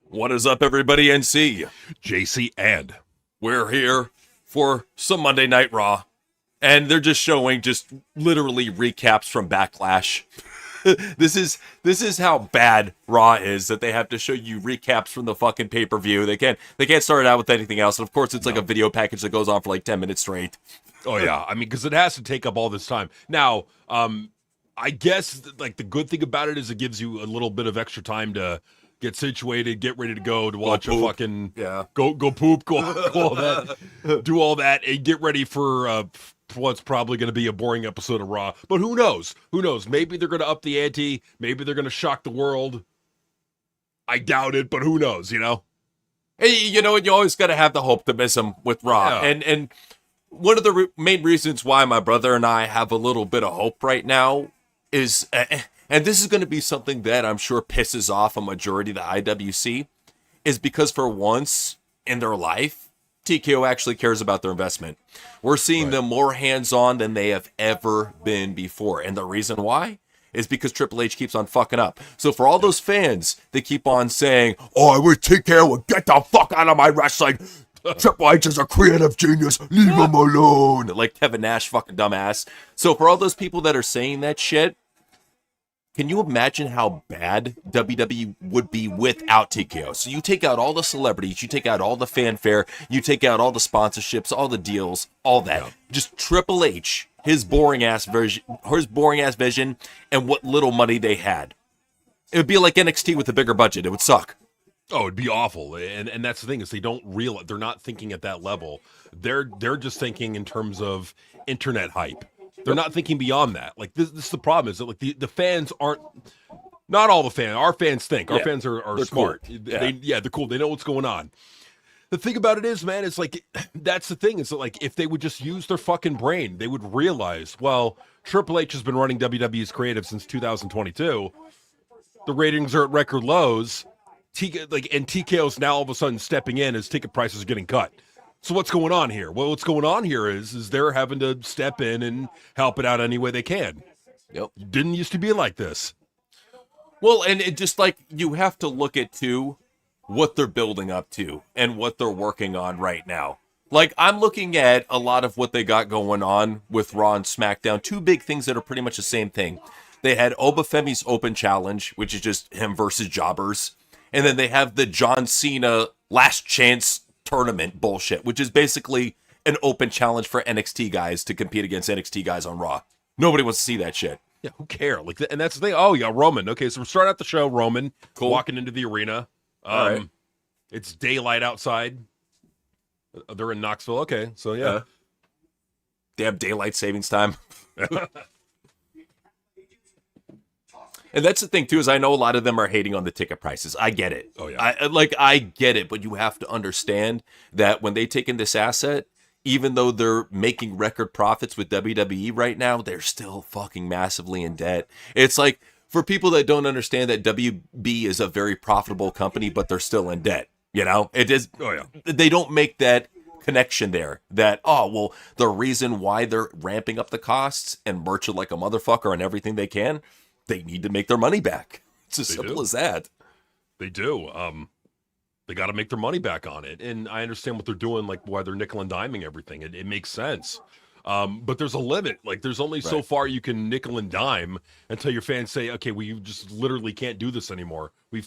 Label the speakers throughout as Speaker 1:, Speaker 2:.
Speaker 1: What is up, everybody? NC.
Speaker 2: JC and
Speaker 1: We're here for some Monday Night Raw, and they're just showing just literally recaps from Backlash. This is how bad Raw is, that they have to show you recaps from the fucking pay-per-view. They can't start it out with anything else. And of course, it's like a video package that goes on for like 10 minutes straight.
Speaker 2: Oh yeah, I mean, because it has to take up all this time. Now, I guess like the good thing about it is it gives you a little bit of extra time to get situated, get ready to go to watch a fucking go poop, go all that, do all that, and get ready for what's probably going to be a boring episode of Raw. But who knows? Who knows? Maybe they're going to up the ante. Maybe they're going to shock the world. I doubt it, but who knows? You know.
Speaker 1: Hey, you know what? You always got to have the optimism with Raw, and one of the main reasons why my brother and I have a little bit of hope right now is. And this is going to be something that I'm sure pisses off a majority of the IWC, is because for once in their life, TKO actually cares about their investment. We're seeing them more hands-on than they have ever been before. And the reason why is because Triple H keeps on fucking up. So for all those fans that keep on saying, "Oh, I wish TKO would get the fuck out of my wrestling. Triple H is a creative genius. Leave him alone." Like Kevin Nash, fucking dumbass. So for all those people that are saying that shit, can you imagine how bad WWE would be without TKO? So you take out all the celebrities, you take out all the fanfare, you take out all the sponsorships, all the deals, all that. Yeah. Just Triple H, his boring ass vision, and what little money they had. It would be like NXT with a bigger budget. It would suck.
Speaker 2: Oh, it'd be awful. And that's the thing, is they don't realize, they're not thinking at that level. They're just thinking in terms of internet hype. They're not thinking beyond that. Like this is the problem, is that like the fans aren't, not all the fans. Our fans think. Our fans are smart.
Speaker 1: Cool.
Speaker 2: They're cool. They know what's going on. The thing about it is, man, it's like, that's the thing. Is that like, if they would just use their fucking brain, they would realize, well, Triple H has been running WWE's creative since 2022. The ratings are at record lows. And TKO's now all of a sudden stepping in as ticket prices are getting cut. So what's going on here? Well, what's going on here is they're having to step in and help it out any way they can.
Speaker 1: Yep.
Speaker 2: Didn't used to be like this.
Speaker 1: Well, and it just like, you have to look at too what they're building up to and what they're working on right now. Like, I'm looking at a lot of what they got going on with Raw and SmackDown. Two big things that are pretty much the same thing. They had Obafemi's Open Challenge, which is just him versus jobbers. And then they have the John Cena Last Chance Tournament bullshit, which is basically an open challenge for NXT guys to compete against NXT guys on Raw. Nobody wants to see that shit.
Speaker 2: Yeah, who cares? Like, and that's the thing. Oh, yeah, Roman. Okay, so we're starting out the show. Roman walking into the arena.
Speaker 1: All right.
Speaker 2: It's daylight outside. They're in Knoxville. Okay, so yeah.
Speaker 1: They have daylight savings time. And that's the thing, too, is I know a lot of them are hating on the ticket prices. I get it.
Speaker 2: Oh, yeah.
Speaker 1: I get it, but you have to understand that when they take in this asset, even though they're making record profits with WWE right now, they're still fucking massively in debt. It's like, for people that don't understand that WB is a very profitable company, but they're still in debt, you know? It is.
Speaker 2: Oh, yeah.
Speaker 1: They don't make that connection there, that, oh, well, the reason why they're ramping up the costs and merch it like a motherfucker and everything they can, they need to make their money back. It's as simple as that.
Speaker 2: They do. They got to make their money back on it. And I understand what they're doing, like why they're nickel and diming everything. It makes sense. But there's a limit. Like, there's only so far you can nickel and dime until your fans say, okay, we just literally can't do this anymore. We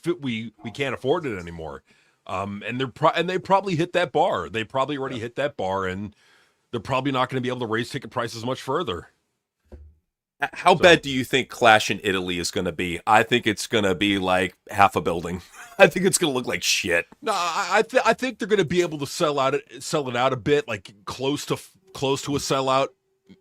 Speaker 2: can't afford it anymore. And they probably hit that bar. They probably already hit that bar, and they're probably not going to be able to raise ticket prices much further.
Speaker 1: How bad do you think Clash in Italy is going to be? I think it's going to be like half a building. I think it's going to look like shit.
Speaker 2: No, I think they're going to be able to sell it out a bit, like close to a sellout,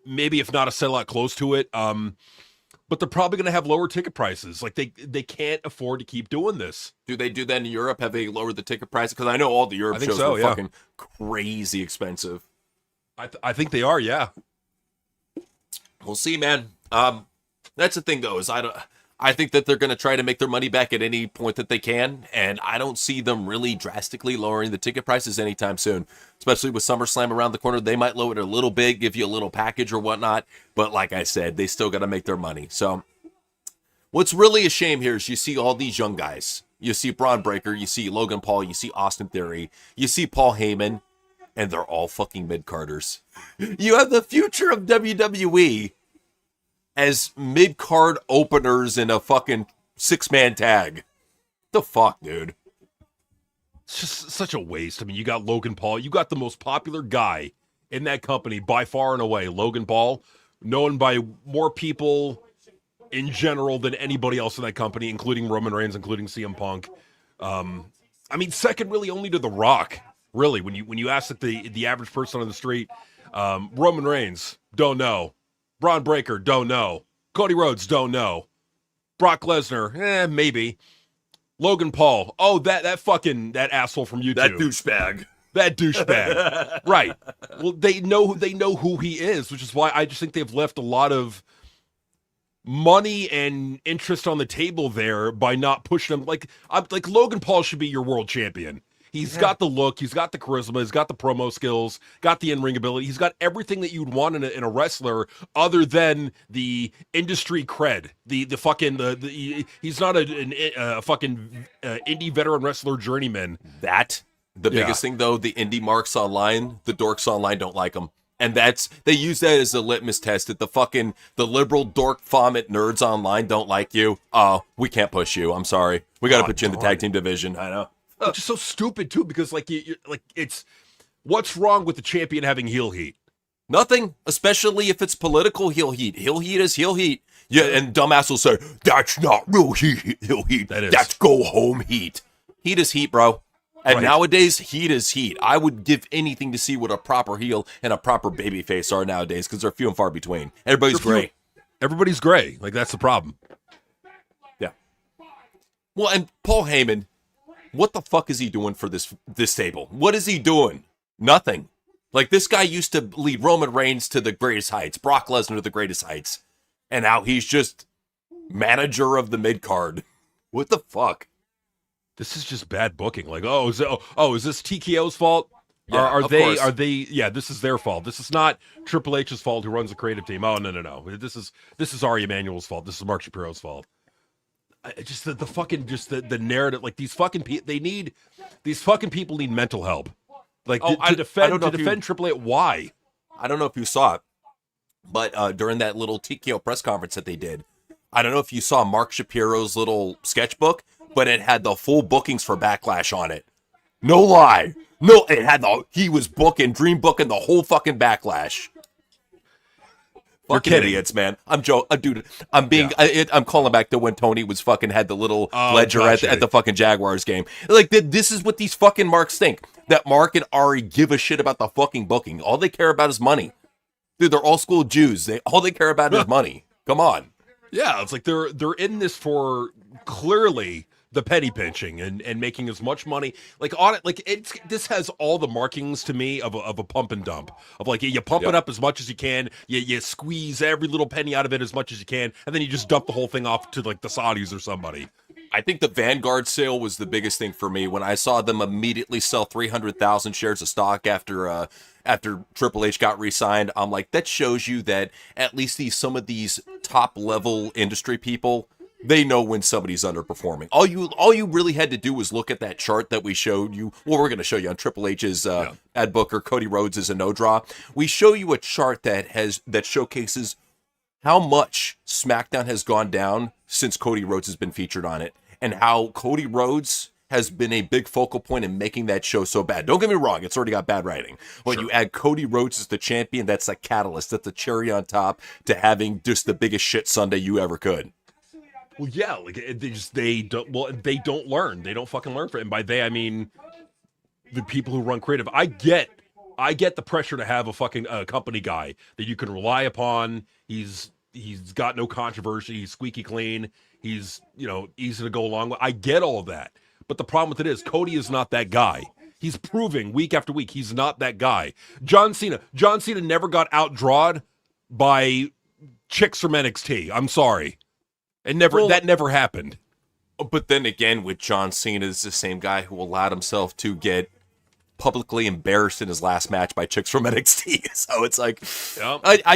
Speaker 2: maybe if not a sellout, close to it. But they're probably going to have lower ticket prices. Like they can't afford to keep doing this.
Speaker 1: Do they do that in Europe? Have they lowered the ticket price? Because I know all the Europe shows were fucking crazy expensive.
Speaker 2: I think they are, yeah.
Speaker 1: We'll see, man. That's the thing though, is I think that they're going to try to make their money back at any point that they can, and I don't see them really drastically lowering the ticket prices anytime soon, especially with SummerSlam around the corner. They might lower it a little bit, give you a little package or whatnot, but like I said, they still got to make their money. So what's really a shame here is you see all these young guys. You see Braun Breaker, you see Logan Paul, you see Austin Theory, you see Paul Heyman, and they're all fucking mid-carders. You have the future of WWE as mid-card openers in a fucking 6-man tag. The fuck, dude?
Speaker 2: It's just such a waste. I mean, you got Logan Paul. You got the most popular guy in that company by far and away, Logan Paul, known by more people in general than anybody else in that company, including Roman Reigns, including CM Punk. I mean, second really only to The Rock, really. When you ask like, the average person on the street, Roman Reigns, don't know. Braun Breaker, don't know. Cody Rhodes, don't know. Brock Lesnar, maybe. Logan Paul, oh, that asshole from YouTube. That douchebag. Right. Well, they know who he is, which is why I just think they've left a lot of money and interest on the table there by not pushing him. Like Logan Paul should be your world champion. He's got the look, he's got the charisma, he's got the promo skills, got the in-ring ability. He's got everything that you'd want in a wrestler other than the industry cred. He's not a fucking indie veteran wrestler journeyman.
Speaker 1: The biggest thing, though, the indie marks online, the dorks online don't like him. And they use that as a litmus test that the liberal dork vomit nerds online don't like you. Oh, we can't push you. I'm sorry. We got to put you in the tag team division. I know.
Speaker 2: Which is so stupid too, because it's what's wrong with the champion having heel heat?
Speaker 1: Nothing, especially if it's political heel heat. Heel heat is heel heat. Yeah, and dumbass will say that's not real heel heat. That's go home heat. Heat is heat, bro. And nowadays, heat is heat. I would give anything to see what a proper heel and a proper baby face are nowadays, because they're few and far between. Everybody's gray.
Speaker 2: Everybody's gray. Like, that's the problem.
Speaker 1: Yeah. Well, and Paul Heyman, what the fuck is he doing for this table? What is he doing? Nothing. Like, this guy used to lead Roman Reigns to the greatest heights, Brock Lesnar to the greatest heights, and now he's just manager of the mid-card. What the fuck?
Speaker 2: This is just bad booking. Like, is this TKO's fault?
Speaker 1: Yeah,
Speaker 2: are they? Yeah, this is their fault. This is not Triple H's fault, who runs the creative team. Oh, no. This is Ari Emanuel's fault. This is Mark Shapiro's fault. Just the narrative. Like, these fucking people need mental help. Like, to defend Triple H. Why?
Speaker 1: I don't know if you saw it, but during that little TKO press conference that they did, I don't know if you saw Mark Shapiro's little sketchbook, but it had the full bookings for Backlash on it. No lie. No, it had he was dream booking the whole fucking Backlash. Fucking idiots, man. I'm dude. I'm calling back to when Tony was fucking had the little ledger at the fucking Jaguars game. Like, this is what these fucking marks think. That Mark and Ari give a shit about the fucking booking. All they care about is money. Dude, they're all school Jews. All they care about is money. Come on.
Speaker 2: Yeah, it's like they're in this for clearly the penny pinching and making as much money. Like, on it, like, this has all the markings to me of a pump and dump. Of like, you pump it up as much as you can, you squeeze every little penny out of it as much as you can, and then you just dump the whole thing off to like the Saudis or somebody.
Speaker 1: I think the Vanguard sale was the biggest thing for me when I saw them immediately sell 300,000 shares of stock after Triple H got re-signed. I'm like, that shows you that at least some of these top level industry people, they know when somebody's underperforming. All you really had to do was look at that chart that we showed you. Well, we're going to show you on Triple H's ad booker. Cody Rhodes is a no draw. We show you a chart that showcases how much SmackDown has gone down since Cody Rhodes has been featured on it, and how Cody Rhodes has been a big focal point in making that show so bad. Don't get me wrong, it's already got bad writing. But you add Cody Rhodes as the champion, that's a catalyst, that's a cherry on top to having just the biggest shit Sunday you ever could.
Speaker 2: Well, yeah, like they don't learn. They don't fucking learn from it. And by they, I mean the people who run creative. I get the pressure to have a fucking company guy that you can rely upon. He's got no controversy. He's squeaky clean. He's, easy to go along with. I get all of that. But the problem with it is Cody is not that guy. He's proving week after week he's not that guy. John Cena never got outdrawed by chicks from NXT. I'm sorry. That never happened.
Speaker 1: But then again, with John Cena, is the same guy who allowed himself to get publicly embarrassed in his last match by chicks from NXT. So it's like,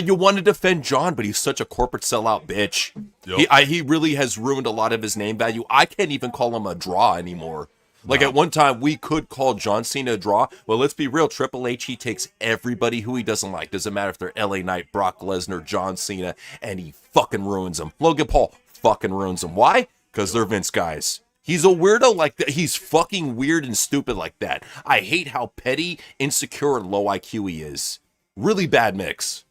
Speaker 1: you want to defend John, but he's such a corporate sellout bitch. Yep. He really has ruined a lot of his name value. I can't even call him a draw anymore. Like at one time, we could call John Cena a draw. Well, let's be real. Triple H, he takes everybody who he doesn't like. Doesn't matter if they're LA Knight, Brock Lesnar, John Cena, and he fucking ruins them. Logan Paul fucking ruins them. Why? Because they're Vince guys. He's a weirdo like that. He's fucking weird and stupid like that. I hate how petty, insecure, and low IQ he is. Really bad mix.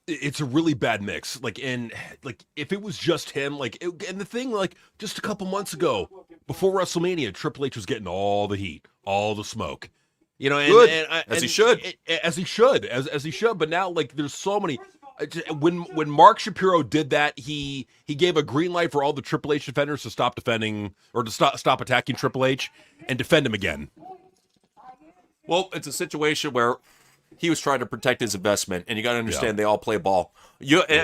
Speaker 2: It's a really bad mix. If it was just him, and the thing, just a couple months ago, before WrestleMania, Triple H was getting all the heat, all the smoke. As he should. But now, there's so many. When Mark Shapiro did that, he gave a green light for all the Triple H defenders to stop defending or to stop attacking Triple H and defend him again.
Speaker 1: Well, it's a situation where he was trying to protect his investment, and you got to understand they all play ball.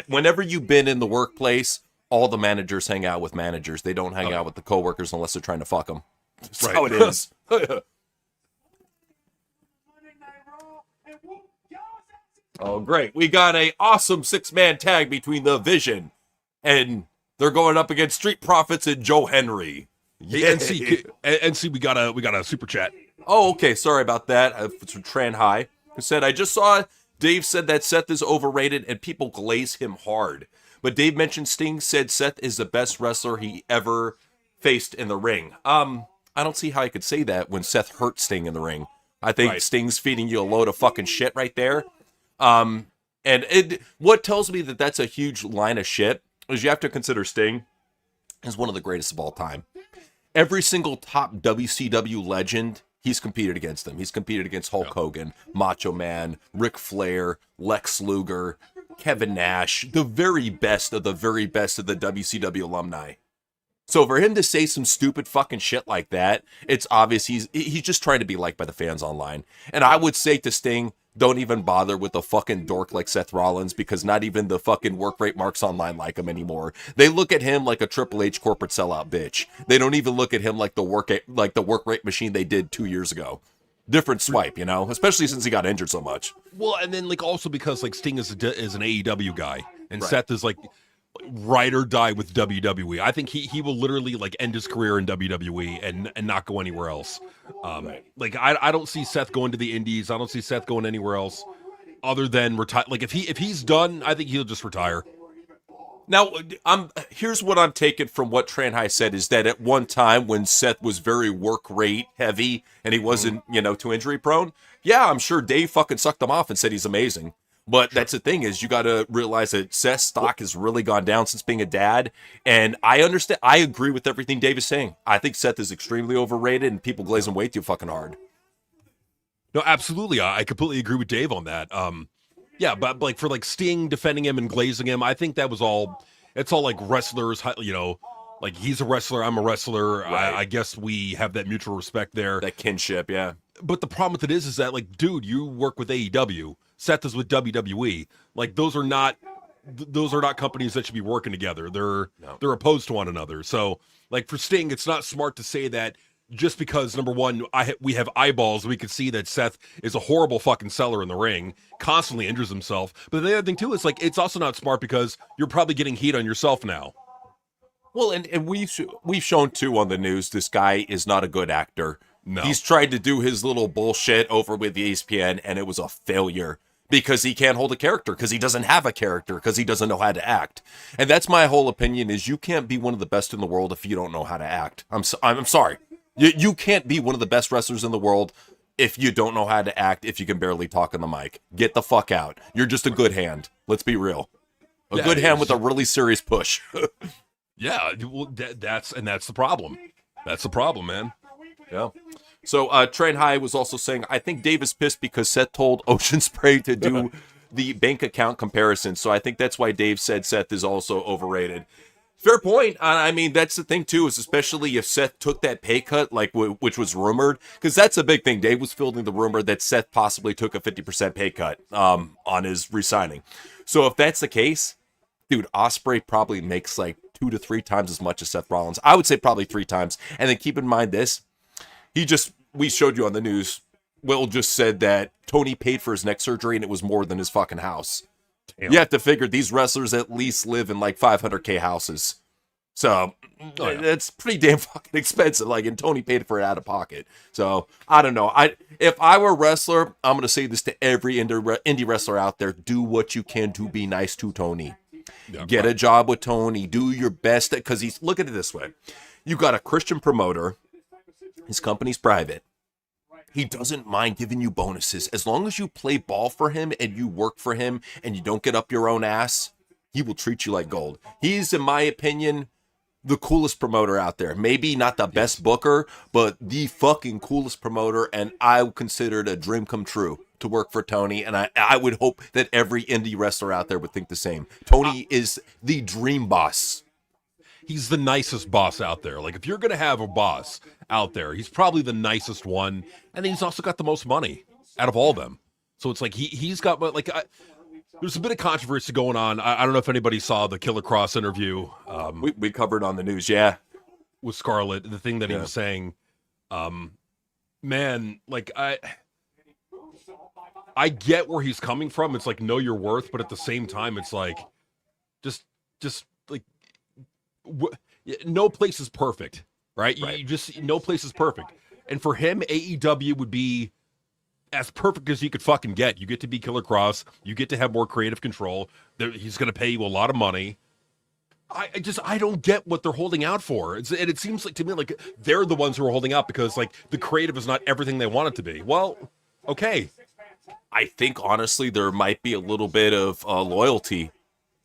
Speaker 1: Whenever you've been in the workplace, all the managers hang out with managers. They don't hang out with the coworkers unless they're trying to fuck them. That's how it is. Oh, great. We got a awesome 6-man tag between The Vision, and they're going up against Street Profits and Joe Henry.
Speaker 2: Yeah. NC, we got a super chat.
Speaker 1: Oh, okay. Sorry about that. It's from Tran High, who said, I just saw Dave said that Seth is overrated and people glaze him hard. But Dave mentioned Sting said Seth is the best wrestler he ever faced in the ring. I don't see how I could say that when Seth hurt Sting in the ring. I think Sting's feeding you a load of fucking shit right there. What tells me that that's a huge line of shit is you have to consider Sting is one of the greatest of all time. Every single top WCW legend, he's competed against them. He's competed against Hulk Hogan, Macho Man, Ric Flair, Lex Luger, Kevin Nash, the very best of the WCW alumni. So for him to say some stupid fucking shit like that, it's obvious he's just trying to be liked by the fans online. And I would say to Sting, don't even bother with a fucking dork like Seth Rollins, because not even the fucking work rate marks online like him anymore. They look at him like a Triple H corporate sellout bitch. They don't even look at him like the work rate machine they did 2 years ago. Different swipe, especially since he got injured so much.
Speaker 2: Well, and then also because Sting is an AEW guy, and Seth is ride or die with WWE. I think he will literally end his career in WWE and not go anywhere else. I don't see Seth going to the Indies. I don't see Seth going anywhere else other than retire. If he's done, I think he'll just retire.
Speaker 1: Now, here's what I'm taking from what Tranhai said is that at one time when Seth was very work rate heavy and he wasn't, too injury prone, I'm sure Dave fucking sucked him off and said he's amazing. But that's the thing is you got to realize that Seth's stock has really gone down since being a dad. And I understand. I agree with everything Dave is saying. I think Seth is extremely overrated and people glaze him way too fucking hard.
Speaker 2: No, absolutely. I completely agree with Dave on that. But for Sting defending him and glazing him, I think that was all. It's all wrestlers, he's a wrestler, I'm a wrestler. Right. I guess we have that mutual respect there.
Speaker 1: That kinship, yeah.
Speaker 2: But the problem with it is that dude, you work with AEW. Seth is with WWE. Those are not companies that should be working together. They're opposed to one another. So for Sting, it's not smart to say that just because number one, we have eyeballs, we could see that Seth is a horrible fucking seller in the ring, constantly injures himself. But the other thing too is it's also not smart because you're probably getting heat on yourself now.
Speaker 1: Well, and we've shown too on the news this guy is not a good actor.
Speaker 2: No.
Speaker 1: He's tried to do his little bullshit over with ESPN and it was a failure. Because he can't hold a character, because he doesn't have a character, because he doesn't know how to act. And that's my whole opinion is you can't be one of the best in the world if you don't know how to act. I'm sorry. You can't be one of the best wrestlers in the world if you don't know how to act, if you can barely talk on the mic. Get the fuck out. You're just a good hand. Let's be real. A good hand with a really serious push.
Speaker 2: Yeah, well, that's the problem. That's the problem, man.
Speaker 1: Yeah. So Trent High was also saying, I think Dave is pissed because Seth told Ocean Spray to do the bank account comparison. So I think that's why Dave said Seth is also overrated. Fair point. I mean, that's the thing too, is especially if Seth took that pay cut, like which was rumored, because that's a big thing. Dave was fielding the rumor that Seth possibly took a 50% pay cut on his resigning. So if that's the case, dude, Ospreay probably makes like 2 to 3 times as much as Seth Rollins. I would say probably 3 times. And then keep in mind this: we showed you on the news. Will just said that Tony paid for his neck surgery and it was more than his fucking house. Damn. You have to figure these wrestlers at least live in like 500K houses. So it's pretty damn fucking expensive. Like, and Tony paid for it out of pocket. So I don't know. If I were a wrestler, I'm going to say this to every indie wrestler out there: do what you can to be nice to Tony. Yeah, get a job with Tony. Do your best, because look at it this way. You got a Christian promoter. His company's private. He doesn't mind giving you bonuses. As long as you play ball for him and you work for him and you don't get up your own ass, he will treat you like gold. He's, in my opinion, the coolest promoter out there. Maybe not the best booker, but the fucking coolest promoter, and I would consider it a dream come true to work for Tony, and I would hope that every indie wrestler out there would think the same. Tony is the dream boss.
Speaker 2: He's the nicest boss out there. Like, if you're going to have a boss out there, he's probably the nicest one, and he's also got the most money out of all of them. So it's like he's got, like, there's a bit of controversy going on. I don't know if anybody saw the Killer Cross interview.
Speaker 1: We covered on the news, yeah.
Speaker 2: With Scarlett, the thing that he was saying, man, like, I get where he's coming from. It's like, know your worth, but at the same time, it's like, just like, no place is perfect, right? You just, no place is perfect. And for him, AEW would be as perfect as you could fucking get. You get to be Killer Cross. You get to have more creative control. He's going to pay you a lot of money. I don't get what they're holding out for. And it seems like to me like they're the ones who are holding out because like the creative is not everything they want it to be. Well, okay.
Speaker 1: I think honestly there might be a little bit of loyalty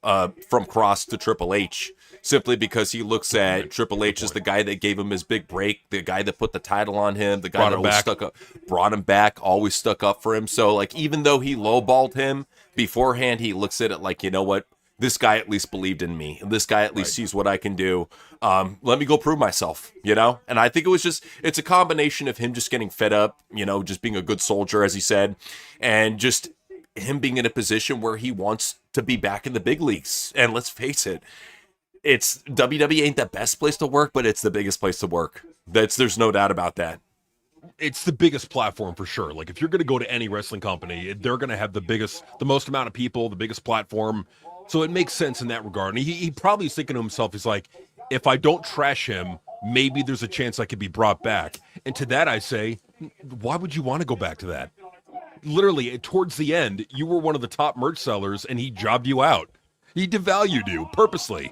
Speaker 1: from Cross to Triple H, simply because he looks at Triple H as the guy that gave him his big break, the guy that put the title on him, the guy that always brought him back, always stuck up for him. So like, even though he lowballed him beforehand, he looks at it like, you know what? This guy at least believed in me. This guy at least sees what I can do. Let me go prove myself, you know? And I think it's a combination of him just getting fed up, you know, just being a good soldier, as he said, and just him being in a position where he wants to be back in the big leagues. And let's face it, WWE ain't the best place to work, but it's the biggest place to work. There's no doubt about that.
Speaker 2: It's the biggest platform for sure. Like if you're going to go to any wrestling company, they're going to have the most amount of people, the biggest platform. So it makes sense in that regard. And he probably is thinking to himself, he's like, if I don't trash him, maybe there's a chance I could be brought back. And to that I say, why would you want to go back to that? Literally, towards the end, you were one of the top merch sellers, and he jobbed you out. He devalued you purposely.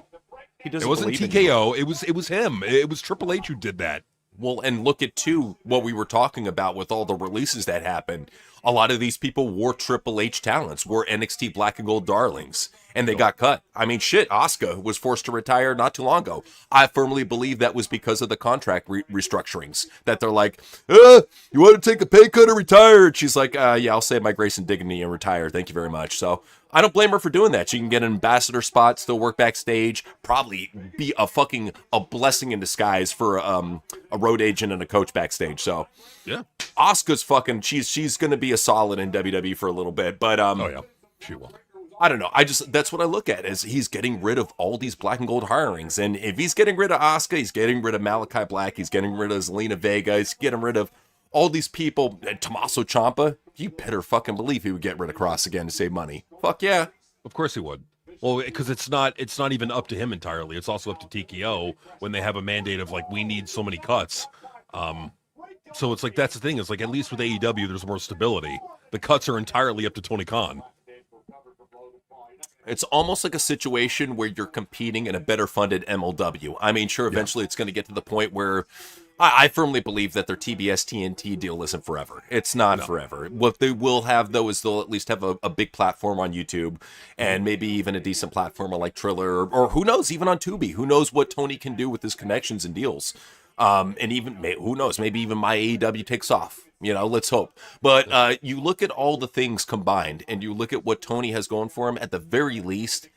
Speaker 2: It wasn't TKO. It was him. It was Triple H who did that.
Speaker 1: Well, and look at, too, what we were talking about with all the releases that happened. A lot of these people were Triple H talents, were NXT Black and Gold darlings, and they got cut. I mean, shit, Asuka was forced to retire not too long ago. I firmly believe that was because of the contract restructurings, that they're like, you want to take a pay cut or retire? And she's like, yeah, I'll save my grace and dignity and retire. Thank you very much. So I don't blame her for doing that. She can get an ambassador spot, still work backstage, probably be a blessing in disguise for a road agent and a coach backstage. So
Speaker 2: yeah,
Speaker 1: Asuka's fucking, she's going to be a solid in WWE for a little bit, but
Speaker 2: oh yeah, she will.
Speaker 1: I don't know. That's what I look at, is he's getting rid of all these Black and Gold hirings. And if he's getting rid of Asuka, he's getting rid of Malachi Black, he's getting rid of Zelina Vega, he's getting rid of all these people. Tommaso Ciampa, you better fucking believe he would get rid of Cross again to save money. Fuck yeah.
Speaker 2: Of course he would. Well, because it's not even up to him entirely. It's also up to TKO when they have a mandate of like, we need so many cuts. So it's like, that's the thing, is like, at least with AEW, there's more stability. The cuts are entirely up to Tony Khan.
Speaker 1: It's almost like a situation where you're competing in a better funded MLW. I mean, sure, eventually it's going to get to the point where I firmly believe that their TBS TNT deal isn't forever. It's not forever. What they will have, though, is they'll at least have a big platform on YouTube, and maybe even a decent platform like Triller, or who knows, even on Tubi. Who knows what Tony can do with his connections and deals. And even, who knows, maybe even my AEW takes off. You know, let's hope. But you look at all the things combined, and you look at what Tony has going for him, at the very least,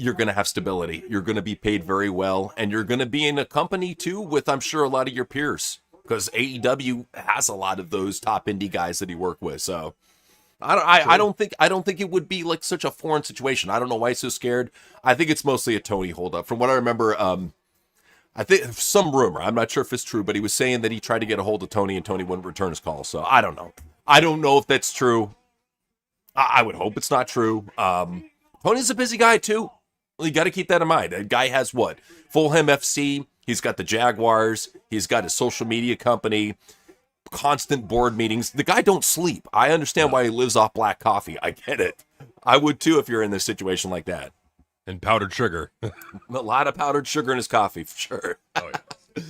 Speaker 1: you're going to have stability. You're going to be paid very well, and you're going to be in a company too with, I'm sure, a lot of your peers, because AEW has a lot of those top indie guys that he worked with. So I don't think it would be like such a foreign situation. I don't know why he's so scared. I think it's mostly a Tony holdup. From what I remember, I think some rumor, I'm not sure if it's true, but he was saying that he tried to get a hold of Tony and Tony wouldn't return his call. So I don't know. I don't know if that's true. I would hope it's not true. Tony's a busy guy too. You got to keep that in mind. That guy has what? Fulham FC. He's got the Jaguars. He's got his social media company. Constant board meetings. The guy don't sleep. I understand why he lives off black coffee. I get it. I would too if you're in this situation like that.
Speaker 2: And powdered sugar.
Speaker 1: A lot of powdered sugar in his coffee, for sure.
Speaker 2: Oh, yeah.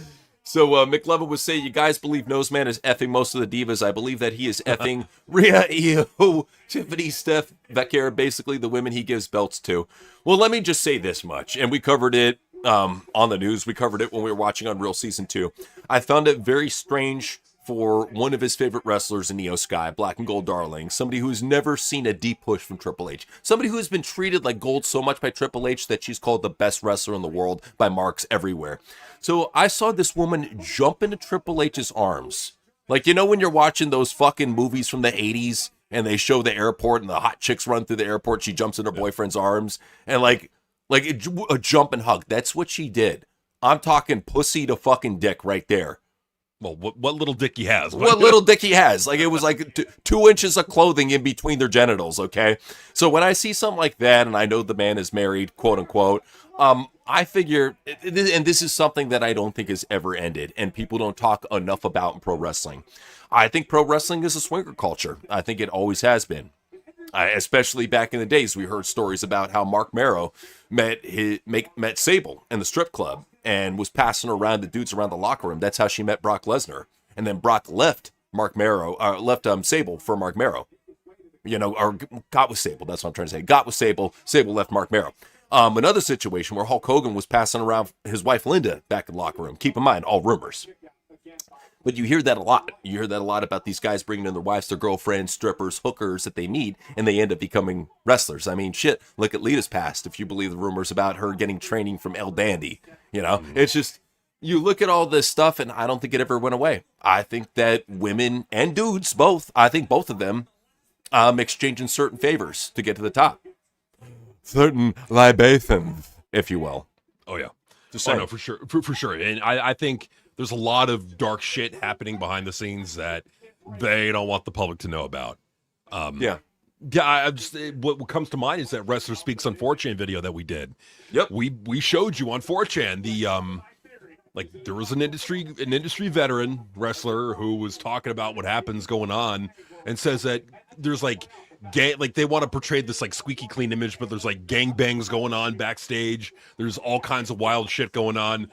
Speaker 1: So McLevin would say, you guys believe Noseman is effing most of the divas. I believe that he is effing Rhea, Io, Tiffany, Steph, Becker, basically the women he gives belts to. Well, let me just say this much, and we covered it on the news. We covered it when we were watching Unreal Season 2. I found it very strange for one of his favorite wrestlers in Io Sky, Black and Gold Darling, somebody who's never seen a deep push from Triple H, somebody who has been treated like gold so much by Triple H that she's called the best wrestler in the world by marks everywhere. So I saw this woman jump into Triple H's arms. Like, you know when you're watching those fucking movies from the 80s and they show the airport and the hot chicks run through the airport, she jumps in her boyfriend's arms and like a jump and hug. That's what she did. I'm talking pussy to fucking dick right there.
Speaker 2: Well, what little dick he has.
Speaker 1: What little dick he has. Like, it was like 2 inches of clothing in between their genitals, okay? So when I see something like that, and I know the man is married, quote unquote, I figure, and this is something that I don't think has ever ended, and people don't talk enough about in pro wrestling. I think pro wrestling is a swinger culture. I think it always has been. Especially back in the days, we heard stories about how Mark Marrow met Sable in the strip club and was passing around the dudes around the locker room. That's how she met Brock Lesnar. And then Brock left Sable for Mark Marrow. You know, or got with Sable. That's what I'm trying to say. Got with Sable. Sable left Mark Marrow. Another situation where Hulk Hogan was passing around his wife Linda back in the locker room. Keep in mind, all rumors. But you hear that a lot. You hear that a lot about these guys bringing in their wives, their girlfriends, strippers, hookers that they meet, and they end up becoming wrestlers. I mean, shit, look at Lita's past, if you believe the rumors about her getting training from El Dandy. You know, it's just, you look at all this stuff, and I don't think it ever went away. I think that women and dudes, both, I think both of them, exchanging certain favors to get to the top. Certain libations, if you will.
Speaker 2: Oh, yeah. Oh, no, for sure. For sure. And I think there's a lot of dark shit happening behind the scenes that they don't want the public to know about.
Speaker 1: Yeah.
Speaker 2: I just, what comes to mind is that Wrestler Speaks on 4chan video that we did.
Speaker 1: Yep.
Speaker 2: We showed you on 4chan there was an industry veteran wrestler who was talking about what happens going on and says that there's they want to portray this like squeaky clean image, but there's like gangbangs going on backstage. There's all kinds of wild shit going on.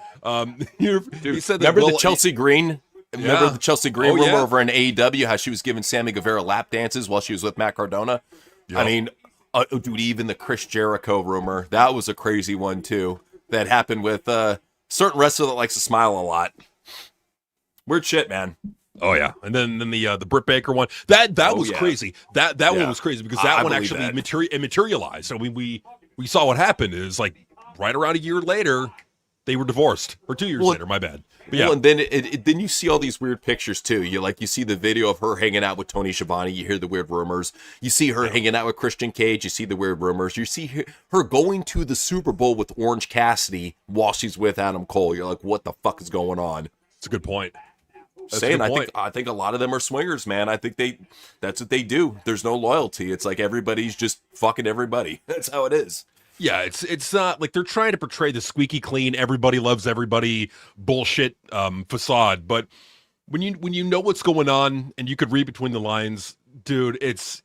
Speaker 2: He said that,
Speaker 1: remember the Chelsea Green? Remember the Chelsea Green rumor over in AEW, how she was giving Sammy Guevara lap dances while she was with Matt Cardona? Yep. I mean, dude, even the Chris Jericho rumor, that was a crazy one too. That happened with a certain wrestler that likes to smile a lot. Weird shit, man.
Speaker 2: Oh yeah, and then the Britt Baker one that was crazy. That one was crazy because that one actually materialized. So we saw what happened. It was like right around a year later, they were divorced, or 2 years later. My bad. But yeah,
Speaker 1: well, and then then you see all these weird pictures too. You see the video of her hanging out with Tony Schiavone. You hear the weird rumors. You see her hanging out with Christian Cage. You see the weird rumors. You see her going to the Super Bowl with Orange Cassidy while she's with Adam Cole. You're like, what the fuck is going on?
Speaker 2: It's a good point.
Speaker 1: I think a lot of them are swingers, man. I think that's what they do. There's no loyalty. It's like everybody's just fucking everybody. That's how it is.
Speaker 2: Yeah, it's not like they're trying to portray the squeaky clean, everybody loves everybody bullshit facade. But when you know what's going on and you could read between the lines, dude, it's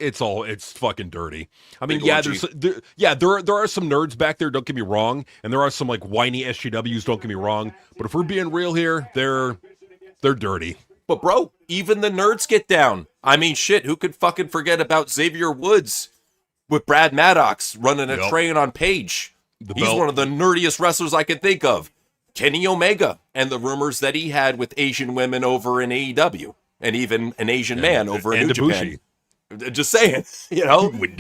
Speaker 2: fucking dirty. I mean, there are some nerds back there. Don't get me wrong, and there are some like whiny SJWs. Don't get me wrong, but if we're being real here, they're dirty.
Speaker 1: But bro, even the nerds get down. I mean, shit, who could fucking forget about Xavier Woods with Brad Maddox running a train on Page? He's one of the nerdiest wrestlers I could think of. Kenny Omega and the rumors that he had with Asian women over in AEW and even an Asian man over in New Japan. Just saying,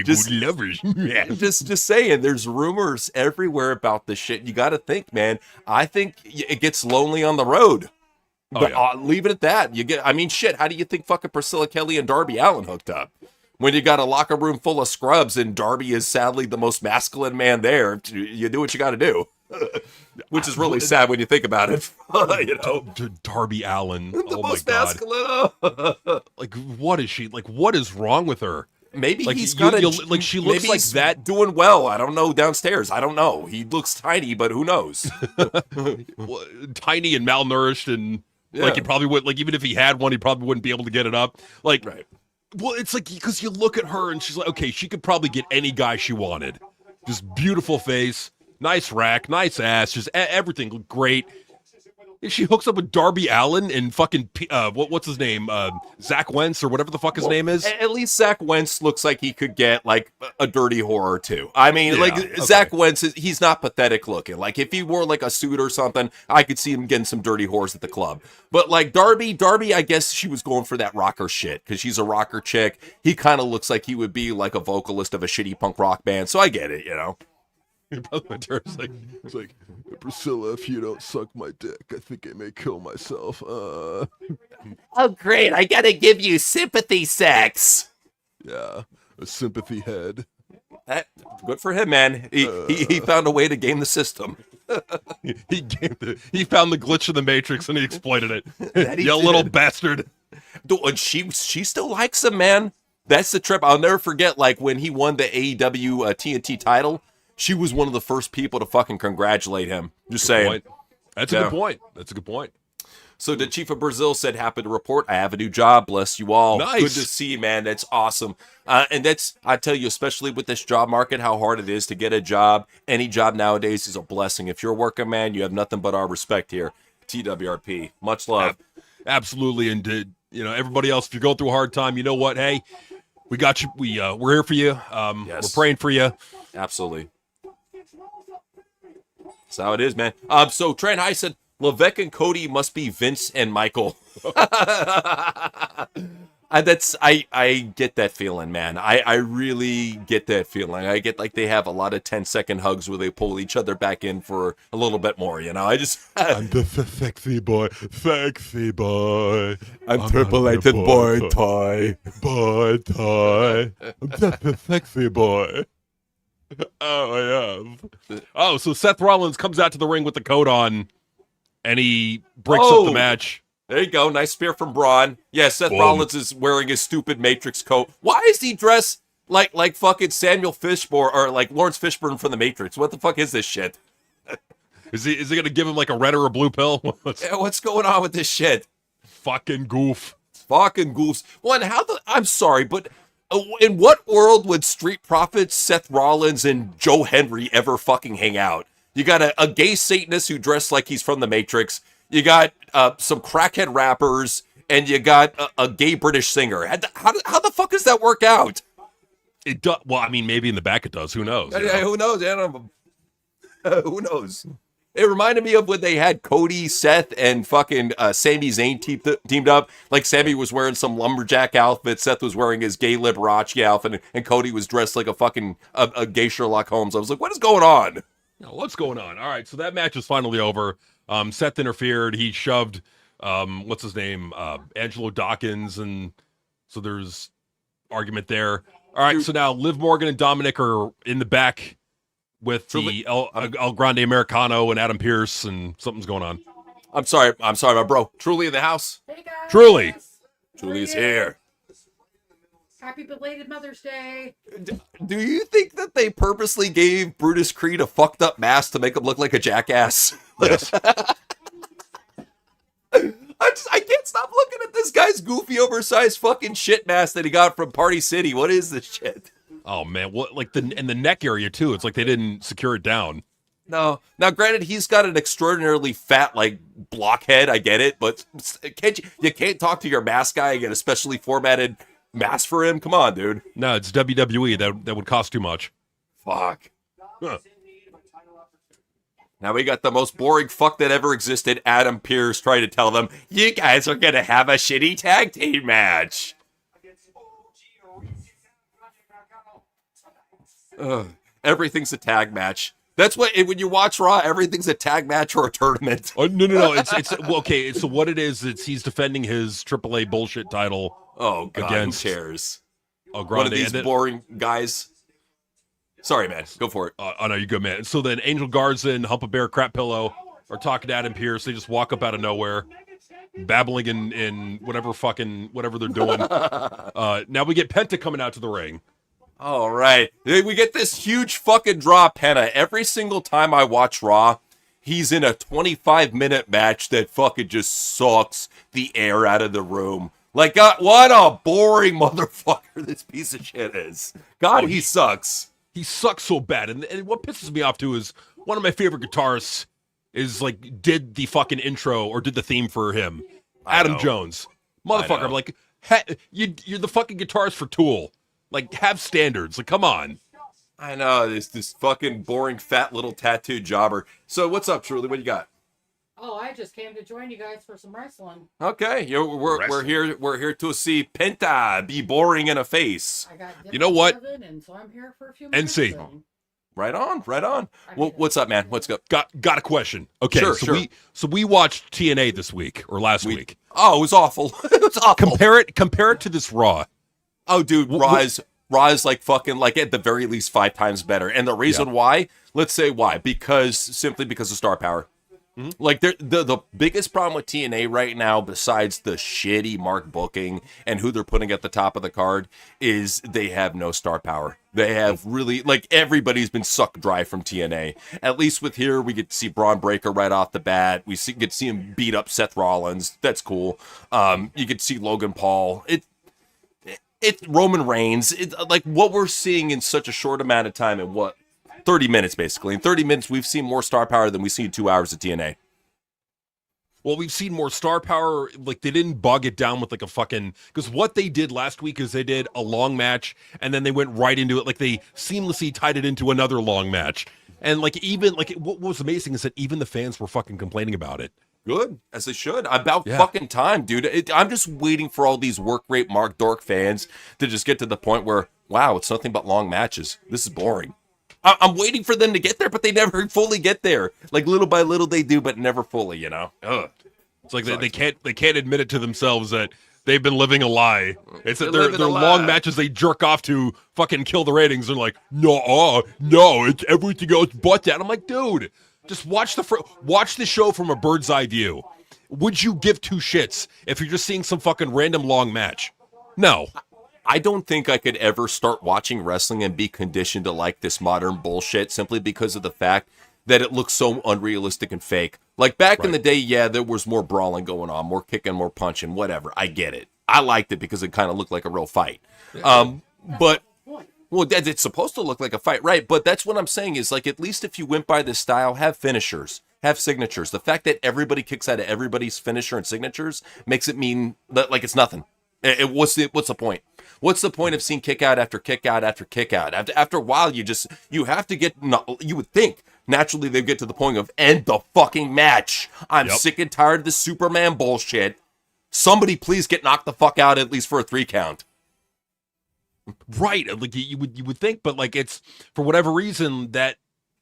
Speaker 2: Just lovers.
Speaker 1: just saying. There's rumors everywhere about this shit. You got to think, man. I think it gets lonely on the road. But leave it at that. Shit. How do you think fucking Priscilla Kelly and Darby Allin hooked up? When you got a locker room full of scrubs and Darby is sadly the most masculine man there, you do what you got to do. Which is really sad when you think about it.
Speaker 2: Darby Allin.
Speaker 1: The most masculine.
Speaker 2: Like, what is she? Like, what is wrong with her?
Speaker 1: Maybe
Speaker 2: like,
Speaker 1: he's got
Speaker 2: she looks like that.
Speaker 1: Doing well. I don't know. Downstairs. I don't know. He looks tiny, but who knows?
Speaker 2: Tiny and malnourished and like he probably would. Like, even if he had one, he probably wouldn't be able to get it up. Like,
Speaker 1: right.
Speaker 2: Well, it's like, because you look at her and she's like, okay, she could probably get any guy she wanted. Just beautiful face, nice rack, nice ass, just everything looked great. And she hooks up with Darby Allin and fucking, what's his name? Zach Wentz or whatever the fuck his name is.
Speaker 1: At least Zach Wentz looks like he could get like a dirty whore or two. I mean, Zach Wentz, he's not pathetic looking. Like if he wore like a suit or something, I could see him getting some dirty whores at the club. But like Darby, I guess she was going for that rocker shit because she's a rocker chick. He kind of looks like he would be like a vocalist of a shitty punk rock band. So I get it,
Speaker 2: It's like, Priscilla, if you don't suck my dick, I think I may kill myself.
Speaker 1: Oh, great. I gotta give you sympathy sex.
Speaker 2: Yeah, a sympathy head.
Speaker 1: Good for him, man. He found a way to game the system.
Speaker 2: He found the glitch in the Matrix and he exploited it. You little bastard.
Speaker 1: And she still likes him, man. That's the trip. I'll never forget, like, when he won the AEW TNT title. She was one of the first people to fucking congratulate him. Just saying.
Speaker 2: That's a good point. That's a good point.
Speaker 1: So the Chief of Brazil said, happy to report, I have a new job. Bless you all.
Speaker 2: Nice.
Speaker 1: Good to see you, man. That's awesome. And that's, I tell you, especially with this job market, how hard it is to get a job. Any job nowadays is a blessing. If you're a working man, you have nothing but our respect here. TWRP. Much love.
Speaker 2: Absolutely. And, everybody else, if you're going through a hard time, you know what? Hey, we got you. We're here for you. We're praying for you.
Speaker 1: Absolutely. That's how it is, man. So Trent High said, Levesque and Cody must be Vince and Michael. I get that feeling, man. I really get that feeling. I get like they have a lot of 10-second hugs where they pull each other back in for a little bit more, I'm
Speaker 2: the sexy boy. Sexy boy.
Speaker 1: I'm triple-lated boy toy.
Speaker 2: Boy toy. I'm just a sexy boy. Oh, I am. Oh, so Seth Rollins comes out to the ring with the coat on, and he breaks up the match.
Speaker 1: There you go. Nice spear from Braun. Yeah, Seth Rollins is wearing his stupid Matrix coat. Why is he dressed like fucking Samuel Fishburne or like Lawrence Fishburne from the Matrix? What the fuck is this shit?
Speaker 2: Is he going to give him like a red or a blue pill?
Speaker 1: What's going on with this shit?
Speaker 2: Fucking goof.
Speaker 1: Fucking goofs. One, I'm sorry, but in what world would Street Profits, Seth Rollins, and Joe Henry ever fucking hang out? You got a gay Satanist who dressed like he's from the Matrix. You got some crackhead rappers, and you got a gay British singer. How the fuck does that work out?
Speaker 2: It does. Well, I mean, maybe in the back it does. Who knows?
Speaker 1: Who knows? Who knows? It reminded me of when they had Cody, Seth, and fucking Sami Zayn teamed up. Like Sami was wearing some lumberjack outfit, Seth was wearing his gay Liberace outfit, and Cody was dressed like a fucking a gay Sherlock Holmes. I was like, what is going on?
Speaker 2: What's going on? All right, so that match is finally over. Seth interfered. He shoved, what's his name? Angelo Dawkins, and so there's argument there. All right, so now Liv Morgan and Dominic are in the back with the El Grande Americano and Adam Pearce, and something's going on.
Speaker 1: I'm sorry, my bro. Truly in the house?
Speaker 3: Hey guys!
Speaker 2: Truly
Speaker 1: is here.
Speaker 3: Happy belated Mother's Day.
Speaker 1: Do you think that they purposely gave Brutus Creed a fucked up mask to make him look like a jackass?
Speaker 2: Yes.
Speaker 1: I can't stop looking at this guy's goofy, oversized fucking shit mask that he got from Party City. What is this shit?
Speaker 2: Oh man, what like in the neck area too? It's like they didn't secure it down.
Speaker 1: No. Now, granted, he's got an extraordinarily fat, like, blockhead. I get it, but you can't talk to your mask guy and get a specially formatted mask for him. Come on, dude.
Speaker 2: No, it's WWE. That would cost too much.
Speaker 1: Fuck. Huh. Now we got the most boring fuck that ever existed, Adam Pearce, trying to tell them, you guys are going to have a shitty tag team match. Everything's a tag match. That's what when you watch Raw, everything's a tag match or a tournament.
Speaker 2: Oh, no. It's well, okay. So what it is, he's defending his AAA bullshit title.
Speaker 1: Oh God,
Speaker 2: against
Speaker 1: who cares?
Speaker 2: Grande.
Speaker 1: One of these boring guys. Sorry, man. Go for it.
Speaker 2: Oh no, you good, man. So then Angel Garza and Hump a Bear Crap Pillow are talking to Adam Pearce. They just walk up out of nowhere, babbling in whatever they're doing. Now we get Penta coming out to the ring.
Speaker 1: All right. We get this huge fucking draw, Penta. Every single time I watch Raw, he's in a 25-minute match that fucking just sucks the air out of the room. Like, God, what a boring motherfucker this piece of shit is. God, he sucks.
Speaker 2: He sucks so bad. And what pisses me off, too, is one of my favorite guitarists is, did the fucking intro or did the theme for him. Adam Jones. Motherfucker, I'm like, you're the fucking guitarist for Tool. Like, have standards. Like, come on.
Speaker 1: I know, this fucking boring, fat little tattooed jobber. So, what's up, Truly? What you got?
Speaker 3: Oh, I just came to join you guys for some wrestling.
Speaker 1: Okay, we're here to see Penta be boring in a face.
Speaker 3: I got
Speaker 2: you know what?
Speaker 3: And so I'm here for a few minutes.
Speaker 2: NC.
Speaker 1: Right on. Well, what's up, man? What's up?
Speaker 2: Got a question. Okay,
Speaker 1: sure.
Speaker 2: We watched TNA this week or last week.
Speaker 1: Oh, it was awful. It was awful.
Speaker 2: Compare it to this Raw.
Speaker 1: Oh, dude, Raw is like fucking like at the very least 5 times better. And the reason why, let's say why, simply because of star power. Mm-hmm. Like the biggest problem with TNA right now, besides the shitty mark booking and who they're putting at the top of the card, is they have no star power. They have really, like, everybody's been sucked dry from TNA. At least with here, we get to see Braun Breaker right off the bat. We get to see him beat up Seth Rollins. That's cool. You get to see Logan Paul. It's Roman Reigns. Like what we're seeing in such a short amount of time, in what, 30 minutes basically. In 30 minutes, we've seen more star power than we've seen in 2 hours of TNA.
Speaker 2: Well, we've seen more star power. Like, they didn't bog it down with like a fucking, because what they did last week is they did a long match and then they went right into it. Like, they seamlessly tied it into another long match. And like, even like, what was amazing is that even the fans were fucking complaining about it.
Speaker 1: Good, as they should. About fucking time, dude. I'm just waiting for all these work rate Mark Dork fans to just get to the point where, wow, it's nothing but long matches. This is boring. I'm waiting for them to get there, but they never fully get there. Like, little by little they do, but never fully, you know? Ugh.
Speaker 2: It's like they can't admit it to themselves that they've been living a lie. It's that their long matches they jerk off to fucking kill the ratings. They're like, no, it's everything else but that. I'm like, dude, just watch the show from a bird's eye view. Would you give 2 shits if you're just seeing some fucking random long match? No.
Speaker 1: I don't think I could ever start watching wrestling and be conditioned to like this modern bullshit simply because of the fact that it looks so unrealistic and fake. Like back in the day, there was more brawling going on, more kicking, more punching, whatever. I get it. I liked it because it kind of looked like a real fight. But well, it's supposed to look like a fight, right? But that's what I'm saying is, like, at least if you went by this style, have finishers, have signatures. The fact that everybody kicks out of everybody's finisher and signatures makes it mean that, like, it's nothing. What's the point? What's the point of seeing kick out after kick out after kick out? After a while, you have to get. You would think naturally they get to the point of end the fucking match. I'm sick and tired of this Superman bullshit. Somebody please get knocked the fuck out at least for a 3 count.
Speaker 2: Right, like you would think, but like it's for whatever reason that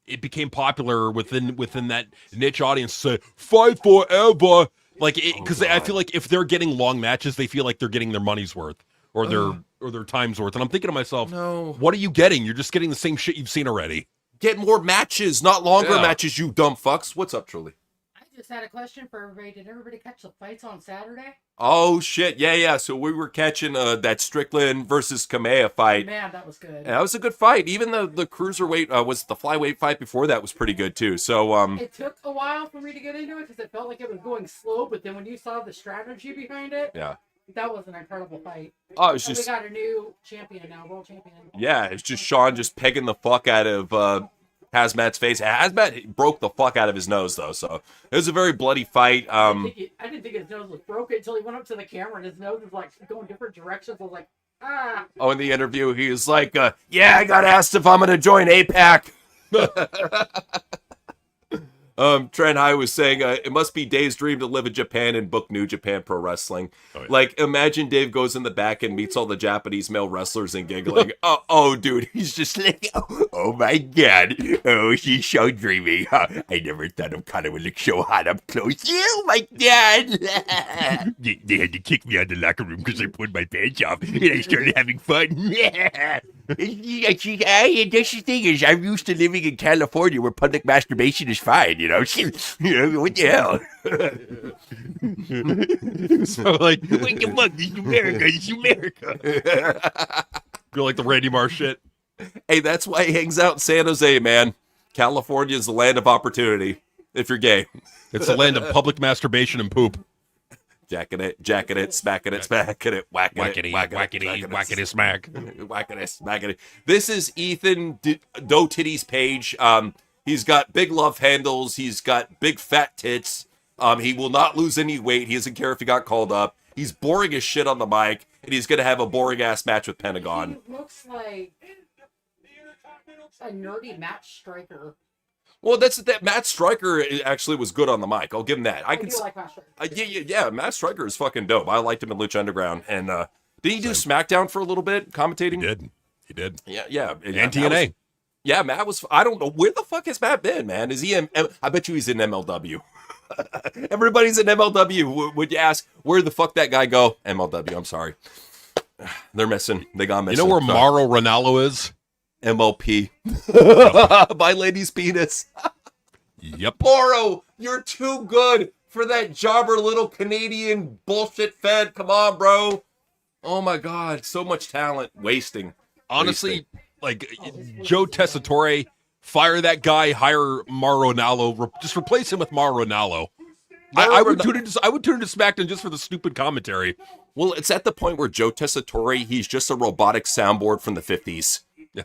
Speaker 2: it became popular within that niche audience to say fight forever. Like, because I feel like if they're getting long matches, they feel like they're getting their money's worth or their time's worth. And I'm thinking to myself, no, what are you getting? You're just getting the same shit you've seen already.
Speaker 1: Get more matches, not longer matches, you dumb fucks. What's up, Truly?
Speaker 3: I just had a question for everybody. Did everybody catch the fights on Saturday?
Speaker 1: Oh, shit. Yeah. So we were catching that Strickland versus Kamea fight.
Speaker 3: Man, that was good.
Speaker 1: Yeah, that was a good fight. Even the cruiserweight, was the flyweight fight before that was pretty good, too. So
Speaker 3: it took a while for me to get into it because it felt like it was going slow. But then when you saw the strategy behind it, that was an incredible fight.
Speaker 1: Oh, it was just...
Speaker 3: We got a new champion now, world champion.
Speaker 1: Yeah, it's just Sean just pegging the fuck out of... Hazmat's face. Hazmat broke the fuck out of his nose, though, so it was a very bloody fight.
Speaker 3: I didn't think his nose was broken until he went up to the camera and his nose was like going different directions. I was like, ah.
Speaker 1: Oh, in the interview, he was like, I got asked if I'm going to join APAC. Trent High was saying, it must be Dave's dream to live in Japan and book New Japan Pro Wrestling. Oh, yeah. Like, imagine Dave goes in the back and meets all the Japanese male wrestlers and giggling. oh, dude, he's just like, oh my God. Oh, she's so dreamy. Huh? I never thought of Connor would look so hot up close. Oh my God. They had to kick me out of the locker room because I pulled my pants off and I started having fun. That's the thing is, I'm used to living in California where public masturbation is fine, you know? What the hell?
Speaker 2: So, like, what the fuck? It's America. Go like the Randy Marsh shit.
Speaker 1: Hey, that's why he hangs out in San Jose, man. California is the land of opportunity, if you're gay.
Speaker 2: It's the land of public masturbation and poop.
Speaker 1: Jacking it, smacking it, whacking it,
Speaker 2: whackity, smack.
Speaker 1: Whackity, smacking it. This is Ethan Doe Titty's page. He's got big love handles. He's got big fat tits. He will not lose any weight. He doesn't care if he got called up. He's boring as shit on the mic, and he's going to have a boring-ass match with Pentagon.
Speaker 3: He looks like a nerdy match striker.
Speaker 1: Well, that Matt Striker actually was good on the mic. I'll give him that.
Speaker 3: I do like Matt Striker.
Speaker 1: Yeah. Matt Striker is fucking dope. I liked him in Lucha Underground. And did he do SmackDown for a little bit, commentating?
Speaker 2: He did.
Speaker 1: Yeah.
Speaker 2: And TNA.
Speaker 1: Matt was. I don't know where the fuck has Matt been, man. Is he in? I bet you he's in MLW. Everybody's in MLW. Would you ask where the fuck that guy go? MLW. I'm sorry. They're missing. They got missing.
Speaker 2: You know where Mauro Ranallo is?
Speaker 1: MLP. My lady's penis.
Speaker 2: Yep.
Speaker 1: Moro, you're too good for that jobber little Canadian bullshit fed. Come on, bro. Oh my God, so much talent wasting.
Speaker 2: Honestly, like Joe Tessitore, fire that guy, hire Mauro Ranallo, just replace him with Mauro Ranallo. I would tune into SmackDown just for the stupid commentary.
Speaker 1: Well, it's at the point where Joe Tessitore, he's just a robotic soundboard from the 50s.
Speaker 2: Yeah.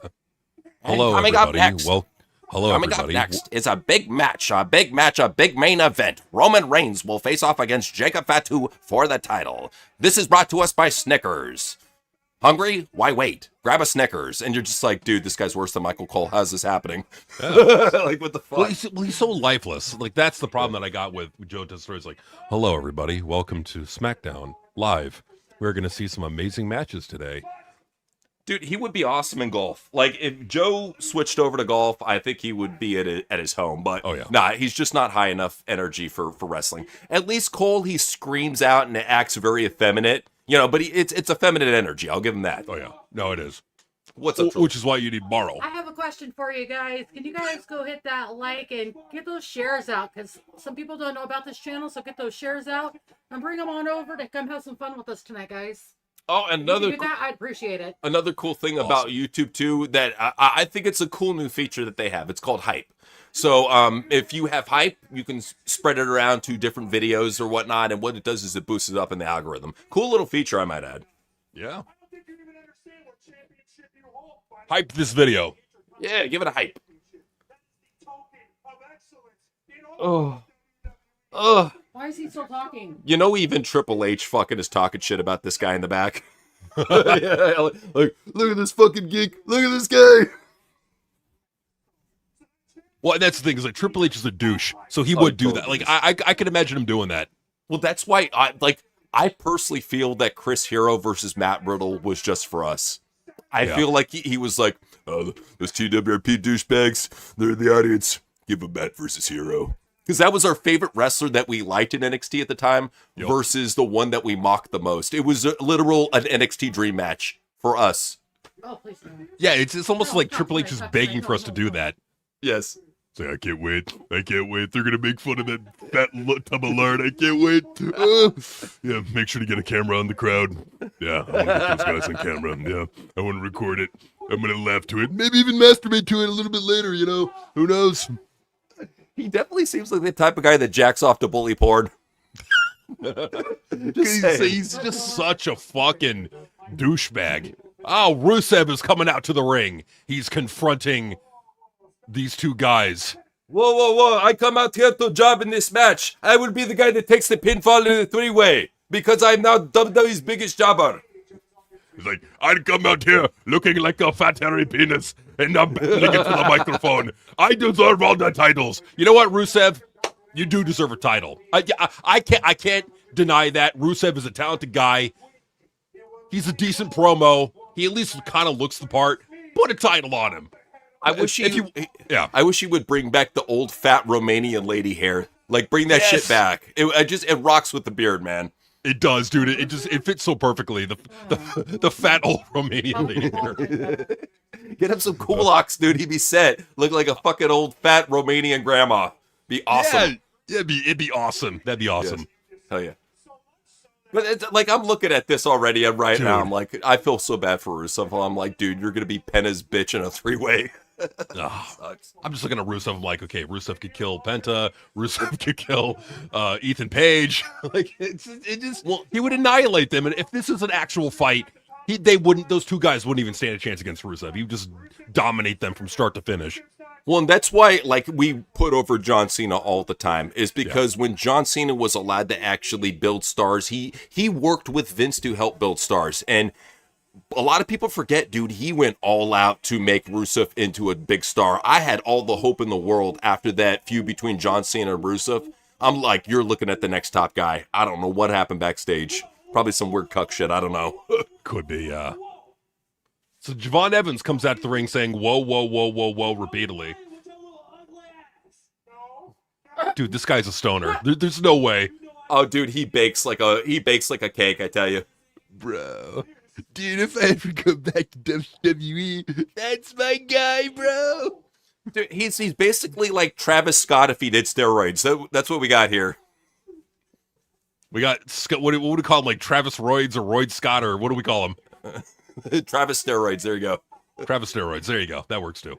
Speaker 2: Hello, everybody. Well, hello,
Speaker 1: coming
Speaker 2: everybody.
Speaker 1: Up next is a big match, a big main event. Roman Reigns will face off against Jacob Fatu for the title. This is brought to us by Snickers. Hungry? Why wait? Grab a Snickers. And you're just like, dude, this guy's worse than Michael Cole. How's this happening?
Speaker 2: Yeah.
Speaker 1: Like, what the fuck?
Speaker 2: Well, he's so lifeless. Like, that's the problem that I got with Joe Tessitore. It's like, hello, everybody. Welcome to SmackDown Live. We're going to see some amazing matches today.
Speaker 1: Dude, he would be awesome in golf. Like, if Joe switched over to golf, I think he would be at his home. But, nah, he's just not high enough energy for wrestling. At least Cole, he screams out and acts very effeminate. You know, but it's a feminine energy. I'll give him that.
Speaker 2: Oh, yeah. No, it is.
Speaker 1: What's up,
Speaker 2: which is why you need Morrow.
Speaker 3: I have a question for you guys. Can you guys go hit that like and get those shares out? Because some people don't know about this channel, so get those shares out. And bring them on over to come have some fun with us tonight, guys.
Speaker 1: Oh, another
Speaker 3: I'd appreciate it.
Speaker 1: Another cool thing about YouTube too that I think it's a cool new feature that they have. It's called Hype. So if you have Hype, you can spread it around to different videos or whatnot, and what it does is it boosts it up in the algorithm. Cool little feature, I might add.
Speaker 2: Yeah. Hype this video.
Speaker 1: Yeah, give it a hype. Oh.
Speaker 3: Why is he still talking?
Speaker 1: You know, even Triple H fucking is talking shit about this guy in the back. Yeah, like, look at this fucking geek. Look at this guy.
Speaker 2: Well, that's the thing, is like Triple H is a douche, so he would do that. Like, I could imagine him doing that.
Speaker 1: Well, that's why I personally feel that Chris Hero versus Matt Riddle was just for us. I feel like he was like, oh, those TWRP douchebags, they're in the audience. Give them Matt versus Hero. Because that was our favorite wrestler that we liked in NXT at the time versus the one that we mocked the most. It was an NXT dream match for us.
Speaker 3: Oh, please no.
Speaker 2: Yeah, it's almost like Triple H is begging for us to do that.
Speaker 1: Yes.
Speaker 2: Say, I can't wait. They're going to make fun of that fat tub of lard. I can't wait. Yeah, make sure to get a camera on the crowd. Yeah, I want to get those guys on camera. Yeah, I want to record it. I'm going to laugh to it. Maybe even masturbate to it a little bit later, you know. Who knows?
Speaker 1: He definitely seems like the type of guy that jacks off to bully porn.
Speaker 2: He's just such a fucking douchebag. Oh, Rusev is coming out to the ring. He's confronting these two guys.
Speaker 1: Whoa. I come out here to job in this match. I will be the guy that takes the pinfall in the three-way because I'm now WWE's biggest jobber.
Speaker 2: He's like, I'd come out here looking like a fat hairy penis and I'm bending into the microphone. I deserve all the titles. You know what, Rusev? You do deserve a title. I can't deny that. Rusev is a talented guy. He's a decent promo. He at least kind of looks the part. Put a title on him.
Speaker 1: I wish he would bring back the old fat Romanian lady hair. Like, bring that shit back. It rocks with the beard, man.
Speaker 2: It does, dude. It fits so perfectly. The fat old Romanian lady hair.
Speaker 1: Get him some kulaks, dude. He'd be set. Look like a fucking old fat Romanian grandma. Be awesome.
Speaker 2: Yeah, it'd be awesome. That'd be awesome.
Speaker 1: Yes. Hell yeah. But it's, like, I'm looking at this already, and right now I'm like, I feel so bad for Rusev. I'm like, dude, you're gonna be Penta's bitch in a 3-way.
Speaker 2: I'm just looking at Rusev. I'm like, okay, Rusev could kill Penta. Rusev could kill Ethan Page. Like, he would annihilate them. And if this is an actual fight, those two guys wouldn't even stand a chance against Rusev. He would just dominate them from start to finish.
Speaker 1: Well, and that's why, like, we put over John Cena all the time, is because when John Cena was allowed to actually build stars, he worked with Vince to help build stars. And a lot of people forget, dude, he went all out to make Rusev into a big star. I had all the hope in the world after that feud between John Cena and Rusev. I'm like, you're looking at the next top guy. I don't know what happened backstage. Probably some weird cuck shit. I don't know.
Speaker 2: Could be, So Javon Evans comes out to the ring saying, whoa, whoa, whoa, whoa, whoa, repeatedly. Dude, this guy's a stoner. There's no way.
Speaker 1: Oh, dude, he bakes like a cake, I tell you.
Speaker 2: Bro. Dude, if I ever go back to WWE, that's my guy, bro.
Speaker 1: Dude, he's basically like Travis Scott if he did steroids. That's what we got here.
Speaker 2: We got, what do we call him, like Travis Roids or Royd Scott, or what do we call him?
Speaker 1: Travis steroids, there you go.
Speaker 2: Travis steroids, there you go. That works too.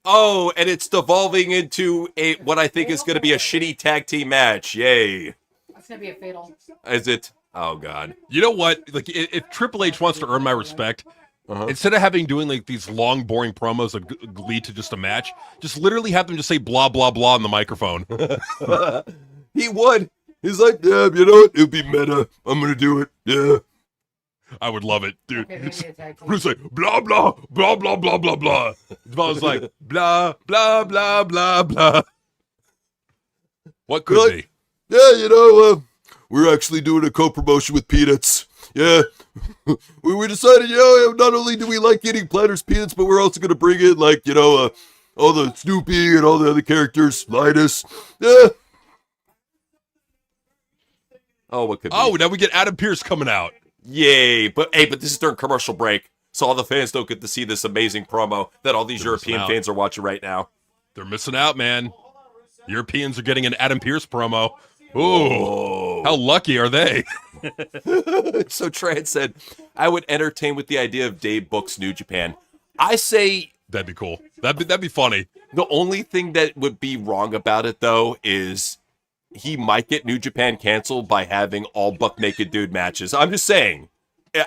Speaker 1: Oh, and it's devolving into what I think is going to be a shitty tag team match. Yay.
Speaker 3: That's going to be a fatal.
Speaker 1: Is it? Oh, God.
Speaker 2: You know what? Like, if Triple H wants to earn my respect, instead of doing like these long, boring promos that lead to just a match, just literally have them just say blah, blah, blah on the microphone.
Speaker 1: He would. He's like, yeah, you know what? It'll be meta. I'm going to do it. Yeah.
Speaker 2: I would love it, dude. Bruce like, blah, blah, blah, blah, blah, blah, blah. Devon's like, blah, blah, blah, blah, blah. What could be?
Speaker 1: Yeah, you know, we're actually doing a co-promotion with Peanuts. Yeah. we decided, you know, not only do we like eating Planters Peanuts, but we're also going to bring in, like, you know, all the Snoopy and all the other characters, Linus. Yeah. Oh, what could be?
Speaker 2: Oh, now we get Adam Pearce coming out.
Speaker 1: Yay. But this is during commercial break, so all the fans don't get to see this amazing promo that all these European fans are watching right now.
Speaker 2: They're missing out, man. Europeans are getting an Adam Pearce promo. Ooh, how lucky are they?
Speaker 1: So Trent said, I would entertain with the idea of Dave books New Japan. I say...
Speaker 2: That'd be cool. That'd be funny.
Speaker 1: The only thing that would be wrong about it, though, is he might get New Japan canceled by having all buck-naked dude matches. I'm just saying.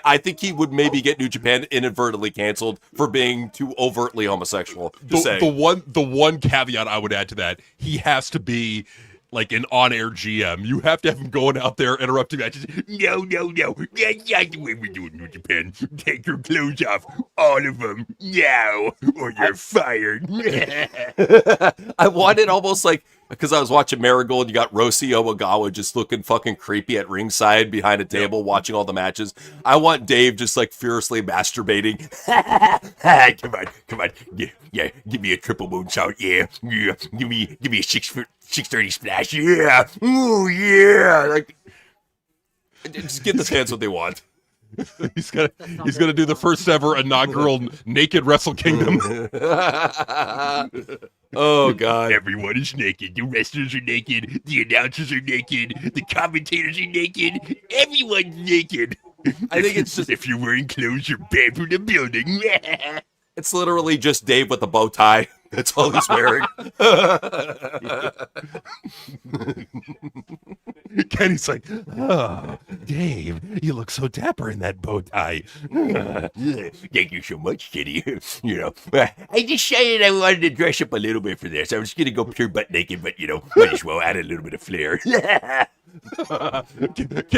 Speaker 1: I think he would maybe get New Japan inadvertently canceled for being too overtly homosexual.
Speaker 2: The one caveat I would add to that, he has to be like an on-air GM. You have to have him going out there interrupting matches. No. That's not the way we do it in New Japan. Take your clothes off. All of them. Now. Or you're fired.
Speaker 1: I wanted almost like, because I was watching Marigold, you got Roshi Omagawa just looking fucking creepy at ringside behind a table watching all the matches. I want Dave just like furiously masturbating. Come on. Yeah, give me a triple moonsault. Yeah. Give me a 630 splash. Yeah. Ooh, yeah. Like, just get the fans what they want.
Speaker 2: He's gonna do the first ever inaugural naked Wrestle Kingdom.
Speaker 1: Oh God!
Speaker 2: Everyone is naked. The wrestlers are naked. The announcers are naked. The commentators are naked. Everyone's naked.
Speaker 1: I think it's just
Speaker 2: if you're wearing clothes, you're banned from the building.
Speaker 1: It's literally just Dave with a bow tie. That's all he's wearing.
Speaker 2: Kenny's like, oh, Dave, you look so dapper in that bow tie.
Speaker 1: Thank you so much, Kenny. You know, I decided I wanted to dress up a little bit for this. I was going to go pure butt naked, but, you know, might as well add a little bit of flair.
Speaker 2: Can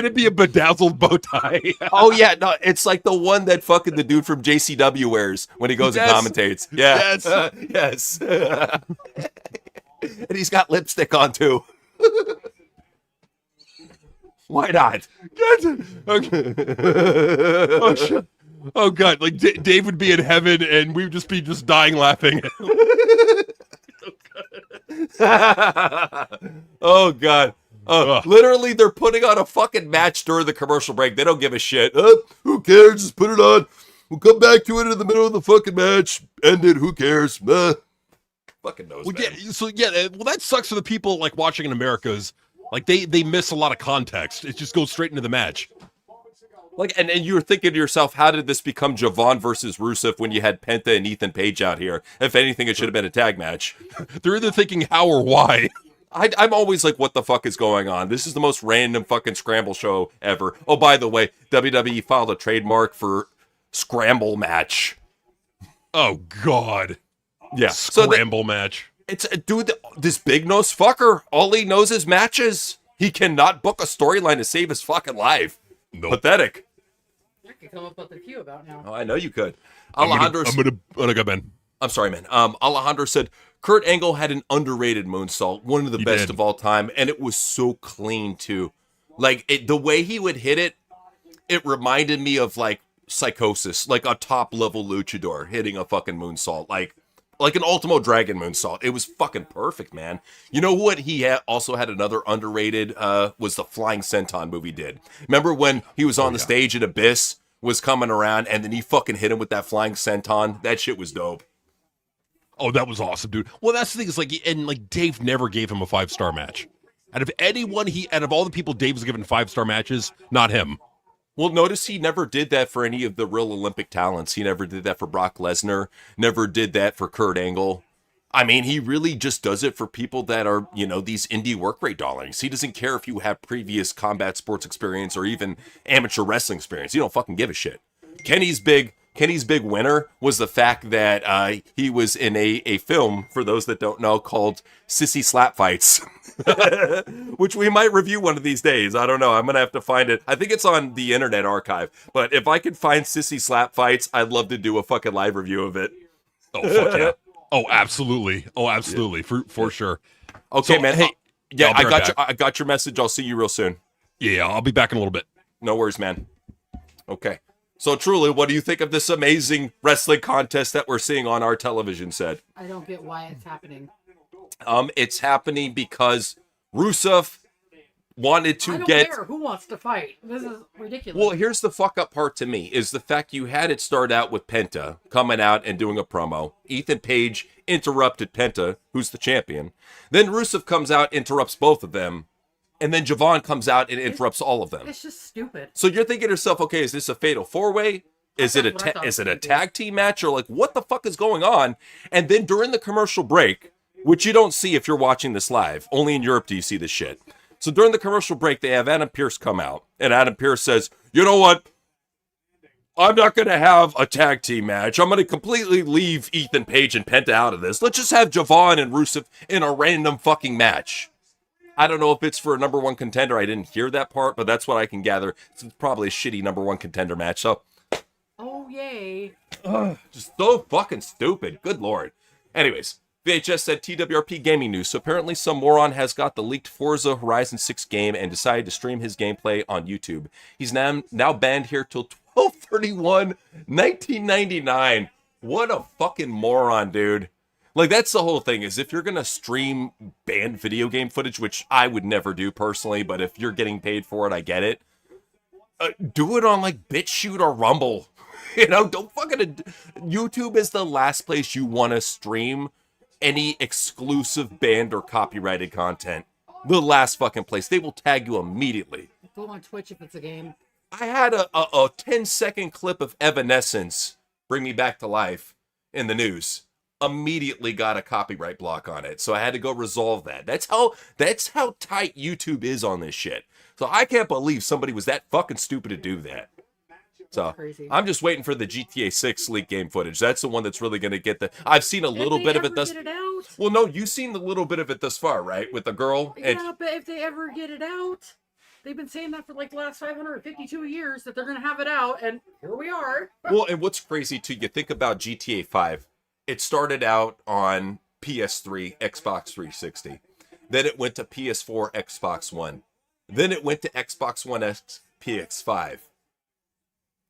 Speaker 2: it be a bedazzled bow tie?
Speaker 1: Oh, yeah. No, it's like the one that fucking the dude from JCW wears when he goes and commentates. Yeah.
Speaker 2: Yes.
Speaker 1: Yes. And he's got lipstick on too. Why not?
Speaker 2: Okay. Oh shit. Oh god, like Dave would be in heaven and we'd just be dying laughing.
Speaker 1: Oh god. Literally, they're putting on a fucking match during the commercial break. They don't give a shit. Who cares? Just put it on. We'll come back to it in the middle of the fucking match. End it. Who cares? Fucking knows.
Speaker 2: Well, well, that sucks for the people like watching in America's. Like they miss a lot of context. It just goes straight into the match.
Speaker 1: Like, and you were thinking to yourself, how did this become Javon versus Rusev when you had Penta and Ethan Page out here? If anything, it should have been a tag match.
Speaker 2: They're either thinking how or why.
Speaker 1: I'm always like, what the fuck is going on? This is the most random fucking scramble show ever. Oh, by the way, WWE filed a trademark for scramble match.
Speaker 2: Oh, God.
Speaker 1: Yeah.
Speaker 2: Scramble match.
Speaker 1: It's dude, this big nose fucker, all he knows is matches. He cannot book a storyline to save his fucking life.
Speaker 2: Nope.
Speaker 1: Pathetic.
Speaker 3: I could come up with a few about now.
Speaker 1: Oh, I know you could.
Speaker 2: I'm gonna go, Ben.
Speaker 1: I'm sorry, man. Alejandro said Kurt Angle had an underrated moonsault, one of the best of all time, and it was so clean too. Like the way he would hit it, it reminded me of like Psychosis, like a top level luchador hitting a fucking moonsault, like an Ultimo Dragon moonsault. It was fucking perfect, man. You know what? He also had another underrated was the Flying Senton movie. Did remember when he was on the stage and Abyss was coming around and then he fucking hit him with that Flying Senton? That shit was dope.
Speaker 2: Oh, that was awesome, dude. Well, that's the thing is like Dave never gave him a 5-star match. Out of all the people Dave was given 5-star matches, not him.
Speaker 1: Well, notice he never did that for any of the real Olympic talents. He never did that for Brock Lesnar, never did that for Kurt Angle. I mean, he really just does it for people that are, these indie work rate darlings. He doesn't care if you have previous combat sports experience or even amateur wrestling experience. You don't fucking give a shit. Kenny's big winner was the fact that he was in a film, for those that don't know, called Sissy Slap Fights, which we might review one of these days. I don't know. I'm going to have to find it. I think it's on the Internet Archive. But if I could find Sissy Slap Fights, I'd love to do a fucking live review of it.
Speaker 2: Oh, fuck yeah. Oh, absolutely. Oh, absolutely. Yeah. For sure.
Speaker 1: Okay, so, man. Hey, yeah,
Speaker 2: I
Speaker 1: got your message. I'll see you real soon.
Speaker 2: Yeah, I'll be back in a little bit.
Speaker 1: No worries, man. Okay. So truly, what do you think of this amazing wrestling contest that we're seeing on our television set?
Speaker 3: I don't get why it's happening.
Speaker 1: It's happening because Rusev wanted to
Speaker 3: I don't
Speaker 1: get...
Speaker 3: care who wants to fight. This is ridiculous.
Speaker 1: Well, here's the fuck up part to me, is the fact you had it start out with Penta coming out and doing a promo. Ethan Page interrupted Penta, who's the champion. Then Rusev comes out, interrupts both of them. And then Javon comes out and interrupts all of them.
Speaker 3: It's just stupid.
Speaker 1: So you're thinking to yourself, okay, is this a fatal 4-way? Is it a tag team match? Or like, what the fuck is going on? And then during the commercial break, which you don't see if you're watching this live, only in Europe do you see this shit. So during the commercial break, they have Adam Pearce come out. And Adam Pearce says, you know what? I'm not going to have a tag team match. I'm going to completely leave Ethan Page and Penta out of this. Let's just have Javon and Rusev in a random fucking match. I don't know if it's for a number one contender. I didn't hear that part, but that's what I can gather. It's probably a shitty number one contender match. So,
Speaker 3: oh yay!
Speaker 1: Just so fucking stupid. Good lord. Anyways, VHS said TWRP gaming news. So apparently, some moron has got the leaked Forza Horizon 6 game and decided to stream his gameplay on YouTube. He's now banned here till 12/31/1999. What a fucking moron, dude. Like, that's the whole thing, is if you're going to stream banned video game footage, which I would never do personally, but if you're getting paid for it, I get it. Do it on, like, BitChute or Rumble. Don't fucking... YouTube is the last place you want to stream any exclusive banned or copyrighted content. The last fucking place. They will tag you immediately.
Speaker 3: Go on Twitch if it's a game.
Speaker 1: I had a 10-second clip of Evanescence bring me back to life in the news. Immediately got a copyright block on it, so I had to go resolve that. That's how tight YouTube is on this shit. So I can't believe somebody was that fucking stupid to do that. So I'm just waiting for the GTA 6 leak game footage. That's the one that's really going to get the... I've seen a little bit of it thus... Well, no, you've seen the little bit of it thus far, right? With the girl?
Speaker 3: Yeah, but if they ever get it out... They've been saying that for like the last 552 years, that they're going to have it out, and here we are.
Speaker 1: Well, and what's crazy, too, you think about GTA 5. It started out on PS3, Xbox 360. Then it went to PS4, Xbox One. Then it went to Xbox One X, PS5.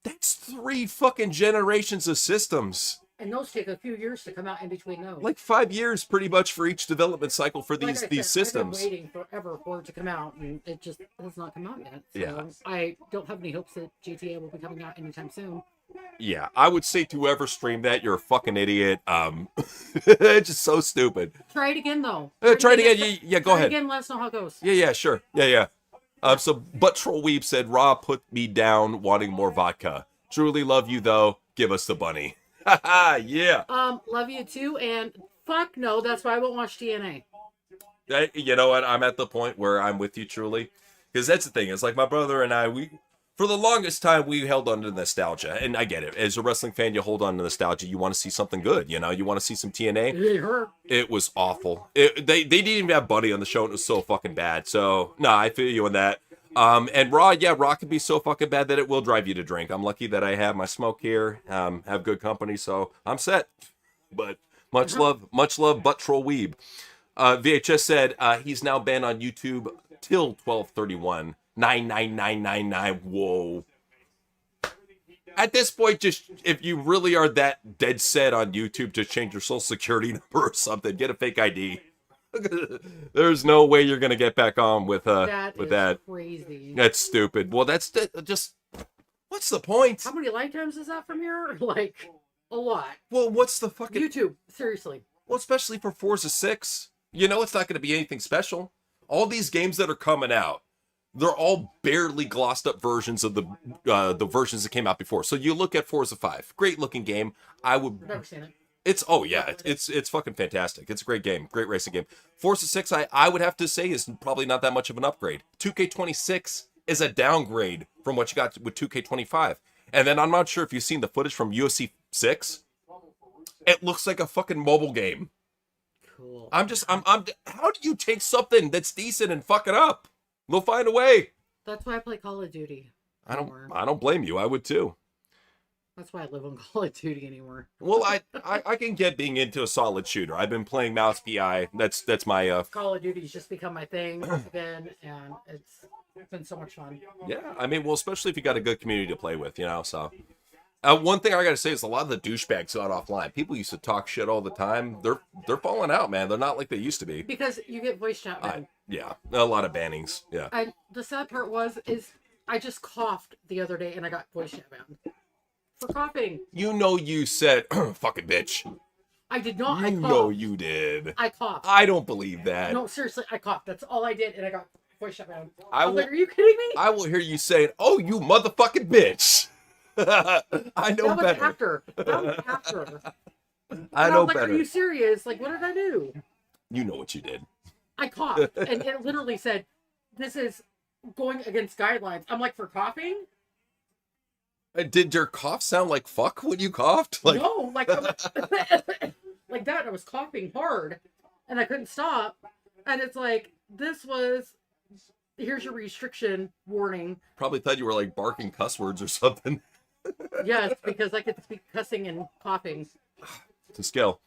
Speaker 1: That's 3 fucking generations of systems.
Speaker 3: And those take a few years to come out in between those.
Speaker 1: Like 5 years pretty much for each development cycle for these systems.
Speaker 3: I've been waiting forever for it to come out, and it just has not come out yet. So
Speaker 1: Yeah.
Speaker 3: I don't have any hopes that GTA will be coming out anytime soon.
Speaker 1: Yeah, I would say to whoever streamed that, you're a fucking idiot. It's just so stupid.
Speaker 3: Try it again, though.
Speaker 1: Try it again. Yeah, go
Speaker 3: Try it
Speaker 1: ahead.
Speaker 3: again, let us know how it goes.
Speaker 1: Yeah, sure. Yeah. So Butt Troll Weeb said, Raw put me down wanting more vodka. Truly love you, though. Give us the bunny. Yeah.
Speaker 3: Love you too, and fuck no, that's why I won't watch TNA.
Speaker 1: You know what? I'm at the point where I'm with you, truly. Because that's the thing. It's like my brother and I, for the longest time, we held on to nostalgia. And I get it. As a wrestling fan, you hold on to nostalgia. You want to see something good, you know? You want to see some TNA.
Speaker 3: It hurt.
Speaker 1: It was awful. They didn't even have Buddy on the show, and it was so fucking bad. So, no, I feel you on that. And Raw can be so fucking bad that it will drive you to drink. I'm lucky that I have my smoke here, have good company, so I'm set. But much love, Butt Troll Weeb. VHS said he's now banned on YouTube till 12/31. 99999. Whoa. At this point, just if you really are that dead set on YouTube, just change your social security number or something. Get a fake ID. There's no way you're gonna get back on with that.
Speaker 3: Crazy.
Speaker 1: That's stupid. Well, that's just. What's the point?
Speaker 3: How many lifetimes is that from here? Like a lot.
Speaker 1: Well, what's the fucking
Speaker 3: YouTube? Seriously.
Speaker 1: Well, especially for Forza 6, you know it's not gonna be anything special. All these games that are coming out, they're all barely glossed up versions of the versions that came out before. So you look at Forza 5, great looking game.
Speaker 3: I've never seen it.
Speaker 1: It's fucking fantastic. It's a great game, great racing game. Forza 6, I would have to say, is probably not that much of an upgrade. 2K26 is a downgrade from what you got with 2K25. And then I'm not sure if you've seen the footage from UFC 6. It looks like a fucking mobile game.
Speaker 3: Cool.
Speaker 1: I'm how do you take something that's decent and fuck it up? We'll find a way.
Speaker 3: That's why I play Call of Duty.
Speaker 1: I don't blame you. I would too.
Speaker 3: That's why I live on Call of Duty anymore.
Speaker 1: Well, I can get being into a solid shooter. I've been playing Mouse PI. That's my
Speaker 3: Call of Duty's just become my thing again, and it's been so much fun.
Speaker 1: Yeah, I mean, well, especially if you got a good community to play with, you know. So, one thing I gotta say is a lot of the douchebags got offline. People used to talk shit all the time. They're falling out, man. They're not like they used to be.
Speaker 3: Because you get voice chat banned.
Speaker 1: Yeah, a lot of bannings. Yeah.
Speaker 3: And the sad part is I just coughed the other day and I got voice chat banned for coughing.
Speaker 1: You know, you said fucking bitch.
Speaker 3: I did not. I coughed.
Speaker 1: No, you did.
Speaker 3: I coughed.
Speaker 1: I don't believe that.
Speaker 3: No, seriously, I coughed. That's all I did, and I got voice shut down.
Speaker 1: I
Speaker 3: was
Speaker 1: will,
Speaker 3: like, are you kidding me?
Speaker 1: I will hear you saying, "Oh, you motherfucking bitch." I know better.
Speaker 3: That was after.
Speaker 1: I know
Speaker 3: like,
Speaker 1: better.
Speaker 3: Are you serious? Like, what did I do?
Speaker 1: You know what you did.
Speaker 3: I coughed, and it literally said, "This is going against guidelines." I'm like, for coughing?
Speaker 1: Did your cough sound like fuck when you coughed? Like,
Speaker 3: no, like like that. I was coughing hard, and I couldn't stop. And it's like, this was. Here's your restriction warning.
Speaker 1: Probably thought you were like barking cuss words or something.
Speaker 3: Yes, because I could speak cussing and coughing.
Speaker 1: To scale.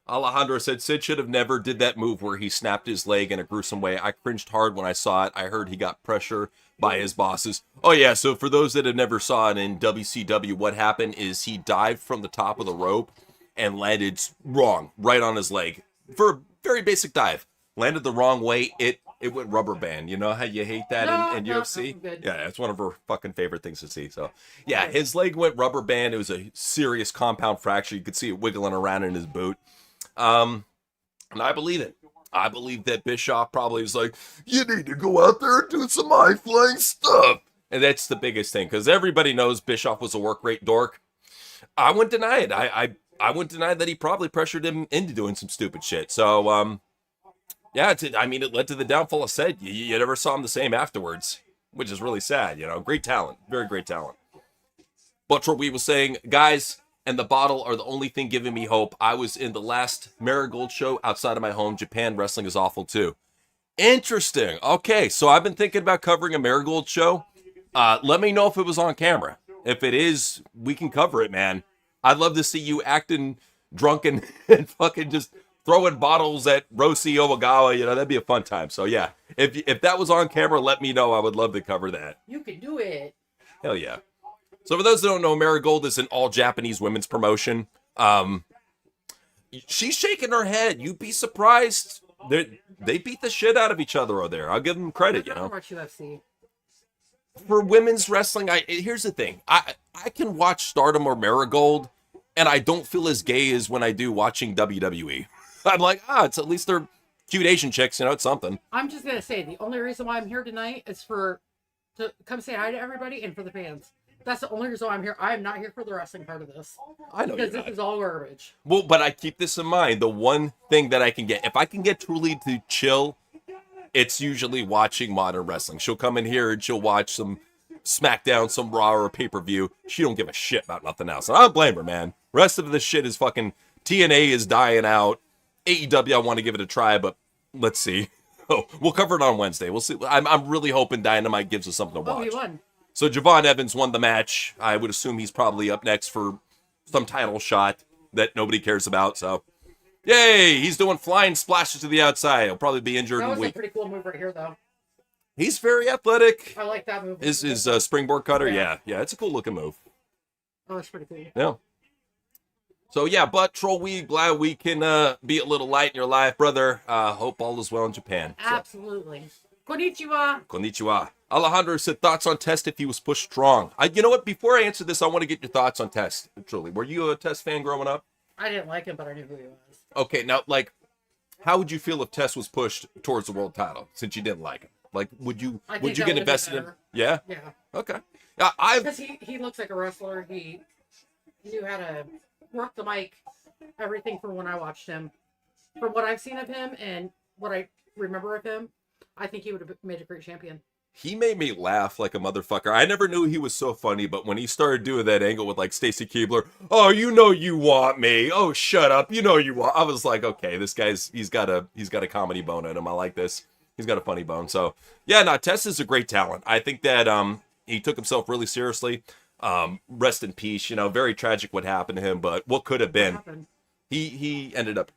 Speaker 1: Alejandro said Sid should have never did that move where he snapped his leg in a gruesome way. I cringed hard when I saw it. I heard he got pressure by his bosses. Oh yeah, so for those that have never saw it in WCW, what happened is he dived from the top of the rope and landed wrong, right on his leg. For a very basic dive. Landed the wrong way. It went rubber band. You know how you hate that in UFC? Yeah, it's one of her fucking favorite things to see. So, yeah, his leg went rubber band. It was a serious compound fracture. You could see it wiggling around in his boot. And I believe it. I believe that Bischoff probably was like, you need to go out there and do some high-flying stuff. And that's the biggest thing, because everybody knows Bischoff was a work rate dork. I wouldn't deny it. I wouldn't deny that he probably pressured him into doing some stupid shit. So, yeah, it led to the downfall of Sid. You never saw him the same afterwards, which is really sad, you know. Great talent. Very great talent. But what we was saying, guys, and the bottle are the only thing giving me hope. I was in the last Marigold show outside of my home. Japan wrestling is awful, too. Interesting. Okay, so I've been thinking about covering a Marigold show. Let me know if it was on camera. If it is, we can cover it, man. I'd love to see you acting drunk and fucking just throwing bottles at Roshi Owagawa, that'd be a fun time. So yeah, if that was on camera, let me know. I would love to cover that.
Speaker 3: You can do it.
Speaker 1: Hell yeah. So for those that don't know, Marigold is an all Japanese women's promotion. She's shaking her head. You'd be surprised. They beat the shit out of each other over there. I'll give them credit,
Speaker 3: Watch UFC.
Speaker 1: For women's wrestling, here's the thing. I can watch Stardom or Marigold, and I don't feel as gay as when I do watching WWE. I'm like, it's at least they're cute Asian chicks, it's something.
Speaker 3: I'm just going to say, the only reason why I'm here tonight is to come say hi to everybody and for the fans. That's the only reason why I'm here. I am not here for the wrestling part of this.
Speaker 1: I know
Speaker 3: because this is all garbage.
Speaker 1: Well, but I keep this in mind. The one thing that I can get, if I can get Truly to chill, it's usually watching modern wrestling. She'll come in here and she'll watch some SmackDown, some Raw, or a pay-per-view. She don't give a shit about nothing else. And I don't blame her, man. Rest of this shit is fucking... TNA is dying out. AEW, I want to give it a try, but let's see. Oh, we'll cover it on Wednesday. We'll see. I'm really hoping Dynamite gives us something to watch.
Speaker 3: Oh, he won.
Speaker 1: So Javon Evans won the match. I would assume he's probably up next for some title shot that nobody cares about. So, yay! He's doing flying splashes to the outside. He'll probably be injured
Speaker 3: That was
Speaker 1: and
Speaker 3: a
Speaker 1: weak.
Speaker 3: pretty cool move right here, though.
Speaker 1: He's very athletic.
Speaker 3: I like that move.
Speaker 1: Is springboard cutter? Yeah, it's a cool looking move.
Speaker 3: Oh, it's pretty cool.
Speaker 1: Yeah. So yeah, but Troll, we glad we can be a little light in your life, brother. Hope all is well in Japan. So.
Speaker 3: Absolutely. Konnichiwa.
Speaker 1: Konnichiwa. Alejandro said thoughts on Test if he was pushed strong. You know what? Before I answer this, I want to get your thoughts on Test. Truly, were you a Test fan growing up?
Speaker 3: I didn't like him, but I knew who he was.
Speaker 1: Okay, now how would you feel if Test was pushed towards the world title since you didn't like him? Would you get invested in? Yeah.
Speaker 3: Yeah.
Speaker 1: Okay.
Speaker 3: Because he looks like a wrestler. He knew how to work the mic. Everything from when I watched him, from what I've seen of him and what I remember of him, I think he would have made a great champion.
Speaker 1: He made me laugh like a motherfucker. I never knew he was so funny, but when he started doing that angle with Stacy Keibler, oh, you want me. Oh, shut up. You want. I was like, okay, this guy's he's got a comedy bone in him. I like this. He's got a funny bone. So yeah, no, Tess is a great talent. I think that he took himself really seriously. Rest in peace. Very tragic what happened to him, but what could have been. He ended up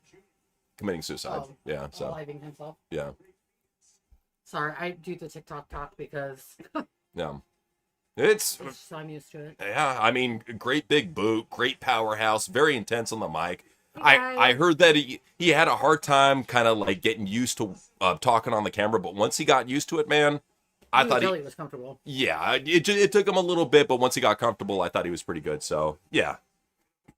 Speaker 1: committing suicide.
Speaker 3: Oh,
Speaker 1: yeah. So
Speaker 3: living himself.
Speaker 1: Yeah.
Speaker 3: Sorry, I do the TikTok talk because
Speaker 1: yeah, it's
Speaker 3: so I'm used to it.
Speaker 1: Yeah, I mean, great big boot, great powerhouse, very intense on the mic. I heard that he had a hard time kind of getting used to talking on the camera, but once he got used to it, man, I thought
Speaker 3: he was comfortable.
Speaker 1: Yeah, it took him a little bit, but once he got comfortable, I thought he was pretty good. So yeah,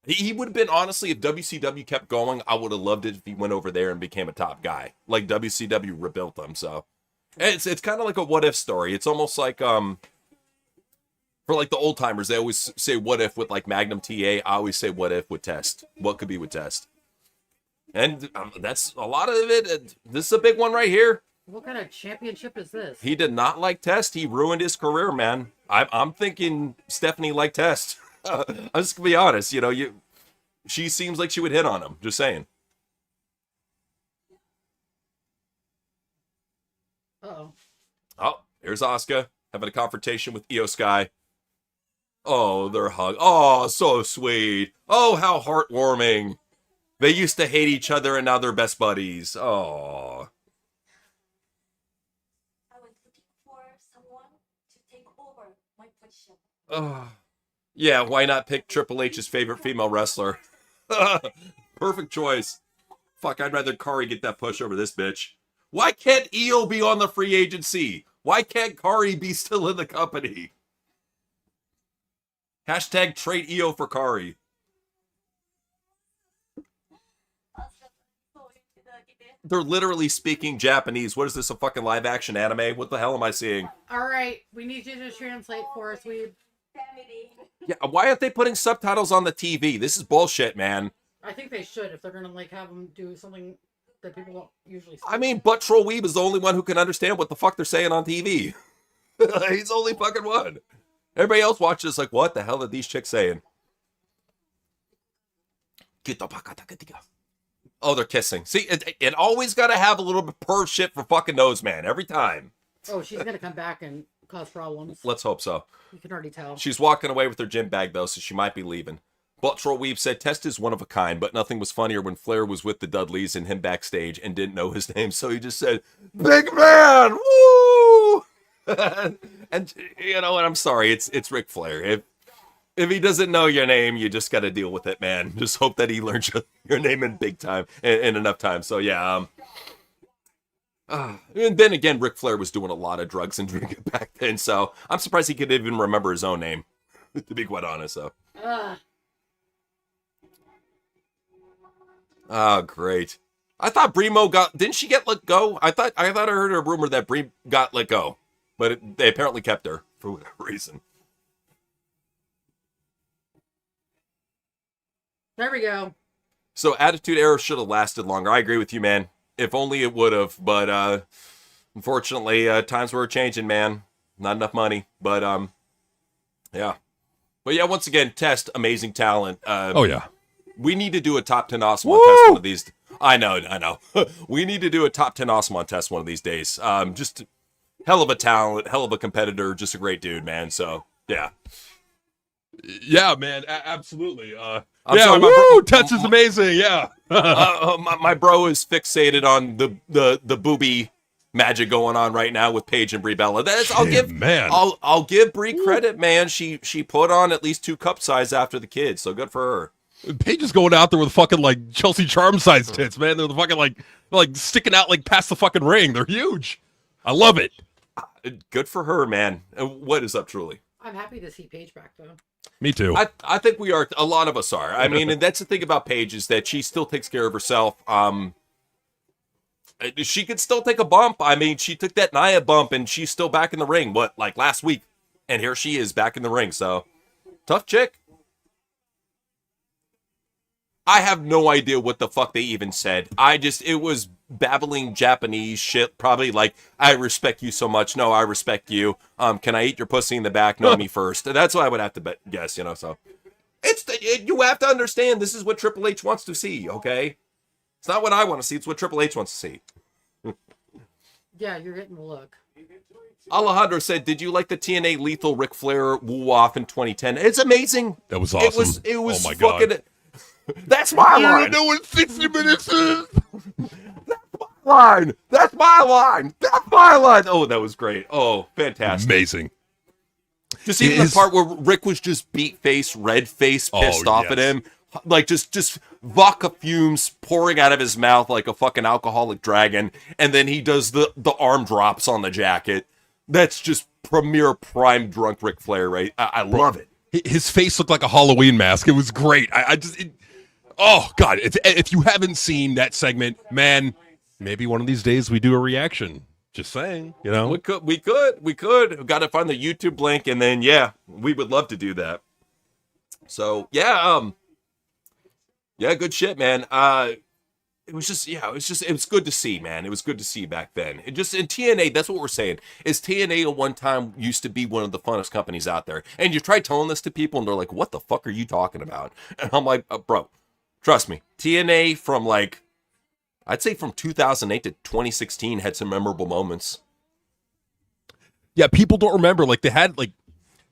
Speaker 1: he would have been, honestly, if WCW kept going, I would have loved it if he went over there and became a top guy. WCW rebuilt them, so. It's kind of like a what if story. It's almost like for the old timers, they always say what if with Magnum TA. I always say what if with Test. What could be with Test? And that's a lot of it. This is a big one right here.
Speaker 3: What kind of championship is this?
Speaker 1: He did not like Test. He ruined his career, man. I'm thinking Stephanie liked Test. I'm just gonna be honest. She seems like she would hit on him. Just saying.
Speaker 3: Uh-oh.
Speaker 1: Oh, here's Asuka having a confrontation with Io Sky. Oh, their hug. Oh, so sweet. Oh, how heartwarming. They used to hate each other and now they're best buddies. Oh.
Speaker 4: I was looking for someone to take over my position.
Speaker 1: Oh. Yeah, why not pick Triple H's favorite female wrestler? Perfect choice. Fuck, I'd rather Kari get that push over this bitch. Why can't Io be on the free agency? Why can't Kari be still in the company? Hashtag trade Io for Kari. They're literally speaking Japanese. What is this, a fucking live action anime? What the hell am I seeing?
Speaker 3: All right, we need you to translate for us.
Speaker 1: Yeah, why aren't they putting subtitles on the TV? This is bullshit, man.
Speaker 3: I think they should if they're gonna have them do something that people don't usually see.
Speaker 1: I mean, Butt Troll Weeb is the only one who can understand what the fuck they're saying on TV. He's the only fucking one. Everybody else watches what the hell are these chicks saying? Oh, they're kissing. See, it always got to have a little bit of perv shit for fucking nose, man. Every time.
Speaker 3: Oh, she's gonna come back and cause problems.
Speaker 1: Let's hope so.
Speaker 3: You can already tell.
Speaker 1: She's walking away with her gym bag, though, so she might be leaving. Buttrell Weave said, Test is one of a kind, but nothing was funnier when Flair was with the Dudleys and him backstage and didn't know his name, so he just said, Big Man! Woo! And, you know what, I'm sorry, it's Ric Flair. If he doesn't know your name, you just got to deal with it, man. Just hope that he learns your name in big time, in enough time. So, yeah, and then again, Ric Flair was doing a lot of drugs and drinking back then, so I'm surprised he could even remember his own name, to be quite honest, so. Oh, great. I thought Bremo didn't she get let go? I thought I heard a rumor that Brie got let go, but they apparently kept her for whatever reason.
Speaker 3: There we go.
Speaker 1: So Attitude Era should have lasted longer. I agree with you, man. If only it would have, but unfortunately, times were changing, man. Not enough money, but yeah. But yeah, once again, Test, amazing talent.
Speaker 2: Oh yeah.
Speaker 1: We need to do a top 10 Awesome test one of these. I know. We need to do a top 10 Awesome test one of these days. Just hell of a talent, hell of a competitor, just a great dude, man. So yeah.
Speaker 2: Yeah, man, absolutely.
Speaker 1: I'm
Speaker 2: yeah,
Speaker 1: sorry,
Speaker 2: woo, Tets is amazing. Yeah.
Speaker 1: My bro is fixated on the booby magic going on right now with Paige and Brie Bella. I'll give Brie credit, man. She put on at least 2 cup size after the kids, so good for her.
Speaker 2: Paige is going out there with fucking like Chelsea Charm size tits, man. They're the fucking like sticking out like past the fucking ring. They're huge. I love it.
Speaker 1: Good for her, man. What is up, Truly?
Speaker 3: I'm happy to see Paige back though.
Speaker 2: Me too.
Speaker 1: I think we are. A lot of us are. I mean, and that's the thing about Paige is that she still takes care of herself. She could still take a bump. I mean, she took that Nia bump and she's still back in the ring. What, like last week? And here she is back in the ring. So, tough chick. I have no idea what the fuck they even said. It was babbling Japanese shit. Probably like, I respect you so much. No, I respect you. Can I eat your pussy in the back? No, me first. That's what I would have to guess, you know, so. You have to understand, this is what Triple H wants to see, okay? It's not what I want to see, it's what Triple H wants to see.
Speaker 3: Yeah, you're getting the look.
Speaker 1: Alejandro said, did you like the TNA Lethal Ric Flair woo-off in 2010? It's amazing.
Speaker 2: That was awesome.
Speaker 1: It was
Speaker 2: oh my
Speaker 1: fucking...
Speaker 2: God.
Speaker 1: That's my line.
Speaker 2: You know what 60 minutes is?
Speaker 1: That's my line. Oh, that was great. Oh, fantastic.
Speaker 2: Amazing.
Speaker 1: Just even the part where Rick was just beat face, red face, pissed off at him. Like just vodka fumes pouring out of his mouth like a fucking alcoholic dragon. And then he does the arm drops on the jacket. That's just premier prime drunk Ric Flair, right? I love it.
Speaker 2: His face looked like a Halloween mask. It was great. Oh God! If you haven't seen that segment, man, maybe one of these days we do a reaction. Just saying, you know.
Speaker 1: We could. We got to find the YouTube link, and then yeah, we would love to do that. So yeah, good shit, man. It was good to see, man. It was good to see back then. It just in TNA, that's what we're saying. Is TNA at one time used to be one of the funnest companies out there, and you try telling this to people, and they're like, "What the fuck are you talking about?" And I'm like, bro. Trust me, TNA from I'd say from 2008 to 2016 had some memorable moments.
Speaker 2: Yeah, people don't remember.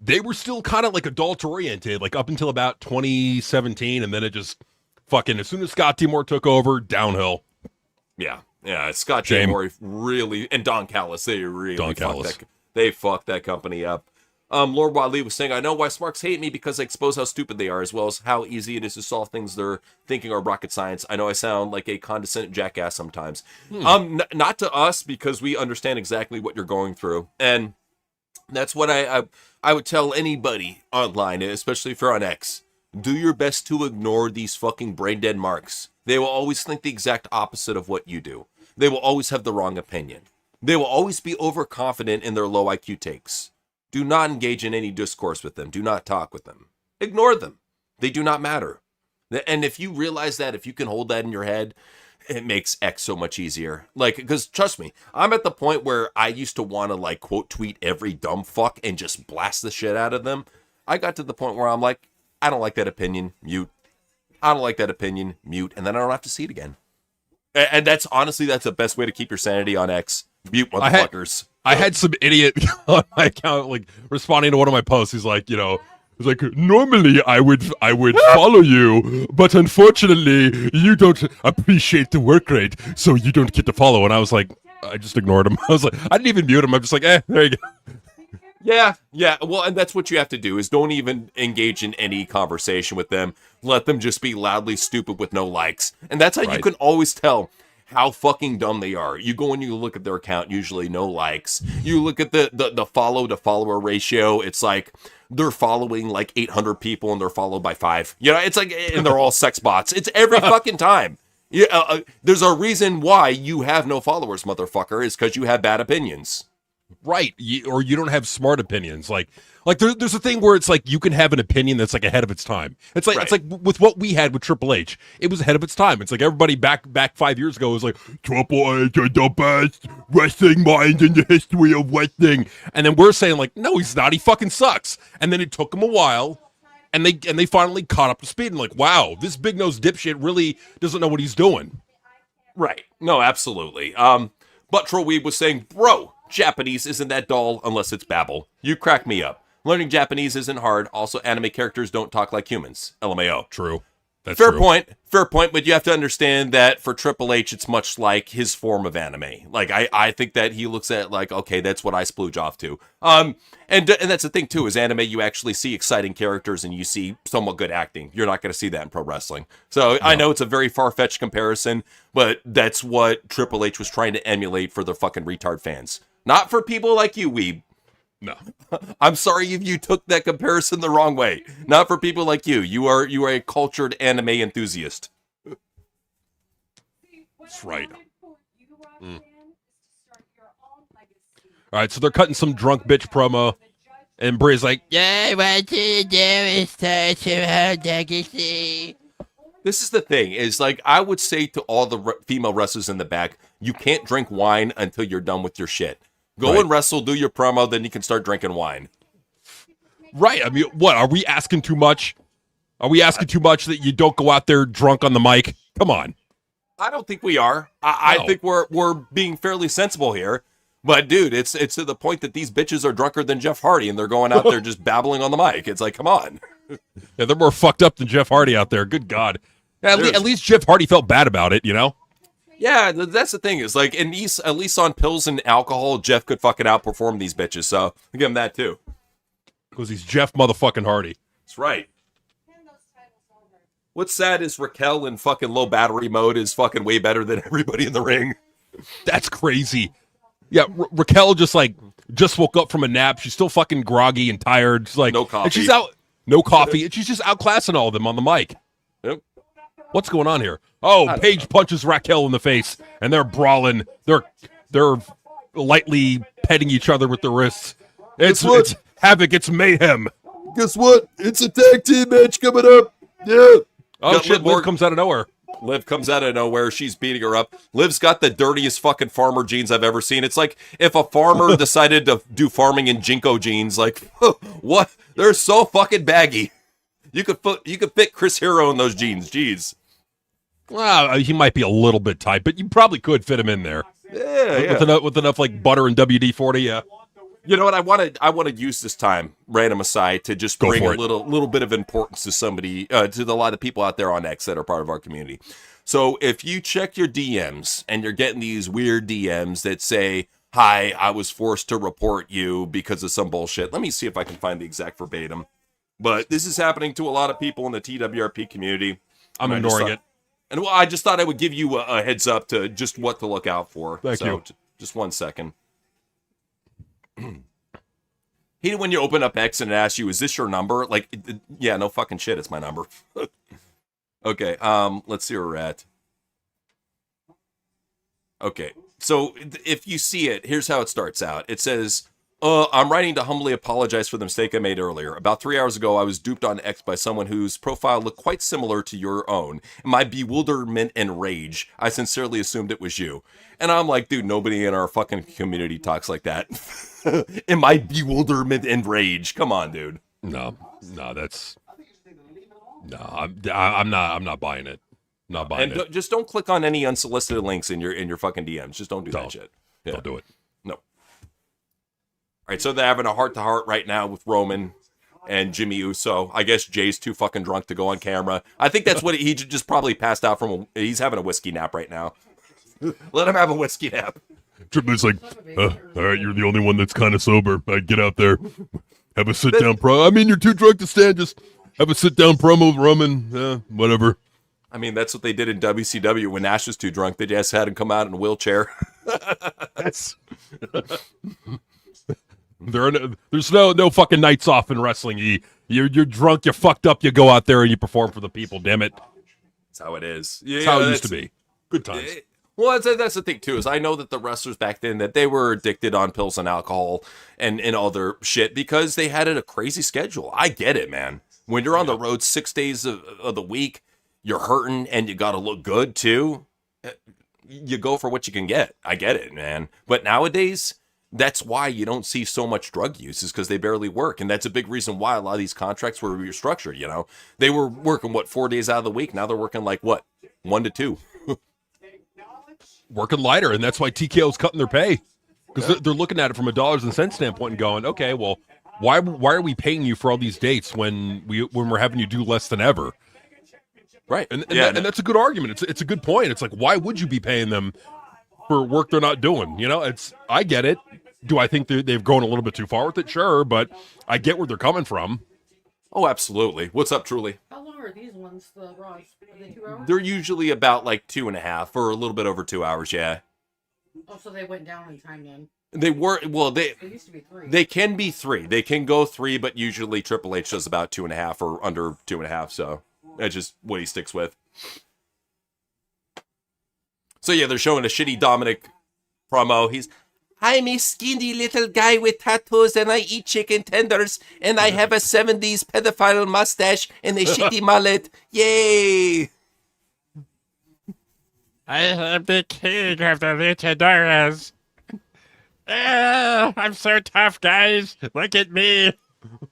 Speaker 2: They were still kind of like adult oriented, like up until about 2017, and then it just fucking, as soon as Scott D'Amore took over, downhill.
Speaker 1: Yeah, Scott D'Amore really, and Don Callis, they fucked that company up. Lord Wadley was saying, I know why Smarks hate me because I expose how stupid they are, as well as how easy it is to solve things they're thinking are rocket science. I know I sound like a condescending jackass sometimes. Not to us, because we understand exactly what you're going through. And that's what I would tell anybody online, especially if you're on X. Do your best to ignore these fucking brain dead marks. They will always think the exact opposite of what you do. They will always have the wrong opinion. They will always be overconfident in their low IQ takes. Do not engage in any discourse with them. Do not talk with them. Ignore them. They do not matter. And if you realize that, if you can hold that in your head, it makes X so much easier. Because trust me, I'm at the point where I used to want to quote tweet every dumb fuck and just blast the shit out of them. I got to the point where I'm like, I don't like that opinion, mute. I don't like that opinion, mute. And then I don't have to see it again. And that's the best way to keep your sanity on X. Mute motherfuckers.
Speaker 2: I had some idiot on my account responding to one of my posts. He's like, It's like, normally I would follow you, but unfortunately you don't appreciate the work rate, so you don't get to follow. And I was like, I just ignored him. I was like, I didn't even mute him. I'm just like, there you go.
Speaker 1: Yeah. Well, and that's what you have to do is don't even engage in any conversation with them. Let them just be loudly stupid with no likes. And that's how you can always tell how fucking dumb they are. You go and you look at their account, usually no likes. You look at the follow to follower ratio. It's like they're following like 800 people and they're followed by 5. You know, it's like, and they're all sex bots. It's every fucking time. Yeah, there's a reason why you have no followers, motherfucker, is because you have bad opinions.
Speaker 2: Right, or you don't have smart opinions. Like there's a thing where it's like you can have an opinion that's like ahead of its time. It's like with what we had with Triple H, it was ahead of its time. It's like everybody back 5 years ago was like Triple H is the best wrestling mind in the history of wrestling, and then we're saying like, no, he's not. He fucking sucks. And then it took him a while, and they finally caught up to speed and like, wow, this big nose dipshit really doesn't know what he's doing.
Speaker 1: Right. No, absolutely. But Trollweeb was saying, bro, Japanese isn't that dull unless it's babble. You crack me up. Learning Japanese isn't hard. Also, anime characters don't talk like humans. LMAO.
Speaker 2: True. That's
Speaker 1: fair
Speaker 2: true.
Speaker 1: Fair point, but you have to understand that for Triple H, it's much like his form of anime. Like, I think that he looks at like, okay, that's what I splooge off to. And that's the thing, too, is anime, you actually see exciting characters and you see somewhat good acting. You're not going to see that in pro wrestling. So no. I know it's a very far-fetched comparison, but that's what Triple H was trying to emulate for the fucking retard fans. Not for people like you, weeb.
Speaker 2: No.
Speaker 1: I'm sorry if you took that comparison the wrong way. Not for people like you. You are a cultured anime enthusiast.
Speaker 2: That's right. All right, so they're cutting some drunk bitch promo, and Bria's like,
Speaker 5: "Yeah, what you do is touch your legacy."
Speaker 1: This is the thing, is like, I would say to all the female wrestlers in the back, you can't drink wine until you're done with your shit. Go and wrestle, do your promo, then you can start drinking wine.
Speaker 2: Right. I mean, what? Are we asking too much? Are we asking too much that you don't go out there drunk on the mic? Come on.
Speaker 1: I don't think we are. I think we're being fairly sensible here. But, dude, it's to the point that these bitches are drunker than Jeff Hardy, and they're going out there just babbling on the mic. It's like, come on.
Speaker 2: Yeah, they're more fucked up than Jeff Hardy out there. Good God. Yeah, at least Jeff Hardy felt bad about it, you know?
Speaker 1: Yeah, that's the thing. Is like, at least on pills and alcohol, Jeff could fucking outperform these bitches. So I'll give him that too.
Speaker 2: Because he's Jeff motherfucking Hardy.
Speaker 1: That's right. What's sad is Raquel in fucking low battery mode is fucking way better than everybody in the ring.
Speaker 2: That's crazy. Yeah, Raquel just woke up from a nap. She's still fucking groggy and tired. She's like,
Speaker 1: no coffee.
Speaker 2: And she's out, no coffee, and she's just outclassing all of them on the mic.
Speaker 1: Yep.
Speaker 2: What's going on here? Oh, Paige punches Raquel in the face, and they're brawling. They're lightly petting each other with their wrists. It's havoc. It's mayhem.
Speaker 1: Guess what? It's a tag team match coming up. Yeah.
Speaker 2: Oh shit! Liv comes out of nowhere.
Speaker 1: Liv comes out of nowhere. She's beating her up. Liv's got the dirtiest fucking farmer jeans I've ever seen. It's like if a farmer decided to do farming in Jinko jeans. Like, what? They're so fucking baggy. You could fit Chris Hero in those jeans. Jeez.
Speaker 2: Well, he might be a little bit tight, but you probably could fit him in there.
Speaker 1: Yeah,
Speaker 2: with enough like butter and WD-40. Yeah.
Speaker 1: You know what? I want to use this time, random aside, to just bring a little bit of importance to somebody, to a lot of people out there on X that are part of our community. So if you check your DMs and you're getting these weird DMs that say, "Hi, I was forced to report you because of some bullshit." Let me see if I can find the exact verbatim. But this is happening to a lot of people in the TWRP community.
Speaker 2: I'm ignoring it.
Speaker 1: And I just thought I would give you a heads up to just what to look out for.
Speaker 2: Thank you.
Speaker 1: Just 1 second. Hate it when you open up X and it asks you, "Is this your number?" Like, yeah, no fucking shit, it's my number. Okay, let's see where we're at. Okay, so if you see it, here's how it starts out. It says, I'm writing to humbly apologize for the mistake I made earlier. About 3 hours ago, I was duped on X by someone whose profile looked quite similar to your own. In my bewilderment and rage, I sincerely assumed it was you. And I'm like, dude, nobody in our fucking community talks like that. In my bewilderment and rage. Come on, dude.
Speaker 2: No, I'm not buying it. Not buying it.
Speaker 1: Just don't click on any unsolicited links in your fucking DMs. Just don't do that shit. Yeah.
Speaker 2: Don't do it.
Speaker 1: No. All right, so they're having a heart-to-heart right now with Roman. and Jimmy Uso. I guess Jay's too fucking drunk to go on camera. I think that's what he just probably passed out from. He's having a whiskey nap right now. Let him have a whiskey nap.
Speaker 2: Triple H's like, all right, you're the only one that's kind of sober. Get out there, have a sit down pro. I mean, you're too drunk to stand. Just have a sit down promo with Roman. Whatever.
Speaker 1: I mean, that's what they did in WCW when Nash was too drunk. They just had him come out in a wheelchair.
Speaker 2: That's there's no fucking nights off in wrestling. You're drunk, you're fucked up, you go out there and you perform for the people. Damn it.
Speaker 1: That's how it is.
Speaker 2: That's how it used to be. Good times.
Speaker 1: Well, that's the thing, too, is I know that the wrestlers back then, that they were addicted on pills and alcohol and other shit because they had a crazy schedule. I get it, man. When you're on the road 6 days of the week, you're hurting and you got to look good, too. You go for what you can get. I get it, man. But nowadays, that's why you don't see so much drug use, is because they barely work. And that's a big reason why a lot of these contracts were restructured, you know? They were working, 4 days out of the week? Now they're working 1 to 2.
Speaker 2: Working lighter, and that's why TKO's cutting their pay, because they're looking at it from a dollars and cents standpoint and going, okay, well, why are we paying you for all these dates when we're having you do less than ever? Right, and that's a good argument. It's a good point. It's like, why would you be paying them for work they're not doing? You know, I get it. Do I think they've gone a little bit too far with it? Sure, but I get where they're coming from.
Speaker 1: Oh, absolutely. What's up, Truly?
Speaker 3: How long are these ones, the Raws? Are they 2 hours?
Speaker 1: They're usually about 2.5 or a little bit over 2 hours, yeah.
Speaker 3: Oh, so they went down in time then.
Speaker 1: They were, well,
Speaker 3: They used to be 3.
Speaker 1: they can be 3. They can go 3, but usually Triple H does about 2.5 or under 2.5, so that's just what he sticks with. So yeah, they're showing a shitty Dominic promo. I'm a skinny little guy with tattoos and I eat chicken tenders and I have a 70s pedophile mustache and a shitty mullet. Yay!
Speaker 5: I am the king of the luchadores. I'm so tough, guys. Look at me.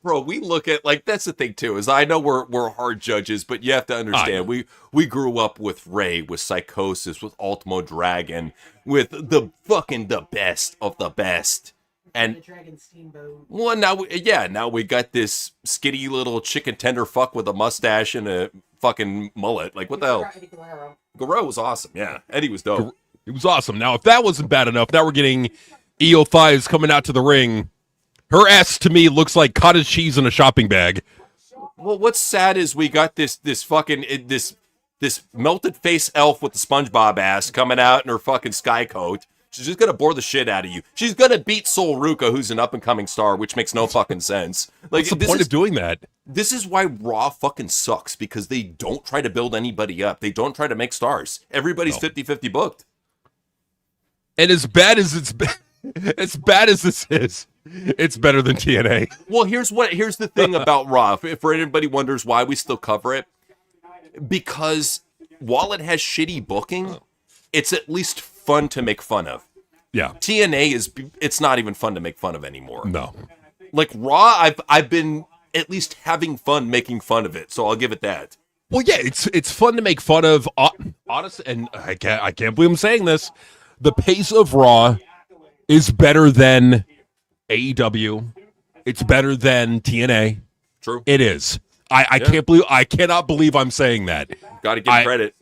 Speaker 1: Bro, we look at, that's the thing too, is I know we're hard judges, but you have to understand, we grew up with Ray, with Psychosis, with Ultimo Dragon, with the best of the best. And
Speaker 3: the Dragon Steamboat.
Speaker 1: well, now we got this skinny little chicken tender fuck with a mustache and a fucking mullet. Like, what the hell?
Speaker 3: Eddie Guerrero.
Speaker 1: Guerrero was awesome, yeah. Eddie was dope.
Speaker 2: It was awesome. Now, if that wasn't bad enough, now we're getting Io Thighs coming out to the ring. Her ass, to me, looks like cottage cheese in a shopping bag.
Speaker 1: Well, what's sad is we got this melted face elf with the SpongeBob ass coming out in her fucking sky coat. She's just gonna bore the shit out of you. She's gonna beat Sol Ruka, who's an up-and-coming star, which makes no fucking sense.
Speaker 2: What's the point of doing that?
Speaker 1: This is why Raw fucking sucks, because they don't try to build anybody up. They don't try to make stars. Everybody's 50-50 booked.
Speaker 2: And as bad as this is, it's better than TNA.
Speaker 1: Well, here's the thing about Raw. If anybody wonders why we still cover it, because while it has shitty booking, it's at least fun to make fun of.
Speaker 2: Yeah.
Speaker 1: TNA it's not even fun to make fun of anymore.
Speaker 2: No.
Speaker 1: Like Raw, I've been at least having fun making fun of it, so I'll give it that.
Speaker 2: Well, yeah, it's fun to make fun of. Honest, and I can't believe I'm saying this. The pace of Raw is better than AEW. It's better than TNA.
Speaker 1: True.
Speaker 2: It is. I cannot believe I'm saying that.
Speaker 1: Gotta give credit.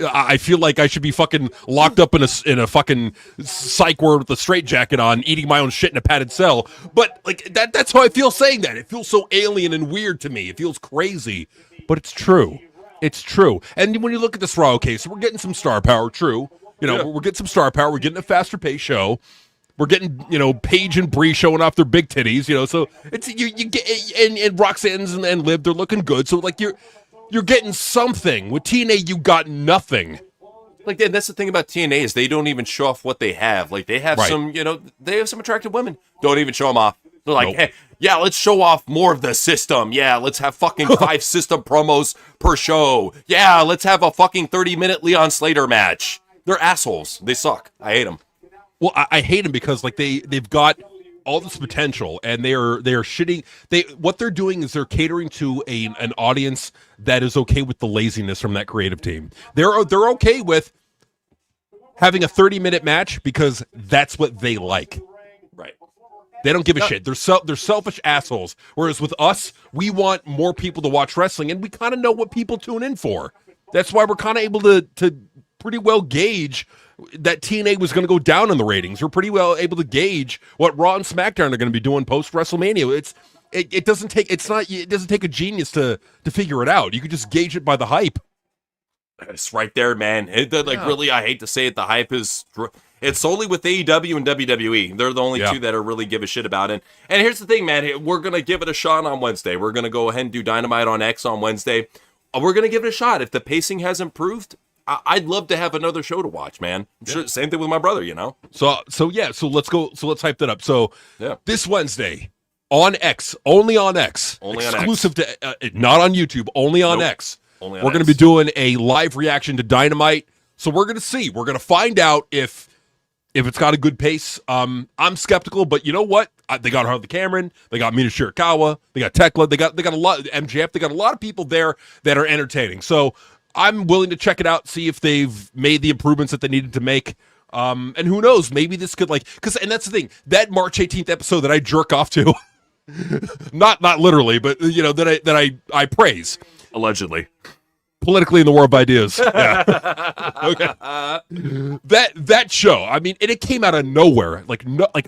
Speaker 2: I feel like I should be fucking locked up in a fucking psych ward with a straitjacket on, eating my own shit in a padded cell. But like that's how I feel saying that. It feels so alien and weird to me. It feels crazy, but it's true. It's true. And when you look at this Raw, okay, so we're getting some star power. True. We're getting some star power. We're getting a faster paced show. We're getting, Paige and Bree showing off their big titties, so it's you get and Roxanne's and Liv, they're looking good. So like you're getting something. With TNA, you got nothing.
Speaker 1: Like, and that's the thing about TNA is they don't even show off what they have. Like, they have some, they have some attractive women. Don't even show them off. They're like, hey, yeah, let's show off more of the system. Yeah, let's have fucking 5 system promos per show. Yeah, let's have a fucking 30-minute Leon Slater match. They're assholes. They suck. I hate them.
Speaker 2: Well, I hate them because like they've got all this potential and they are shitting. What they're doing is they're catering to an audience that is okay with the laziness from that creative team. They're okay with having a 30-minute match because that's what they like.
Speaker 1: Right.
Speaker 2: They don't give a shit. They're selfish assholes. Whereas with us, we want more people to watch wrestling, and we kind of know what people tune in for. That's why we're kind of able to pretty well gauge that TNA was going to go down in the ratings. We're pretty well able to gauge what Raw and SmackDown are going to be doing post WrestleMania. It doesn't take a genius to figure it out. You can just gauge it by the hype.
Speaker 1: It's right there, man. Really, I hate to say it, the hype is. It's solely with AEW and WWE. They're the only two that are really give a shit about it. And here's the thing, man. We're gonna give it a shot on Wednesday. We're gonna go ahead and do Dynamite on X on Wednesday. We're gonna give it a shot. If the pacing has improved, I'd love to have another show to watch, man. Sure, same thing with my brother, you know.
Speaker 2: So let's go. So let's hype that up. So this Wednesday on X, only on X, exclusive to not on YouTube, only on X. We're going to be doing a live reaction to Dynamite. So we're going to see. We're going to find out if it's got a good pace. I'm skeptical, but you know what? They got Harley Cameron. They got Mina Shirakawa. They got Tekla. They got a lot MJF. They got a lot of people there that are entertaining. So I'm willing to check it out, see if they've made the improvements that they needed to make. And who knows? Maybe this could and that's the thing. That March 18th episode that I jerk off to, not literally, but that I praise.
Speaker 1: Allegedly.
Speaker 2: Politically in the War of Ideas. Yeah. Okay. That show, I mean, it came out of nowhere.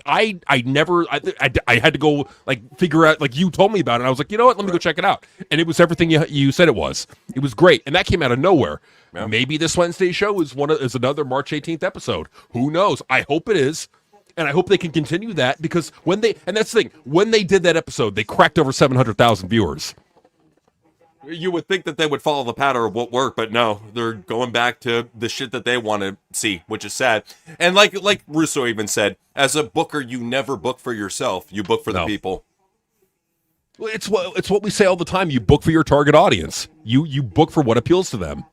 Speaker 2: I had to go figure out, you told me about it, and I was like, you know what, let me go check it out. And it was everything you said it was. It was great. And that came out of nowhere. Yeah. Maybe this Wednesday show is another March 18th episode. Who knows? I hope it is. And I hope they can continue that, because and that's the thing, when they did that episode, they cracked over 700,000 viewers.
Speaker 1: You would think that they would follow the pattern of what worked, but no, they're going back to the shit that they want to see, which is sad. And like Russo even said, as a booker, you never book for yourself. You book for the people.
Speaker 2: Well, it's what we say all the time. You book for your target audience. You book for what appeals to them.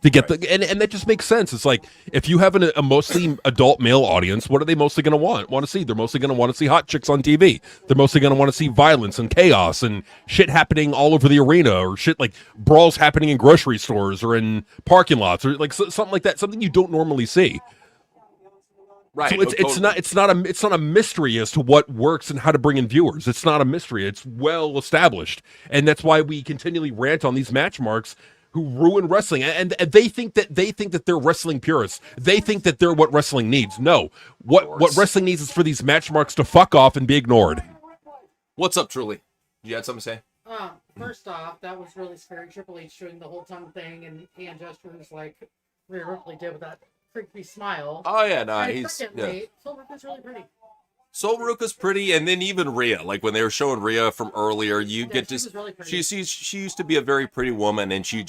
Speaker 2: To get and that just makes sense. It's like, if you have a mostly adult male audience, what are they mostly going to want to see? They're mostly going to want to see hot chicks on TV. They're mostly going to want to see violence and chaos and shit happening all over the arena, or shit like brawls happening in grocery stores or in parking lots, or something like that. Something you don't normally see.
Speaker 1: Right.
Speaker 2: So it's not a mystery as to what works and how to bring in viewers. It's not a mystery. It's well established, and that's why we continually rant on these match marks who ruin wrestling, and they think that they're wrestling purists. They think that they're what wrestling needs. No, what wrestling needs is for these match marks to fuck off and be ignored.
Speaker 1: What's up, Truly? You had something to say?
Speaker 3: First off, that was really scary. Triple H doing the whole tongue thing and hand gestures like Rhea Ripley did with that creepy smile.
Speaker 1: Oh yeah, no,
Speaker 3: Secondly, Silver's really pretty.
Speaker 1: Soul Ruka's pretty, and then even Rhea, like when they were showing Rhea from earlier, really she used to be a very pretty woman, and she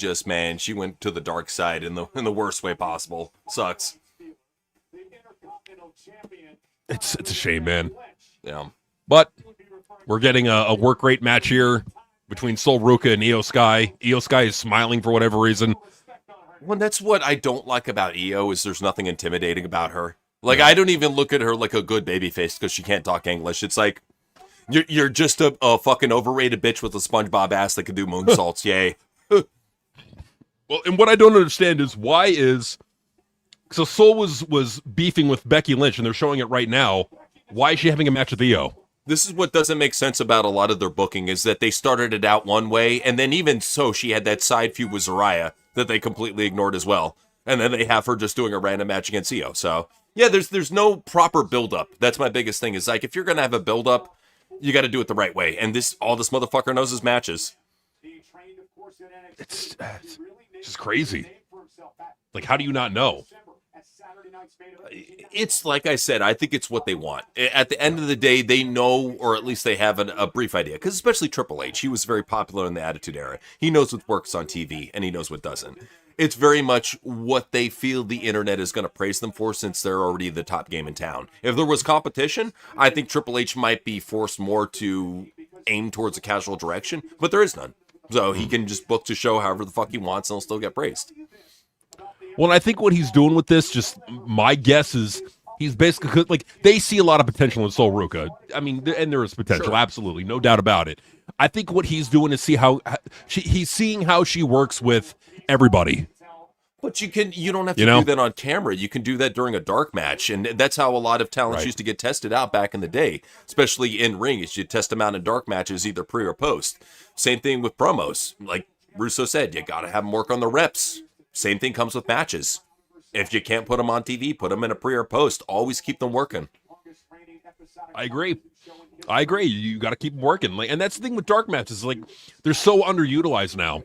Speaker 1: went to the dark side in the worst way possible. Sucks.
Speaker 2: It's a shame, man.
Speaker 1: Yeah.
Speaker 2: But we're getting a work rate match here between Soul Ruka and Io Sky. Io Sky is smiling for whatever reason.
Speaker 1: Well, that's what I don't like about Io, is there's nothing intimidating about her. I don't even look at her like a good babyface because she can't talk English. It's like, you're just a fucking overrated bitch with a SpongeBob ass that can do moonsaults. Yay.
Speaker 2: Well, and what I don't understand is so Soul was beefing with Becky Lynch, and they're showing it right now. Why is she having a match with Io?
Speaker 1: This is what doesn't make sense about a lot of their booking, is that they started it out one way, and then even so, she had that side feud with Zaraya that they completely ignored as well. And then they have her just doing a random match against Io. So yeah, there's no proper build-up. That's my biggest thing, is if you're going to have a build-up, you got to do it the right way. And all this motherfucker knows is matches.
Speaker 2: It's just crazy. How do you not know?
Speaker 1: It's like I said, I think it's what they want. At the end of the day, they know, or at least they have a brief idea. Because especially Triple H, he was very popular in the Attitude Era. He knows what works on TV, and he knows what doesn't. It's very much what they feel the internet is going to praise them for, since they're already the top game in town. If there was competition, I think Triple H might be forced more to aim towards a casual direction, but there is none. So he can just book to show however the fuck he wants, and he'll still get praised.
Speaker 2: Well, I think what he's doing with this, just my guess is, he's basically, they see a lot of potential in Soul Ruka. I mean, and there is potential, sure. Absolutely, no doubt about it. I think what he's doing is he's seeing how she works with everybody.
Speaker 1: But you don't have to do that on camera. You can do that during a dark match, and that's how a lot of talents used to get tested out back in the day, especially in ring. Is you test them out in dark matches, either pre or post. Same thing with promos. Like Russo said, you got to have them work on the reps. Same thing comes with matches. If you can't put them on TV, put them in a pre or post. Always keep them working.
Speaker 2: I agree. You got to keep them working. And that's the thing with dark matches. Like, they're so underutilized now.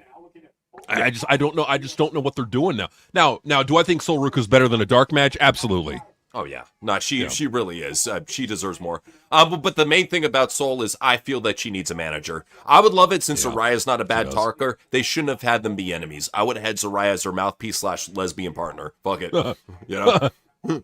Speaker 2: I don't know. I just don't know what they're doing now. Now, do I think Sol Ruka's better than a dark match? Absolutely.
Speaker 1: Oh yeah, no, she really is. She deserves more. But the main thing about Sol is I feel that she needs a manager. I would love it since Soraya's not a bad talker. They shouldn't have had them be enemies. I would have had Soraya as her mouthpiece / lesbian partner. Fuck it,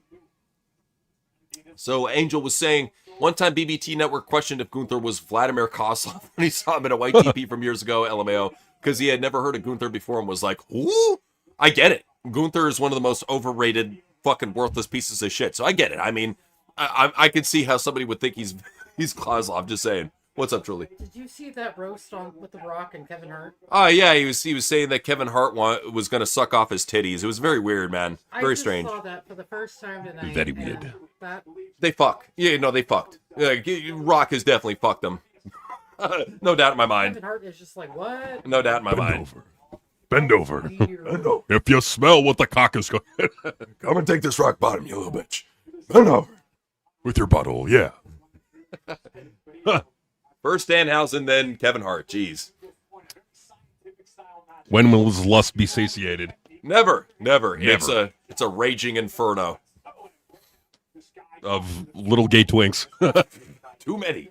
Speaker 1: So Angel was saying one time BBT Network questioned if Gunther was Vladimir Kozlov when he saw him in a white TP from years ago. LMAO, because he had never heard of Gunther before and was like, "Who?" I get it. Gunther is one of the most overrated, fucking worthless pieces of shit. So I get it. I mean, I can see how somebody would think he's Kozlov. Just saying. What's up, Truly?
Speaker 3: Did you see that roast with The Rock and Kevin Hart?
Speaker 1: Oh yeah, he was saying that Kevin Hart was going to suck off his titties. It was very weird, man. Very strange.
Speaker 3: I saw that for the first time tonight.
Speaker 2: Very weird.
Speaker 1: They fuck. Yeah, no, they fucked. Rock has definitely fucked them. No doubt in my mind.
Speaker 3: Kevin Hart is just like, what?
Speaker 1: No doubt in my mind.
Speaker 2: Bend over. If you smell what the cock is going,
Speaker 1: come and take this rock bottom, you little bitch. Bend over.
Speaker 2: With your butthole, yeah.
Speaker 1: First Danhausen, then Kevin Hart. Jeez.
Speaker 2: When will his lust be satiated?
Speaker 1: Never. It's a raging inferno
Speaker 2: of little gay twinks.
Speaker 1: Too many.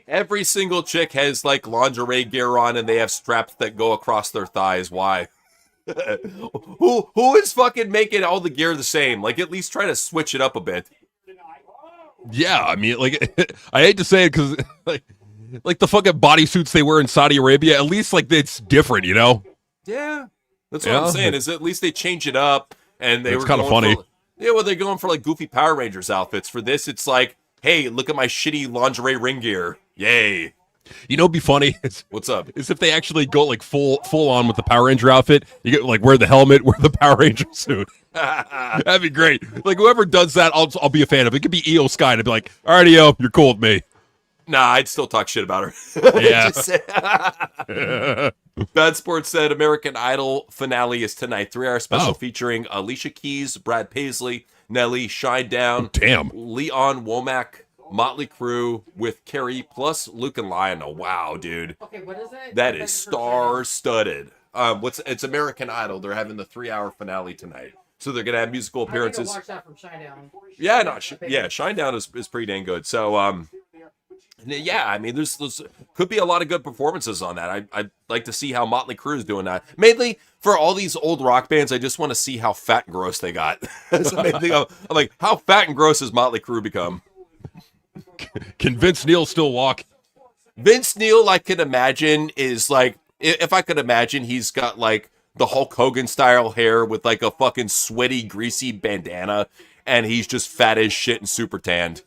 Speaker 1: Every single chick has like lingerie gear on, and they have straps that go across their thighs. Why? Who is fucking making all the gear the same? Like, at least try to switch it up a bit.
Speaker 2: Yeah, I mean, like, I hate to say it because, like the fucking bodysuits they wear in Saudi Arabia, at least, like, it's different, you know?
Speaker 1: Yeah. That's what I'm saying, is at least they change it up, and
Speaker 2: it's kind of funny.
Speaker 1: They're going for, like, goofy Power Rangers outfits. For this, it's like, hey, look at my shitty lingerie ring gear. Yay.
Speaker 2: You know what'd be funny?
Speaker 1: What's up?
Speaker 2: Is if they actually go, like, full on with the Power Ranger outfit. You get, like, wear the helmet, wear the Power Ranger suit. That'd be great. Like, whoever does that, I'll be a fan of. It could be EO Sky, and I'd be like, all right, EO, you're cool with me.
Speaker 1: Nah, I'd still talk shit about her.
Speaker 2: Yeah.
Speaker 1: Bad Sports said American Idol finale is tonight. 3-hour special featuring Alicia Keys, Brad Paisley, Nelly, Shinedown, Leon Womack, Motley Crue with Carrie, plus Luke and Lionel. Wow, dude.
Speaker 3: Okay, what is it?
Speaker 1: That is star-studded. It's American Idol. They're having the 3-hour finale tonight. So they're gonna have musical appearances.
Speaker 3: I watch that from Shinedown.
Speaker 1: Yeah, Shinedown is pretty dang good. So yeah, I mean, there's could be a lot of good performances on that. I'd like to see how Motley Crue is doing that. Mainly for all these old rock bands, I just want to see how fat and gross they got. That's the main thing. I'm like, how fat and gross has Motley Crue become?
Speaker 2: Can Vince Neil still walk?
Speaker 1: Vince Neil, I could imagine, is like, if I could imagine, he's got like the Hulk Hogan style hair with like a fucking sweaty, greasy bandana, and he's just fat as shit and super tanned.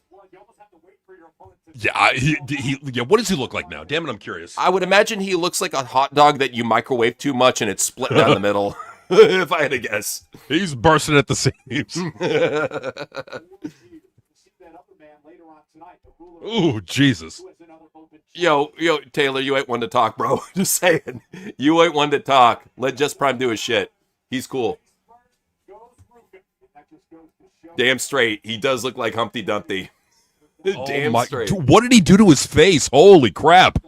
Speaker 2: Yeah, yeah. What does he look like now? Damn it, I'm curious.
Speaker 1: I would imagine he looks like a hot dog that you microwave too much and it's split down the middle. If I had to guess,
Speaker 2: he's bursting at the seams. Ooh, Jesus.
Speaker 1: Yo, Taylor, you ain't one to talk, bro. Just saying. You ain't one to talk. Let Just Prime do his shit. He's cool. Damn straight. He does look like Humpty Dumpty. Damn straight.
Speaker 2: Dude, what did he do to his face? Holy crap.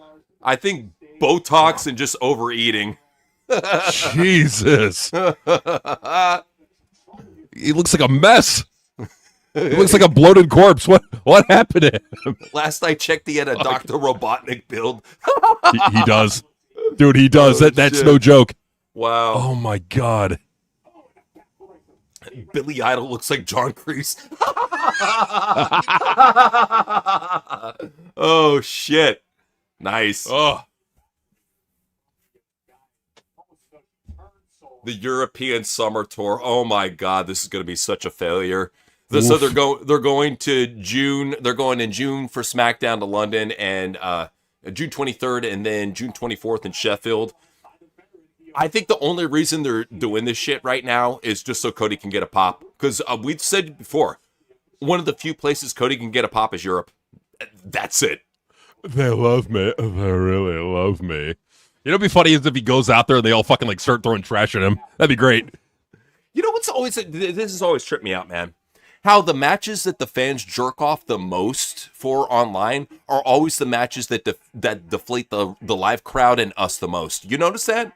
Speaker 1: I think Botox and just overeating.
Speaker 2: Jesus. He looks like a mess. He looks like a bloated corpse. What happened to him?
Speaker 1: Last I checked, he had a Dr. Robotnik build.
Speaker 2: He does. Dude, he does. That's shit. No joke.
Speaker 1: Wow.
Speaker 2: Oh, my God.
Speaker 1: Billy Idol looks like John Kreese. Oh, shit. Nice.
Speaker 2: Oh.
Speaker 1: The European Summer Tour. Oh, my God. This is going to be such a failure. So they're going to June. They're going in June for SmackDown to London, and June 23rd, and then June 24th in Sheffield. I think the only reason they're doing this shit right now is just so Cody can get a pop. Because we've said before, one of the few places Cody can get a pop is Europe. That's it.
Speaker 2: They love me. They really love me. You know, what'd be funny is if he goes out there and they all fucking like start throwing trash at him. That'd be great.
Speaker 1: You know what's always, this has always tripped me out, man. How the matches that the fans jerk off the most for online are always the matches that that deflate the live crowd and us the most. You notice that?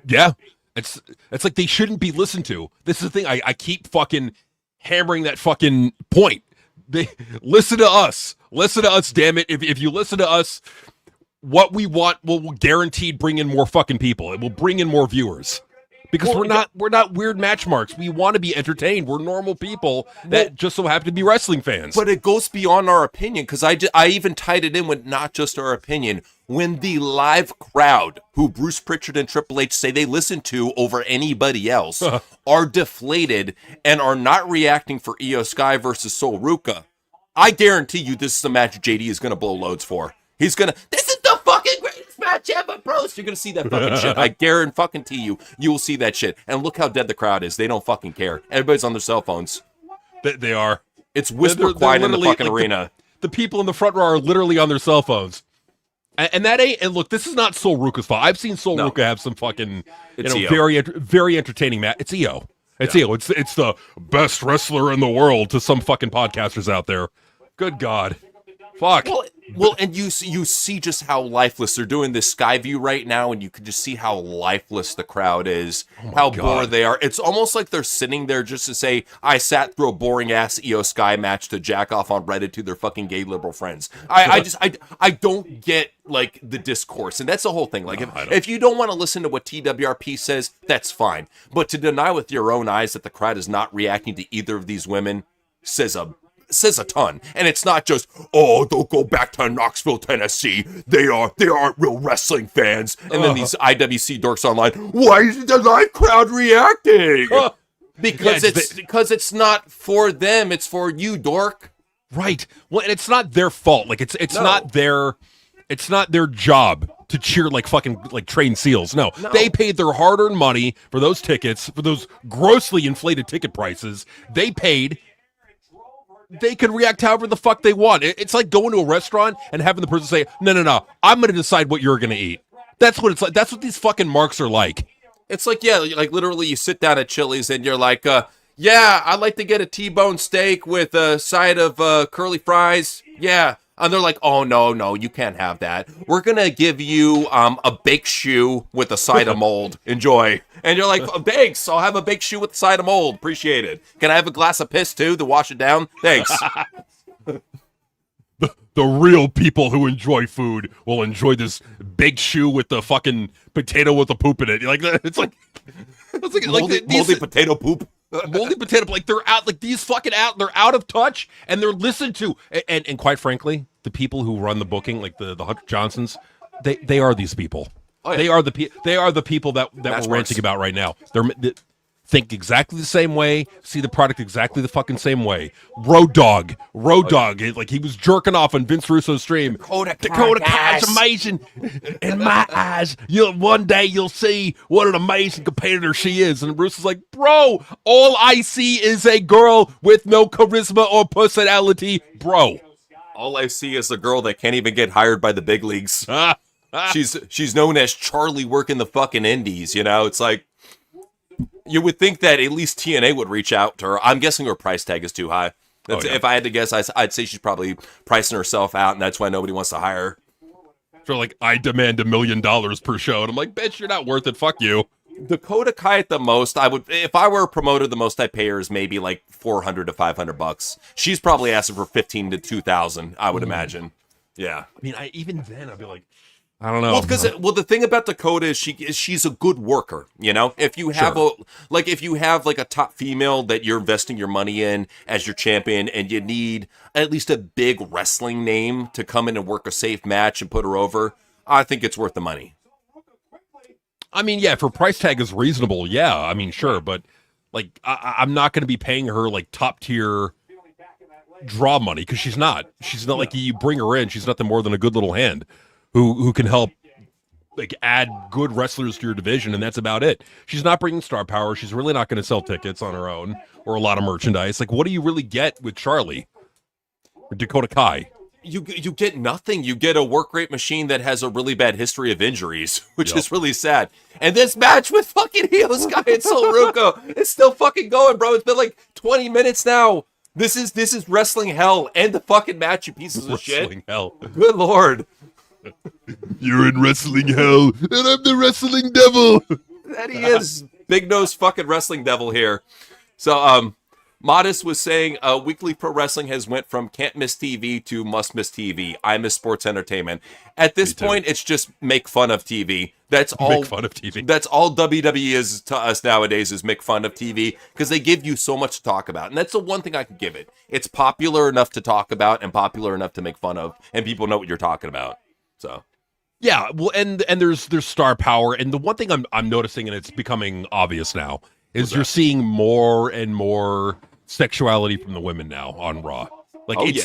Speaker 2: Yeah. It's like they shouldn't be listened to. This is the thing. I keep fucking hammering that fucking point. They listen to us. Listen to us, damn it. If you listen to us, what we want will guaranteed bring in more fucking people. It will bring in more viewers. Because we're not weird match marks. We want to be entertained. We're normal people that just so happen to be wrestling fans.
Speaker 1: But it goes beyond our opinion, because I even tied it in with not just our opinion. When the live crowd, who Bruce Pritchard and Triple H say they listen to over anybody else, are deflated and are not reacting for Io Sky versus Sol Ruka, I guarantee you this is a match JD is going to blow loads for. He's going to, this is the fucking greatest match ever, bros. You're going to see that fucking shit. I guarantee you, you will see that shit. And look how dead the crowd is. They don't fucking care. Everybody's on their cell phones.
Speaker 2: They are.
Speaker 1: It's whisper quiet in the fucking arena.
Speaker 2: The people in the front row are literally on their cell phones. And that ain't, and look, this is not Sol Ruka's fault. I've seen Sol Ruka have some fucking, very entertaining match. It's Io. It's Io. It's the best wrestler in the world to some fucking podcasters out there. Good God. Fuck.
Speaker 1: Well, and you see just how lifeless they're doing this sky view right now, and you can just see how lifeless the crowd is, how bored they are. It's almost like they're sitting there just to say, I sat through a boring ass Io Sky match to jack off on Reddit to their fucking gay liberal friends. I don't get like the discourse, and that's the whole thing. Like if you don't want to listen to what TWRP says, that's fine. But to deny with your own eyes that the crowd is not reacting to either of these women says a ton. And it's not just, oh, they'll go back to Knoxville, Tennessee. They aren't real wrestling fans. And then these IWC dorks online, why isn't the live crowd reacting? Because it's not for them, it's for you, dork.
Speaker 2: Right. Well, and it's not their fault. Like it's not their job to cheer like fucking like trained seals. No. They paid their hard-earned money for those tickets, for those grossly inflated ticket prices. They paid. They can react however the fuck they want. It's like going to a restaurant and having the person say, no, I'm going to decide what you're going to eat. That's what it's like. That's what these fucking marks are like.
Speaker 1: It's like, yeah, like literally you sit down at Chili's and you're like, yeah, I'd like to get a T-bone steak with a side of curly fries. Yeah. And they're like, oh, no, you can't have that. We're going to give you a baked shoe with a side of mold. Enjoy. And you're like, thanks, I'll have a baked shoe with a side of mold. Appreciate it. Can I have a glass of piss, too, to wash it down? Thanks.
Speaker 2: The real people who enjoy food will enjoy this baked shoe with the fucking potato with the poop in it. Like it's like
Speaker 1: moldy potato poop.
Speaker 2: Moldy potato, like they're out, like these fucking out, they're out of touch and they're listened to. And quite frankly, the people who run the booking, like the Hunter Johnsons, they are these people. Oh, yeah. They are the people that we're ranting about right now. They think exactly the same way, see the product exactly the fucking same way. Road Dogg, like he was jerking off on Vince Russo's stream. Dakota Kai's amazing. In my eyes, one day you'll see what an amazing competitor she is. And Bruce is like, bro, all I see is a girl with no charisma or personality, bro.
Speaker 1: All I see is a girl that can't even get hired by the big leagues. She's known as Charlie working the fucking indies, you know? It's like, you would think that at least TNA would reach out to her. I'm guessing her price tag is too high. If I had to guess, I'd say she's probably pricing herself out, and that's why nobody wants to hire her.
Speaker 2: So like, I demand $1 million per show, and I'm like, bitch, you're not worth it. Fuck you.
Speaker 1: Dakota Kai at the most, if I were a promoter, the most I'd pay her is maybe like $400 to $500. She's probably asking for $15,000 to $2,000, I would imagine. Yeah.
Speaker 2: I mean, even then, I'd be like, I don't know.
Speaker 1: Well, because the thing about Dakota is she's a good worker. You know, if you have a top female that you're investing your money in as your champion, and you need at least a big wrestling name to come in and work a safe match and put her over, I think it's worth the money.
Speaker 2: I mean, yeah, if her price tag is reasonable, yeah, I mean, sure, but like I'm not going to be paying her like top tier draw money because she's not. She's not like you bring her in. She's nothing more than a good little hand who can help like add good wrestlers to your division, and that's about it. She's not bringing star power. She's really not going to sell tickets on her own or a lot of merchandise. Like, what do you really get with Charlie or Dakota Kai?
Speaker 1: You get nothing. You get a work rate machine that has a really bad history of injuries, which is really sad. And this match with fucking Io Sky and Sol Ruco, it's still fucking going, bro. It's been like 20 minutes now. This is wrestling hell. End the fucking match, you pieces of shit.
Speaker 2: Wrestling hell.
Speaker 1: Good lord.
Speaker 2: You're in wrestling hell, and I'm the wrestling devil.
Speaker 1: That he is. Big nose fucking wrestling devil here. So, Modest was saying weekly pro wrestling has went from can't miss TV to must miss TV. I miss sports entertainment. At this point, it's just make fun of TV. That's all.
Speaker 2: Make fun of TV.
Speaker 1: That's all WWE is to us nowadays is make fun of TV because they give you so much to talk about. And that's the one thing I can give it. It's popular enough to talk about and popular enough to make fun of, and people know what you're talking about. So.
Speaker 2: Yeah, well, and there's star power, and the one thing I'm noticing, and it's becoming obvious now, is you're seeing more and more sexuality from the women now on Raw. Like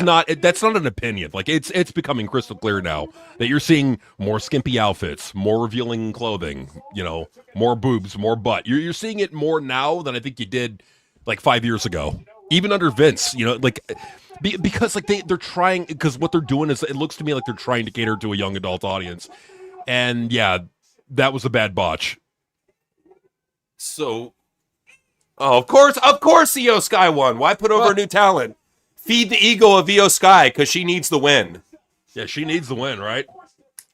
Speaker 2: that's not an opinion. Like it's becoming crystal clear now that you're seeing more skimpy outfits, more revealing clothing, more boobs, more butt. You're seeing it more now than I think you did like 5 years ago, even under Vince. Because like they're trying, because what they're doing is it looks to me like they're trying to cater to a young adult audience, and yeah, that was a bad botch.
Speaker 1: So. Oh, of course, Io Sky won. Why put over a new talent? Feed the ego of Io Sky because she needs the win.
Speaker 2: Yeah, she needs the win, right?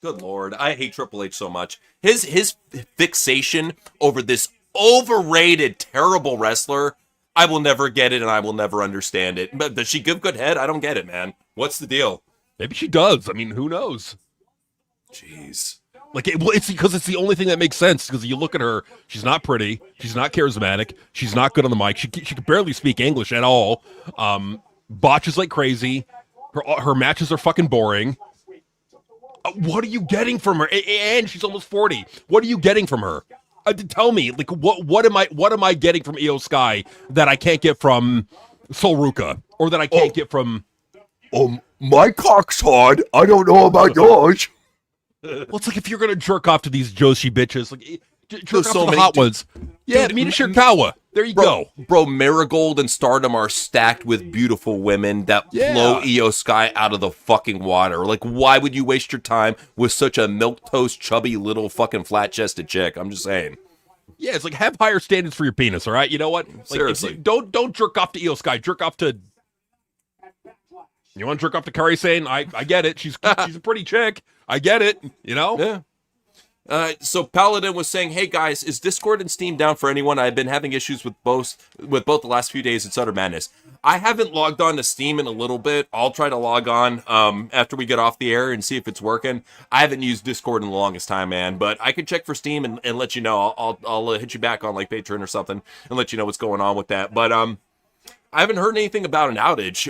Speaker 1: Good lord, I hate Triple H so much. His fixation over this overrated, terrible wrestler, I will never get it and I will never understand it. But does she give good head? I don't get it, man. What's the deal?
Speaker 2: Maybe she does. I mean, who knows?
Speaker 1: Jeez.
Speaker 2: Like, it's because it's the only thing that makes sense, because you look at her, she's not pretty, she's not charismatic, she's not good on the mic, she can barely speak English at all, botches like crazy, her matches are fucking boring. What are you getting from her? And she's almost 40. What are you getting from her? Tell me, like, what am I getting from Io Sky that I can't get from Sol Ruca, or that I can't get from...
Speaker 1: My cock's hard. I don't know about yours.
Speaker 2: Well, it's like if you're gonna jerk off to these Joshi bitches, like jerk off
Speaker 1: so
Speaker 2: to the
Speaker 1: many
Speaker 2: hot ones. Yeah,
Speaker 1: dude,
Speaker 2: Mina Shirakawa. There you go.
Speaker 1: Bro, Marigold and Stardom are stacked with beautiful women that blow Io Sky out of the fucking water. Like, why would you waste your time with such a milquetoast, chubby, little fucking flat-chested chick? I'm just saying.
Speaker 2: Yeah, it's like, have higher standards for your penis, all right? You know what? Like,
Speaker 1: seriously.
Speaker 2: Don't jerk off to Io Sky. Jerk off to... You want to jerk off to Kairi Sane? I get it. She's a pretty chick. I get it,
Speaker 1: Yeah. So Paladin was saying, "Hey guys, is Discord and Steam down for anyone? I've been having issues with both the last few days. It's utter madness. I haven't logged on to Steam in a little bit. I'll try to log on after we get off the air and see if it's working. I haven't used Discord in the longest time, man. But I can check for Steam and let you know. I'll hit you back on like Patreon or something and let you know what's going on with that. But I haven't heard anything about an outage.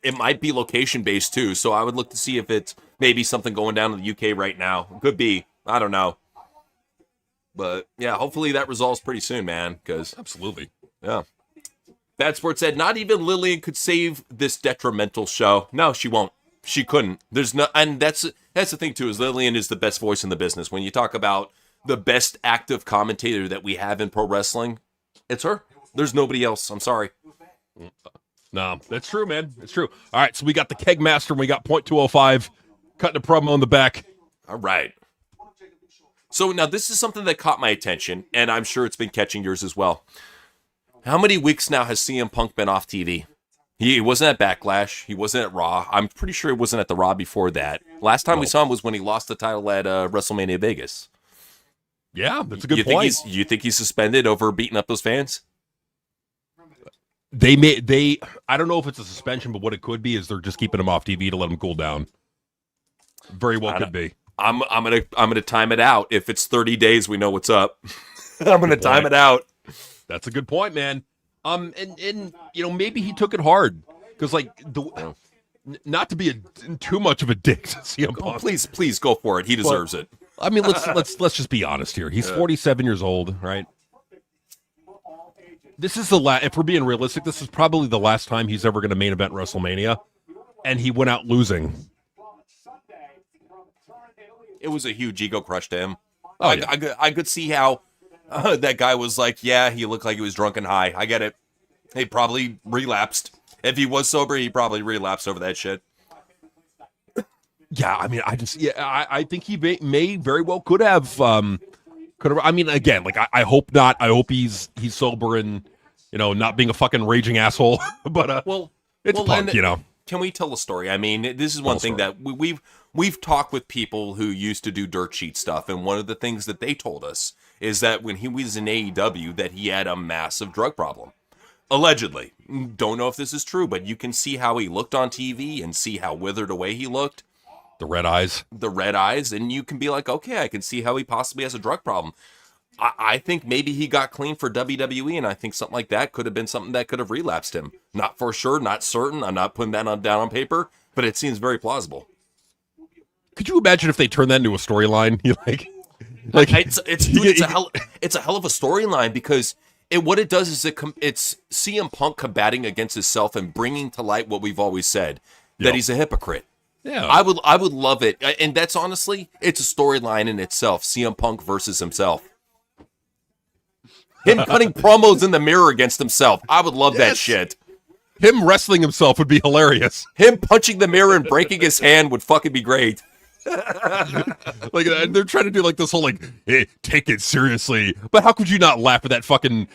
Speaker 1: It might be location-based, too, so I would look to see if it's maybe something going down in the UK right now. Could be. I don't know. But, yeah, hopefully that resolves pretty soon, man, because...
Speaker 2: Absolutely.
Speaker 1: Yeah. Bad Sport said, not even Lillian could save this detrimental show. No, she won't. She couldn't. There's no... And that's the thing, too, is Lillian is the best voice in the business. When you talk about the best active commentator that we have in pro wrestling, it's her. There's nobody else. I'm sorry.
Speaker 2: No, that's true, man. It's true. All right, so we got the Keg Master and we got .205 cutting a promo on the back.
Speaker 1: All right. So now this is something that caught my attention, and I'm sure it's been catching yours as well. How many weeks now has CM Punk been off TV? He wasn't at Backlash. He wasn't at Raw. I'm pretty sure he wasn't at the Raw before that. Last time we saw him was when he lost the title at WrestleMania Vegas.
Speaker 2: Yeah, that's a good point.
Speaker 1: You think he's suspended over beating up those fans?
Speaker 2: I don't know if it's a suspension, but what it could be is they're just keeping him off TV to let him cool down. Very well could be.
Speaker 1: I'm gonna time it out. If it's 30 days, we know what's up. I'm gonna time it out.
Speaker 2: That's a good point, man. And maybe he took it hard because not to be too much of a dick to CM Punk.
Speaker 1: Please go for it. He deserves it.
Speaker 2: I mean, let's just be honest here. He's 47 years old, right? This is the last. If we're being realistic, this is probably the last time he's ever going to main event WrestleMania, and he went out losing.
Speaker 1: it was a huge ego crush to him.
Speaker 2: Oh,
Speaker 1: I could see how that guy was like, yeah, he looked like he was drunk and high. I get it. He probably relapsed. If he was sober, he probably relapsed over that shit.
Speaker 2: Yeah, I mean, I think he may very well could have. I mean, again, like I hope not. I hope he's sober and not being a fucking raging asshole. But it's Punk,
Speaker 1: Can we tell a story? I mean, this is one thing that we've talked with people who used to do dirt sheet stuff, and one of the things that they told us is that when he was in AEW, that he had a massive drug problem. Allegedly. Don't know if this is true, but you can see how he looked on TV and see how withered away he looked.
Speaker 2: The red eyes,
Speaker 1: and you can be like, okay, I can see how he possibly has a drug problem. I think maybe he got clean for WWE, and I think something like that could have been something that could have relapsed him. Not for sure, not certain. I'm not putting that down on paper, but it seems very plausible.
Speaker 2: Could you imagine if they turned that into a storyline?
Speaker 1: It's a hell of a storyline because what it does is it's CM Punk combating against himself and bringing to light what we've always said, that he's a hypocrite.
Speaker 2: Yeah,
Speaker 1: I would love it, and that's honestly, it's a storyline in itself. CM Punk versus himself. Him cutting promos in the mirror against himself. I would love that shit.
Speaker 2: Him wrestling himself would be hilarious.
Speaker 1: Him punching the mirror and breaking his hand would fucking be great.
Speaker 2: Like they're trying to do like this whole hey, take it seriously. But how could you not laugh at that fucking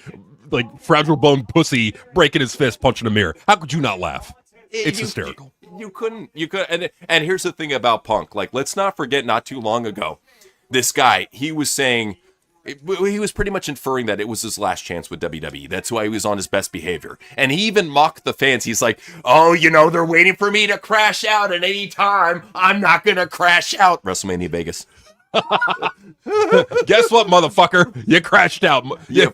Speaker 2: fragile bone pussy breaking his fist punching a mirror? How could you not laugh? It's hysterical.
Speaker 1: You couldn't. And here's the thing about Punk. Let's not forget, not too long ago, this guy, he was saying, he was pretty much inferring that it was his last chance with WWE. That's why he was on his best behavior. And he even mocked the fans. He's like, oh, they're waiting for me to crash out at any time. I'm not going to crash out. WrestleMania Vegas.
Speaker 2: Guess what, motherfucker? You crashed out. You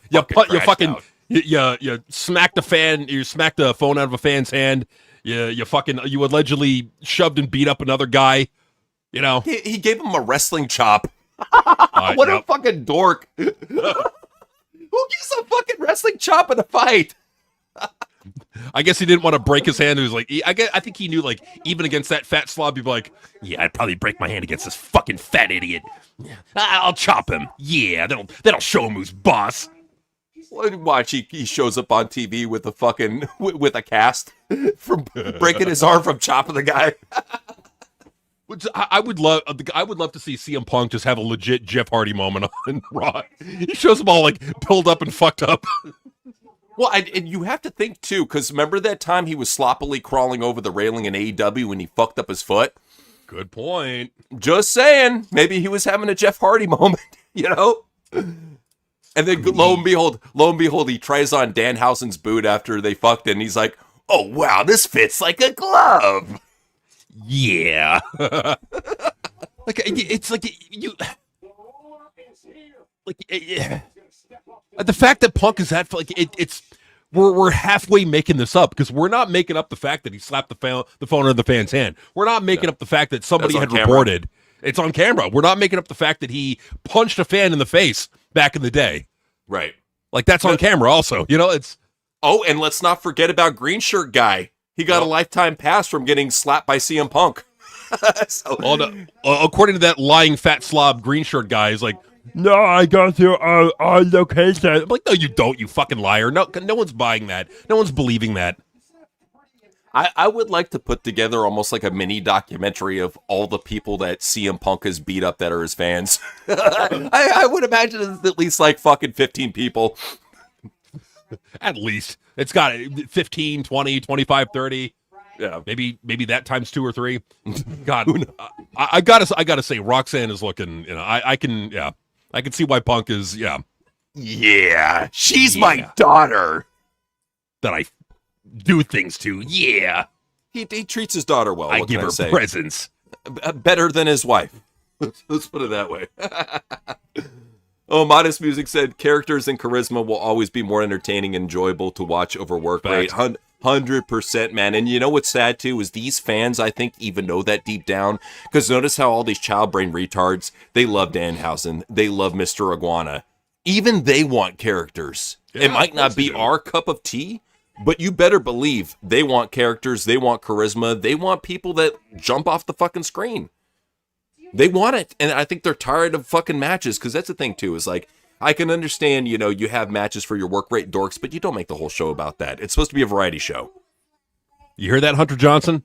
Speaker 2: smacked a fan. You smacked a phone out of a fan's hand. You allegedly shoved and beat up another guy.
Speaker 1: He gave him a wrestling chop. What a fucking dork. Who gives a fucking wrestling chop in a fight?
Speaker 2: I guess he didn't want to break his hand. He was like, I think he knew, even against that fat slob, he'd be like, yeah, I'd probably break my hand against this fucking fat idiot. I'll chop him. Yeah, that'll show him who's boss.
Speaker 1: Watch, he shows up on TV with with a cast from breaking his arm from chopping the guy.
Speaker 2: I would love to see CM Punk just have a legit Jeff Hardy moment on Raw. He shows them all pulled up and fucked up.
Speaker 1: Well, and you have to think too, because remember that time he was sloppily crawling over the railing in AEW when he fucked up his foot?
Speaker 2: Good point.
Speaker 1: Just saying, maybe he was having a Jeff Hardy moment, And then lo and behold, he tries on Danhausen's boot after they fucked, and he's like, "Oh wow, this fits like a glove."
Speaker 2: Yeah. It's the fact that Punk is that we're halfway making this up, because we're not making up the fact that he slapped the phone out of the fan's hand. We're not making up the fact that somebody had reported. It's on camera. We're not making up the fact that he punched a fan in the face back in the day.
Speaker 1: Right.
Speaker 2: That's on camera also. It's.
Speaker 1: Oh, and let's not forget about Green Shirt Guy. He got a lifetime pass from getting slapped by CM Punk.
Speaker 2: According to that lying fat slob Green Shirt Guy, he's like, no, I go through our location. I'm like, no, you don't, you fucking liar. No one's buying that. No one's believing that.
Speaker 1: I would like to put together almost like a mini documentary of all the people that CM Punk has beat up that are his fans. I would imagine it's at least fucking 15 people.
Speaker 2: At least. It's got 15, 20, 25, 30.
Speaker 1: Yeah.
Speaker 2: Maybe that times 2 or 3. God, I gotta say, Roxanne is looking, I can see why Punk is,
Speaker 1: Yeah, she's my daughter.
Speaker 2: That I do things to, yeah.
Speaker 1: He treats his daughter well.
Speaker 2: I give her presents.
Speaker 1: Better than his wife. Let's put it that way. Oh, Modest Music said, characters and charisma will always be more entertaining and enjoyable to watch over work rate. 100%, man. And you know what's sad, too, is these fans, I think, even know that deep down. Because notice how all these child brain retards, they love Danhausen. They love Mr. Iguana. Even they want characters. Yeah, it might not be our cup of tea, but you better believe they want characters. They want charisma. They want people that jump off the fucking screen. They want it, and I think they're tired of fucking matches, because that's the thing, too, is like, I can understand, you know, you have matches for your work rate dorks, but you don't make the whole show about that. It's supposed to be a variety show.
Speaker 2: You hear that, Hunter Johnson?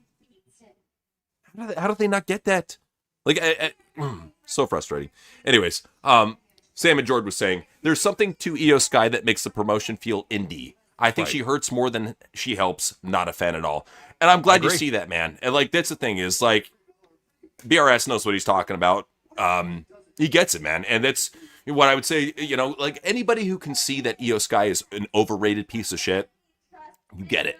Speaker 1: How do they not get that? Like, so frustrating. Anyways, Sam and George was saying, there's something to Io Sky that makes the promotion feel indie. I think she hurts more than she helps. Not a fan at all. And I'm glad you see that, man. And, like, that's the thing is, like, BRS knows what he's talking about. He gets it, man. And that's what I would say, you know, like, anybody who can see that Io Sky is an overrated piece of shit, you get it.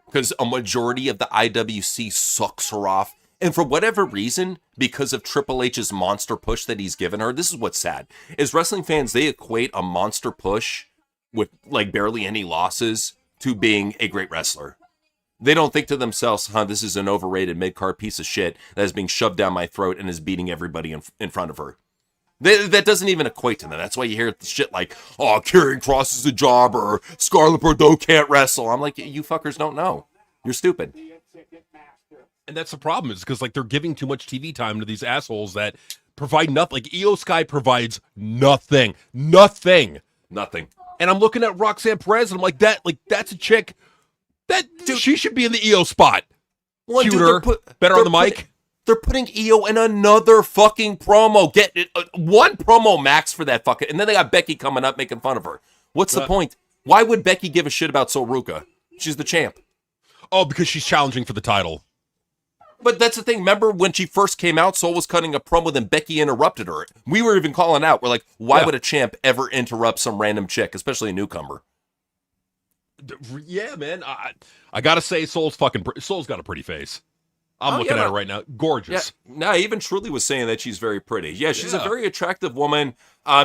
Speaker 1: Because a majority of the IWC sucks her off. And for whatever reason, because of Triple H's monster push that he's given her, this is what's sad, is wrestling fans, they equate a monster push with, like, barely any losses to being a great wrestler. They don't think to themselves, this is an overrated mid-card piece of shit that is being shoved down my throat and is beating everybody in front of her. That doesn't even equate to them. That's why you hear shit like, oh, Karrion Kross is a jobber, Scarlett Bordeaux can't wrestle. I'm like, you fuckers don't know. You're stupid.
Speaker 2: And that's the problem, is because, like, they're giving too much TV time to these assholes that provide nothing. Like, Io Sky provides nothing. Nothing. And I'm looking at Roxanne Perez, and I'm like, that's a chick that she should be in the Io spot.
Speaker 1: Well,
Speaker 2: cuter, better on the mic.
Speaker 1: They're putting Io in another fucking promo. Get it, one promo max for that fucking, and then they got Becky coming up making fun of her. What's the point? Why would Becky give a shit about Sol Ruca? She's the champ.
Speaker 2: Oh, because she's challenging for the title.
Speaker 1: But that's the thing. Remember when she first came out, Sol was cutting a promo, then Becky interrupted her. We were even calling out. We're like, why would a champ ever interrupt some random chick, especially a newcomer?
Speaker 2: Yeah, man. I gotta say, Sol's got a pretty face. I'm looking at her right now. Gorgeous.
Speaker 1: Yeah. No, even Truly was saying that she's very pretty. Yeah, she's a very attractive woman.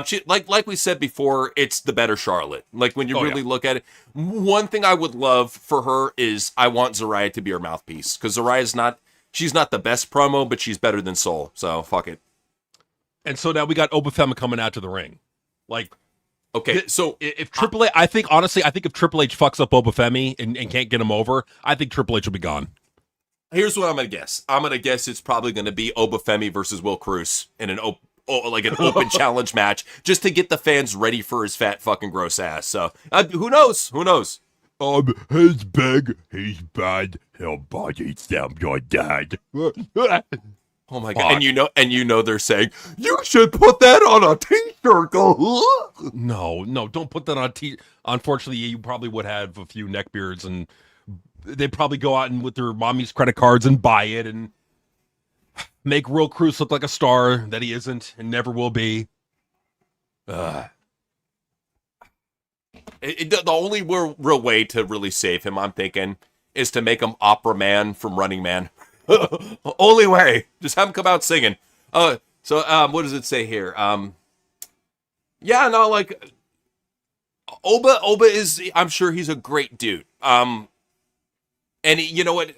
Speaker 1: She like we said before, it's the better Charlotte. Like when you really look at it, one thing I would love for her is I want Zariah to be her mouthpiece, because she's not the best promo, but she's better than Sol. So fuck it.
Speaker 2: And so now we got Obafemi coming out to the ring. Like,
Speaker 1: okay, so
Speaker 2: if Triple H, I think if Triple H fucks up Obafemi and can't get him over, I think Triple H will be gone.
Speaker 1: Here's what I'm going to guess. I'm going to guess it's probably going to be Obafemi versus Will Cruz in an open challenge match, just to get the fans ready for his fat fucking gross ass. So who knows? Who knows?
Speaker 2: He's big, he's bad, he'll body slam your dad.
Speaker 1: Oh my god! And you know they're saying you should put that on a t-shirt.
Speaker 2: No, don't put that on a t. Unfortunately, you probably would have a few neckbeards, and they'd probably go out and with their mommy's credit cards and buy it and make Will Cruz look like a star that he isn't and never will be.
Speaker 1: The only real way to really save him, I'm thinking, is to make him Opera Man from Running Man. Only way. Just have him come out singing. What does it say here? Oba is, I'm sure he's a great dude. And you know what?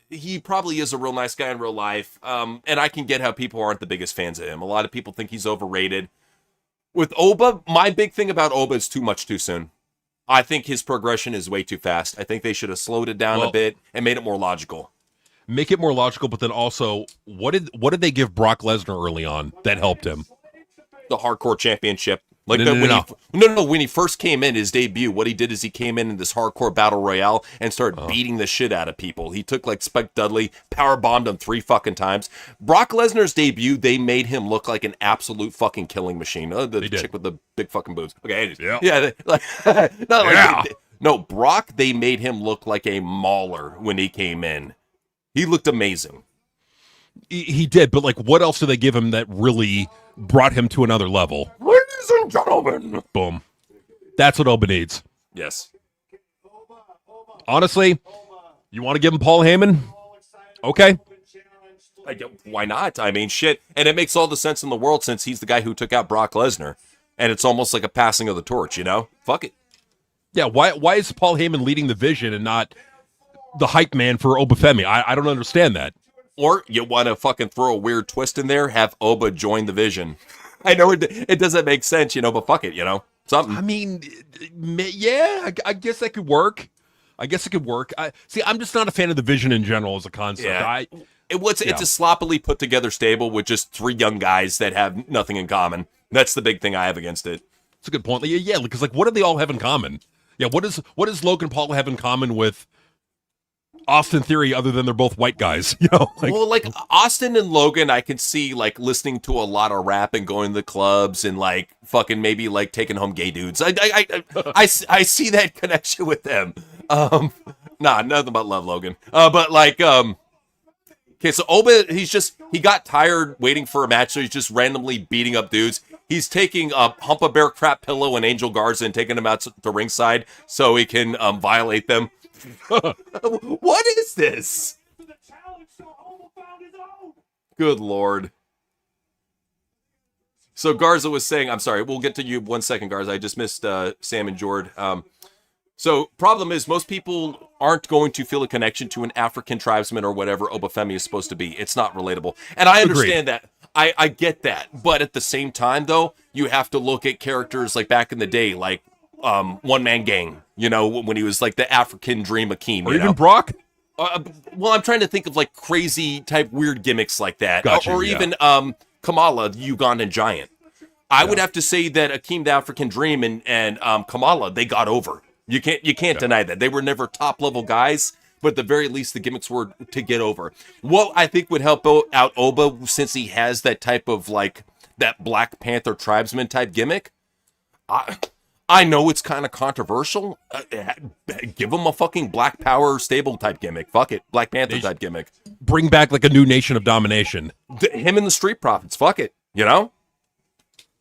Speaker 1: He probably is a real nice guy in real life. And I can get how people aren't the biggest fans of him. A lot of people think he's overrated. With Oba, my big thing about Oba is too much too soon. I think his progression is way too fast. I think they should have slowed it down a bit and made it more logical.
Speaker 2: Make it more logical, but then also, what did they give Brock Lesnar early on that helped him?
Speaker 1: The Hardcore Championship. When he first came in, his debut, what he did is he came in this Hardcore Battle Royale and started beating the shit out of people. He took like Spike Dudley, powerbombed him 3 fucking times. Brock Lesnar's debut, they made him look like an absolute fucking killing machine. The chick with the big fucking boobs. Okay, no, Brock, they made him look like a mauler when he came in. He looked amazing.
Speaker 2: He did, but like, what else did they give him that really brought him to another level?
Speaker 1: Ladies and gentlemen.
Speaker 2: Boom. That's what Oba needs.
Speaker 1: Yes.
Speaker 2: Honestly, you want to give him Paul Heyman? Okay.
Speaker 1: Why not? I mean, shit. And it makes all the sense in the world since he's the guy who took out Brock Lesnar. And it's almost like a passing of the torch, you know? Fuck it.
Speaker 2: Yeah, why is Paul Heyman leading the Vision and not the hype man for Obafemi? I don't understand that.
Speaker 1: Or you want to fucking throw a weird twist in there, have Oba join the Vision. I know it doesn't make sense, you know, but fuck it, you know? Something.
Speaker 2: I mean, yeah, I guess that could work. I'm just not a fan of the Vision in general as a concept. Yeah.
Speaker 1: It's a sloppily put together stable with just 3 young guys that have nothing in common. That's the big thing I have against it.
Speaker 2: That's a good point. Yeah, because like, what do they all have in common? Yeah, what does Logan Paul have in common with Austin Theory other than they're both white guys? You know,
Speaker 1: like Austin and Logan, I can see like listening to a lot of rap and going to the clubs and like fucking maybe like taking home gay dudes. I see that connection with them. Nothing but love, Logan. But like okay, so Oba, he got tired waiting for a match, so he's just randomly beating up dudes. He's taking a Hump a Bear Crap Pillow and Angel Garza and taking them out to the ringside so he can violate them. What is this? Good Lord. So Garza was saying, I'm sorry, we'll get to you 1 second, Garza. I just missed Sam and Jord. So problem is most people aren't going to feel a connection to an African tribesman or whatever Obafemi is supposed to be. It's not relatable. And I understand that. I get that. But at the same time, though, you have to look at characters like back in the day, like One Man Gang, you know, when he was like the African Dream Akeem.
Speaker 2: Or even Brock?
Speaker 1: Well, I'm trying to think of like crazy type weird gimmicks like that.
Speaker 2: Gotcha,
Speaker 1: or even Kamala, the Ugandan giant. I would have to say that Akeem the African Dream and Kamala, they got over. You can't deny that. They were never top level guys, but at the very least the gimmicks were to get over. What I think would help out Oba, since he has that type of like that Black Panther tribesman type gimmick, I know it's kind of controversial. Give him a fucking Black Power stable type gimmick. Fuck it. Black Panther type gimmick.
Speaker 2: Bring back like a new Nation of Domination.
Speaker 1: Him and the Street Profits. Fuck it. You know?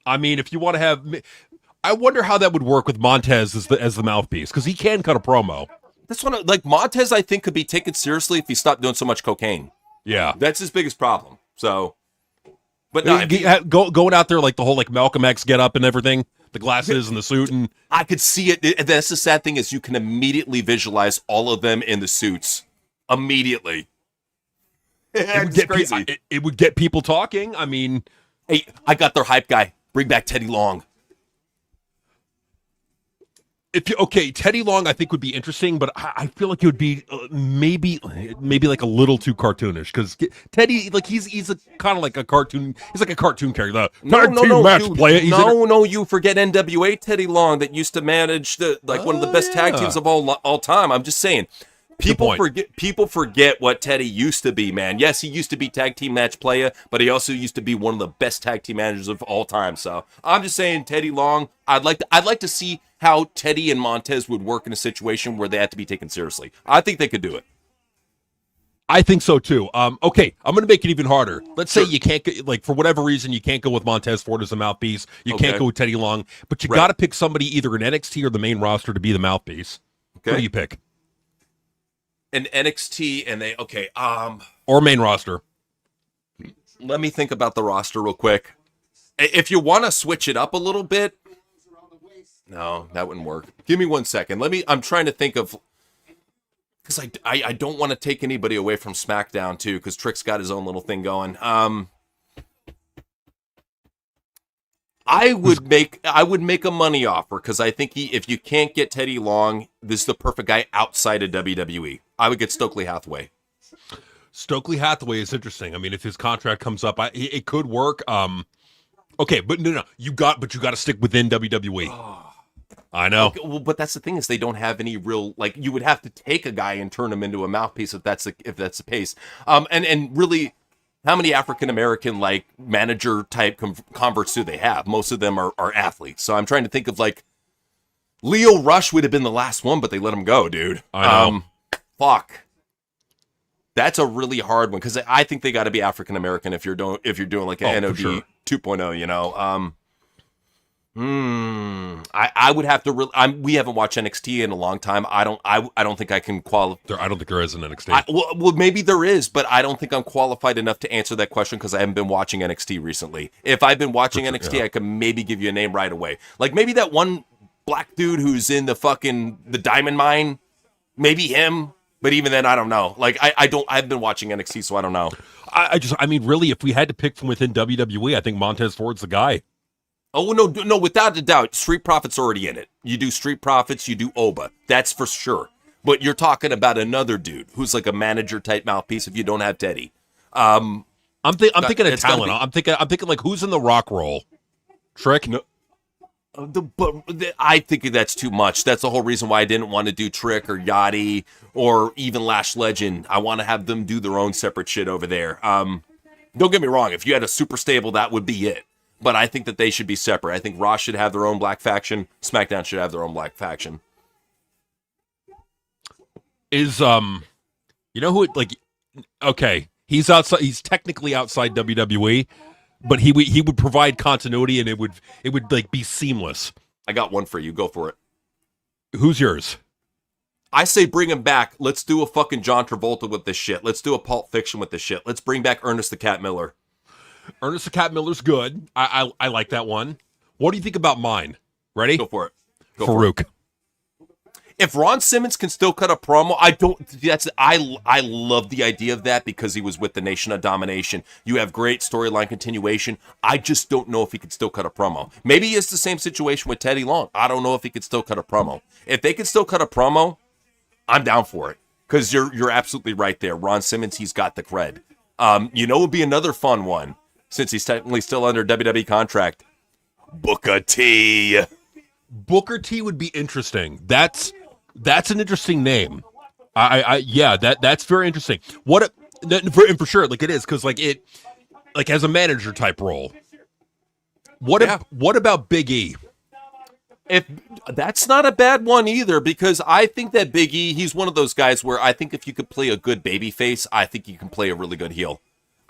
Speaker 2: I mean, if you want to have... I wonder how that would work with Montez as the mouthpiece, because he can cut a promo.
Speaker 1: That's what like Montez, I think, could be taken seriously if he stopped doing so much cocaine.
Speaker 2: Yeah.
Speaker 1: That's his biggest problem. So... But no,
Speaker 2: going out there like the whole like Malcolm X get up and everything, the glasses and the suit, and
Speaker 1: I could see it. That's the sad thing is you can immediately visualize all of them in the suits immediately. It's crazy.
Speaker 2: It would get people talking. I mean,
Speaker 1: hey, I got their hype guy. Bring back Teddy Long.
Speaker 2: Teddy Long I think would be interesting, but I feel like it would be maybe like a little too cartoonish, because Teddy, like he's a kind of like a cartoon. He's like a cartoon character.
Speaker 1: No, you forget NWA Teddy Long that used to manage one of the best tag teams of all time. I'm just saying. People forget what Teddy used to be, man. Yes, he used to be tag team match player, but he also used to be one of the best tag team managers of all time. So I'm just saying, Teddy Long. I'd like to see how Teddy and Montez would work in a situation where they had to be taken seriously. I think they could do it.
Speaker 2: I think so too. Okay, I'm going to make it even harder. Let's say you can't for whatever reason you can't go with Montez Ford as a mouthpiece. You can't go with Teddy Long, but you got to pick somebody either in NXT or the main roster to be the mouthpiece. Okay. Who do you pick?
Speaker 1: An NXT and
Speaker 2: or main roster.
Speaker 1: Let me think about the roster real quick. If you want to switch it up a little bit, no, that wouldn't work. Give me 1 second. I'm trying to think of, because I don't want to take anybody away from SmackDown too, because Trick's got his own little thing going. I would make a money offer, because I think if you can't get Teddy Long, this is the perfect guy outside of WWE. I would get Stokely Hathaway.
Speaker 2: Stokely Hathaway is interesting. I mean, if his contract comes up, it could work. Okay, but no, you got to stick within WWE.
Speaker 1: Oh.
Speaker 2: I know.
Speaker 1: Okay, well, but that's the thing is they don't have any real, like, you would have to take a guy and turn him into a mouthpiece if that's the case. And really, how many African American like manager type converts do they have? Most of them are athletes. So I'm trying to think of like Leo Rush would have been the last one, but they let him go, dude.
Speaker 2: I know.
Speaker 1: Fuck. That's a really hard one, because I think they got to be African American if you're doing like an NOD
Speaker 2: sure.
Speaker 1: 2.0. You know. I would have to. We haven't watched NXT in a long time. I don't think I can qualify.
Speaker 2: I don't think there is an NXT.
Speaker 1: Well, maybe there is, but I don't think I'm qualified enough to answer that question, because I haven't been watching NXT recently. If I've been watching NXT, I can maybe give you a name right away. Like maybe that one black dude who's in the diamond mine. Maybe him. But even then, I don't know. Like, I've been watching NXT, so I don't know.
Speaker 2: I mean, really, if we had to pick from within WWE, I think Montez Ford's the guy.
Speaker 1: Oh, no, without a doubt. Street Profits already in it. You do Street Profits, you do Oba. That's for sure. But you're talking about another dude who's like a manager-type mouthpiece if you don't have Teddy.
Speaker 2: I'm thinking of
Speaker 1: it's gonna
Speaker 2: talent. I'm thinking like who's in the Rock role? Trick?
Speaker 1: No. I think that's too much. That's the whole reason why I didn't want to do Trick or Yachty or even Lash Legend. I want to have them do their own separate shit over there. Don't get me wrong. If you had a super stable, that would be it. But I think that they should be separate. I think Raw should have their own black faction. SmackDown should have their own black faction.
Speaker 2: Is you know who like? Okay, he's outside. He's technically outside WWE, but he would provide continuity, and it would like be seamless.
Speaker 1: I got one for you. Go for it.
Speaker 2: Who's yours?
Speaker 1: I say bring him back. Let's do a fucking John Travolta with this shit. Let's do a Pulp Fiction with this shit. Let's bring back Ernest the Cat Miller.
Speaker 2: Ernest the Cat Miller's good. I like that one. What do you think about mine? Ready?
Speaker 1: Go for it.
Speaker 2: Farouk.
Speaker 1: If Ron Simmons can still cut a promo, I love the idea of that because he was with the Nation of Domination. You have great storyline continuation. I just don't know if he could still cut a promo. Maybe it's the same situation with Teddy Long. I don't know if he could still cut a promo. If they could still cut a promo, I'm down for it. Because you're absolutely right there. Ron Simmons, he's got the cred. It would be another fun one, since he's technically still under WWE contract. Booker T.
Speaker 2: Booker T would be interesting. That's an interesting name. That's very interesting. For sure, like it is, because like it, like as a manager type role. What about Big E?
Speaker 1: If that's not a bad one either, because I think that Big E, he's one of those guys where I think if you could play a good baby face, I think you can play a really good heel.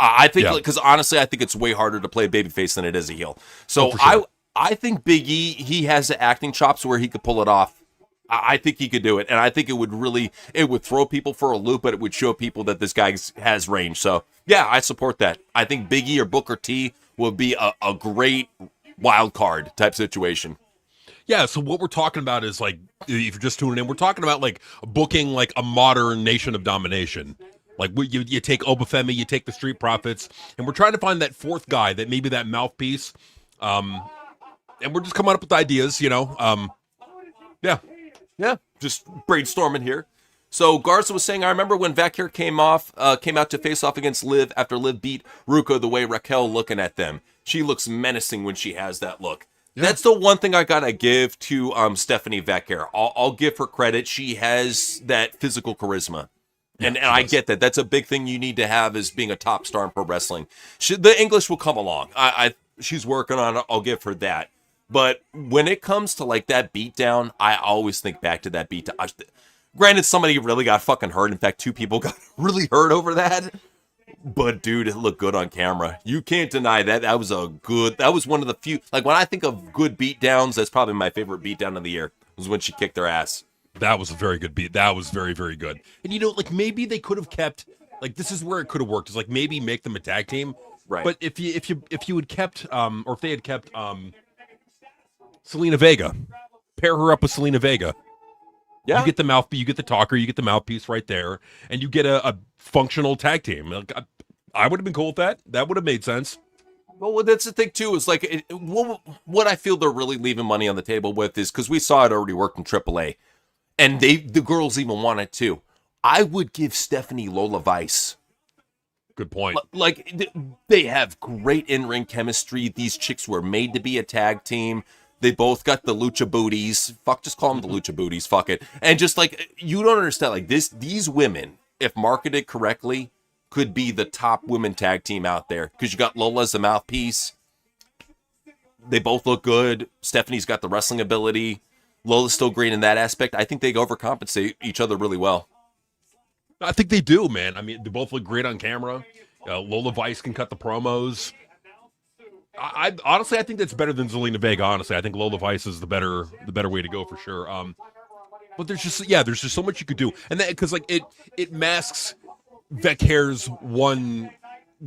Speaker 1: I think, because honestly, I think it's way harder to play a baby face than it is a heel. So sure. I think Big E, he has the acting chops where he could pull it off. I think he could do it, and I think it would throw people for a loop, but it would show people that this guy has range. So, yeah, I support that. I think Big E or Booker T would be a great wild card type situation.
Speaker 2: Yeah, so what we're talking about is, like, if you're just tuning in, we're talking about, like, booking, like, a modern Nation of Domination. Like, you take Obafemi, you take the Street Profits, and we're trying to find that fourth guy, that maybe that mouthpiece. And we're just coming up with ideas, Yeah.
Speaker 1: Yeah, just brainstorming here. So Garza was saying, I remember when Vakir came out to face off against Liv after Liv beat Ruka, the way Raquel looking at them. She looks menacing when she has that look. Yeah. That's the one thing I gotta give to Stephanie Vakir. I'll give her credit. She has that physical charisma. And I get that. That's a big thing you need to have as being a top star in pro wrestling. The English will come along. She's working on it. I'll give her that. But when it comes to like that beatdown, I always think back to that beatdown. Granted, somebody really got fucking hurt. In fact, 2 people got really hurt over that. But dude, it looked good on camera. You can't deny that. That was one of the few. Like when I think of good beatdowns, that's probably my favorite beatdown of the year. Was when she kicked their ass.
Speaker 2: That was a very good beat. That was very, very good. And like maybe they could have kept, like this is where it could have worked. Is like maybe make them a tag team.
Speaker 1: Right.
Speaker 2: But if you had kept or if they had kept Selena Vega, pair her up with Selena Vega. Yeah. You get the mouthpiece, you get the talker, you get the mouthpiece right there, and you get a functional tag team. Like, I would have been cool with that. That would have made sense.
Speaker 1: Well, that's the thing too. Is like what I feel they're really leaving money on the table with is because we saw it already work in AAA, and the girls even want it too. I would give Stephanie Lola Vice.
Speaker 2: Good point.
Speaker 1: Like they have great in-ring chemistry. These chicks were made to be a tag team. They both got the lucha booties. Fuck, just call them the lucha booties. Fuck it. And just like, you don't understand, like these women, if marketed correctly, could be the top women tag team out there. Because you got Lola as the mouthpiece. They both look good. Stephanie's got the wrestling ability. Lola's still great in that aspect. I think they overcompensate each other really well.
Speaker 2: I think they do, man. I mean, they both look great on camera. Lola Vice can cut the promos. I honestly, I think that's better than Zelina Vega. Honestly, I think Lola Vice is the better way to go for sure. But there's just so much you could do, and that because like it masks Vakir's one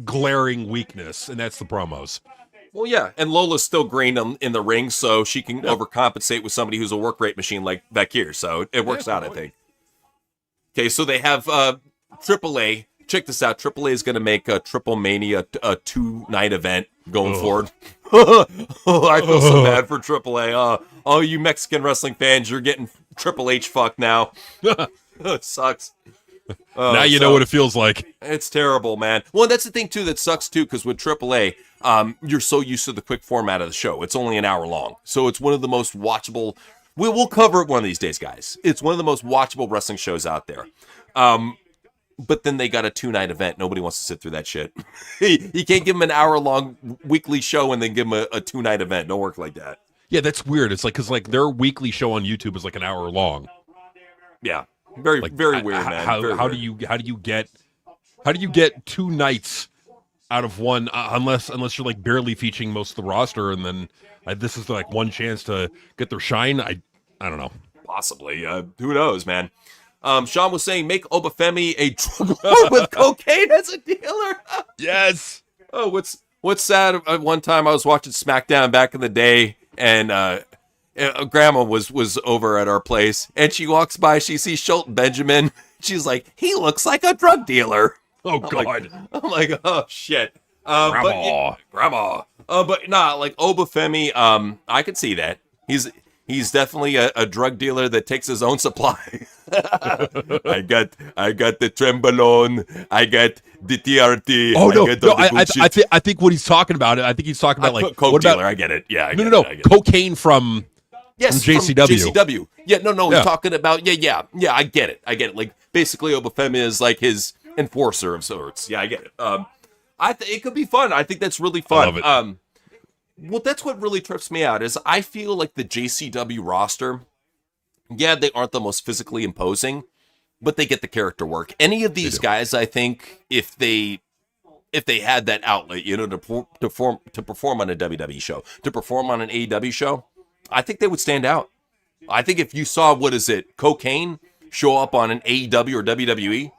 Speaker 2: glaring weakness, and that's the promos.
Speaker 1: Well, yeah, and Lola's still green in the ring, so she can overcompensate with somebody who's a work rate machine like Vakir. So it works out, I think. Okay, so they have AAA. Check this out. AAA is going to make a Triple Mania a 2-night event going forward. I feel so bad for AAA. Oh, you Mexican wrestling fans, you're getting Triple H fucked now. It sucks.
Speaker 2: Now you know what it feels like.
Speaker 1: It's terrible, man. Well, that's the thing too that sucks too, because with AAA, you're so used to the quick format of the show. It's only an hour long, so it's one of the most watchable. We'll cover it one of these days, guys. It's one of the most watchable wrestling shows out there. But then they got a 2-night event. Nobody wants to sit through that shit. You can't give them an hour-long weekly show and then give them a 2-night event. Don't work like that.
Speaker 2: Yeah, that's weird. It's like because like their weekly show on YouTube is like an hour long.
Speaker 1: Yeah, very
Speaker 2: like,
Speaker 1: very weird, man.
Speaker 2: How
Speaker 1: weird.
Speaker 2: do you get 2 nights out of one unless you're like barely featuring most of the roster, and then this is like one chance to get their shine. I don't know.
Speaker 1: Possibly. Who knows, man? Sean was saying, make Obafemi a drug lord with cocaine as a dealer.
Speaker 2: Yes.
Speaker 1: Oh, what's sad? One time I was watching SmackDown back in the day, and Grandma was over at our place, and she walks by. She sees Shelton Benjamin. She's like, he looks like a drug dealer.
Speaker 2: Oh God.
Speaker 1: I'm like, oh shit.
Speaker 2: Grandma.
Speaker 1: But, yeah, Grandma. But nah, like Obafemi, I could see that. He's definitely a drug dealer that takes his own supply. I got the Trembolone. I got the TRT.
Speaker 2: Oh no, I think what he's talking about. I think he's talking about like
Speaker 1: coke
Speaker 2: what
Speaker 1: dealer.
Speaker 2: about,
Speaker 1: I get it. Yeah.
Speaker 2: No. Cocaine from JCW.
Speaker 1: JCW. Yeah. No. He's talking about. Yeah. I get it. Like basically, Obafemi is like his enforcer of sorts. Yeah, I get it. It could be fun. I think that's really fun.
Speaker 2: I love it.
Speaker 1: Well, that's what really trips me out is I feel like the JCW roster, yeah, they aren't the most physically imposing, but they get the character work. Any of these guys, I think, if they had that outlet, to perform on a WWE show, to perform on an AEW show, I think they would stand out. I think if you saw, Cocaine show up on an AEW or WWE,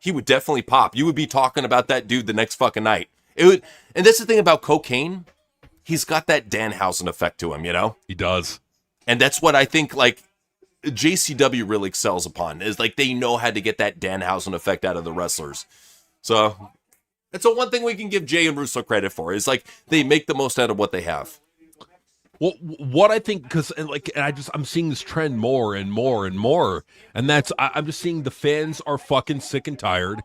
Speaker 1: he would definitely pop. You would be talking about that dude the next fucking night. And that's the thing about Cocaine. He's got that Danhausen effect to him,
Speaker 2: He does.
Speaker 1: And that's what I think, like, JCW really excels upon, is, like, they know how to get that Danhausen effect out of the wrestlers. So, it's the one thing we can give Jay and Russo credit for, is, like, they make the most out of what they have.
Speaker 2: Well, what I think, I'm seeing this trend more and more and more, and that's, I'm just seeing the fans are fucking sick and tired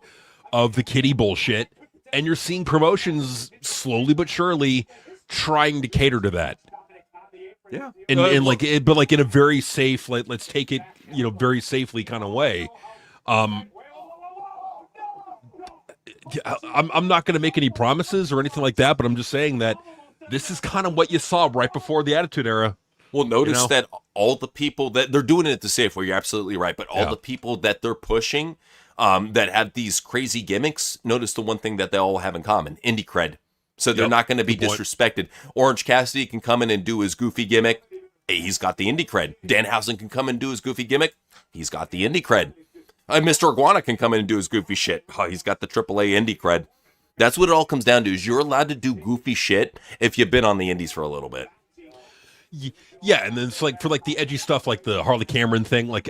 Speaker 2: of the kiddie bullshit, and you're seeing promotions slowly but surely trying to cater to that.
Speaker 1: Yeah.
Speaker 2: But in a very safe, let's take it, very safely kind of way. I'm not going to make any promises or anything like that, but I'm just saying that this is kind of what you saw right before the Attitude Era.
Speaker 1: Well, notice that all the people that they're doing it the safe way, you're absolutely right, but all the people that they're pushing that have these crazy gimmicks, notice the one thing that they all have in common, indie cred. So they're not going to be disrespected. Orange Cassidy can come in and do his goofy gimmick. Hey, he's got the indie cred. Danhausen can come and do his goofy gimmick. He's got the indie cred. Mr. Iguana can come in and do his goofy shit. Oh, he's got the AAA indie cred. That's what it all comes down to, is you're allowed to do goofy shit if you've been on the indies for a little bit.
Speaker 2: Yeah, and then it's like for like the edgy stuff, like the Harley Cameron thing. Like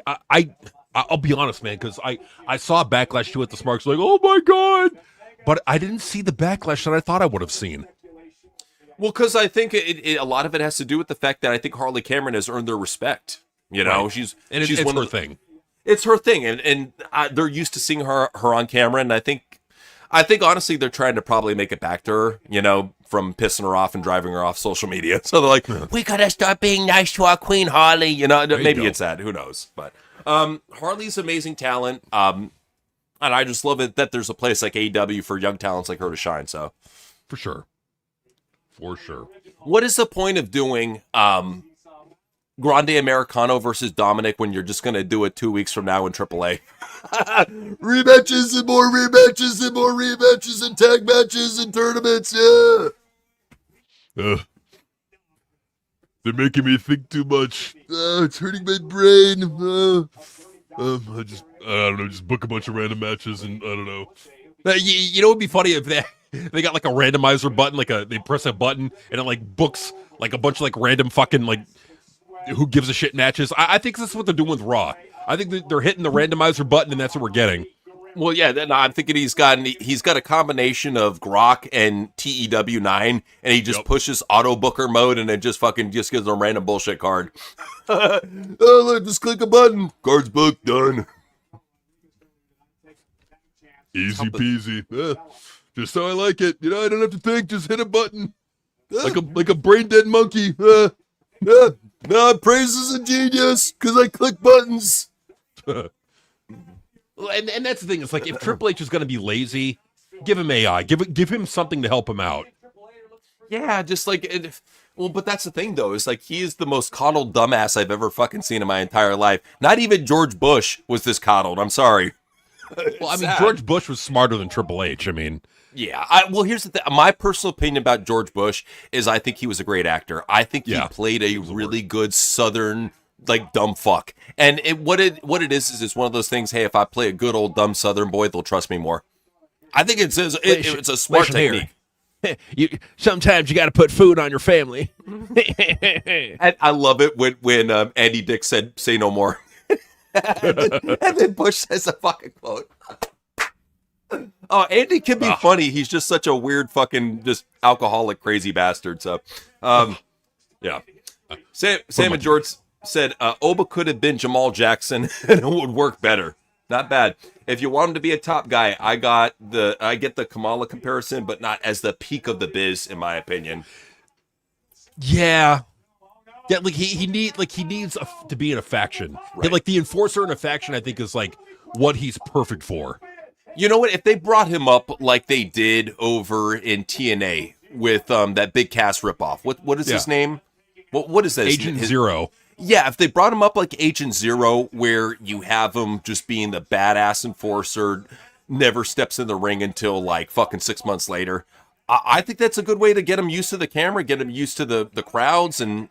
Speaker 2: I'll be honest, man, because I saw Backlash 2 at the Smarks, like, oh my God. But I didn't see the backlash that I thought I would have seen.
Speaker 1: Well, because I think a lot of it has to do with the fact that I think Harley Cameron has earned their respect.
Speaker 2: Right.
Speaker 1: She's
Speaker 2: one of her thing.
Speaker 1: It's her thing, and they're used to seeing her on camera, and I think honestly they're trying to probably make it back to her, from pissing her off and driving her off social media. So they're like, we gotta start being nice to our Queen Harley. Maybe it's that. Who knows? But Harley's amazing talent. And I just love it that there's a place like AEW for young talents like her to shine. So,
Speaker 2: for sure.
Speaker 1: What is the point of doing Grande Americano versus Dominic when you're just going to do it 2 weeks from now in AAA? Rematches and more rematches and more rematches and tag matches and tournaments. Yeah.
Speaker 2: They're making me think too much.
Speaker 1: It's hurting my brain.
Speaker 2: I don't know, just book a bunch of random matches and I don't know. You know what would be funny if they got like a randomizer button, they press a button and it like books like a bunch of like random fucking like who gives a shit matches. I think this is what they're doing with Raw. I think they're hitting the randomizer button and that's what we're getting.
Speaker 1: Well, yeah, I'm thinking he's got a combination of Grok and TEW9, and he just pushes auto booker mode, and it just gives them a random bullshit card. Look, just click a button. Card's booked, done.
Speaker 2: Easy peasy. Just how I like it. You know, I don't have to think. Just hit a button. Like a brain dead monkey.
Speaker 1: No, praise is a genius because I click buttons.
Speaker 2: And that's the thing. It's like if Triple H is going to be lazy, give him AI. Give him something to help him out.
Speaker 1: Yeah, just like well, but that's the thing though. Is like he is the most coddled dumbass I've ever fucking seen in my entire life. Not even George Bush was this coddled. I'm sorry.
Speaker 2: Well, I mean, George Bush was smarter than Triple H. I mean,
Speaker 1: yeah. Well, here's the thing. My personal opinion about George Bush is I think he was a great actor. I think he played a really good Southern, like, dumb fuck. And what it is it's one of those things. Hey, if I play a good old dumb Southern boy, they'll trust me more. I think it's a smart technique.
Speaker 2: Sometimes you got to put food on your family.
Speaker 1: And I love it when Andy Dick said, "Say no more." and then Bush says a fucking quote. Oh, Andy can be funny. He's just such a weird fucking just alcoholic crazy bastard. So, yeah. Sam and George said Oba could have been Jamal Jackson and it would work better. Not bad. If you want him to be a top guy, I get the Kamala comparison, but not as the peak of the biz, in my opinion.
Speaker 2: Yeah. Yeah, like he needs to be in a faction.
Speaker 1: Right.
Speaker 2: Like the enforcer in a faction, I think is like what he's perfect for.
Speaker 1: You know what? If they brought him up like they did over in TNA with that Big Cass ripoff, what is his name? What is that?
Speaker 2: Agent Zero.
Speaker 1: Yeah, if they brought him up like Agent Zero, where you have him just being the badass enforcer, never steps in the ring until like fucking 6 months later, I think that's a good way to get him used to the camera, get him used to the crowds, and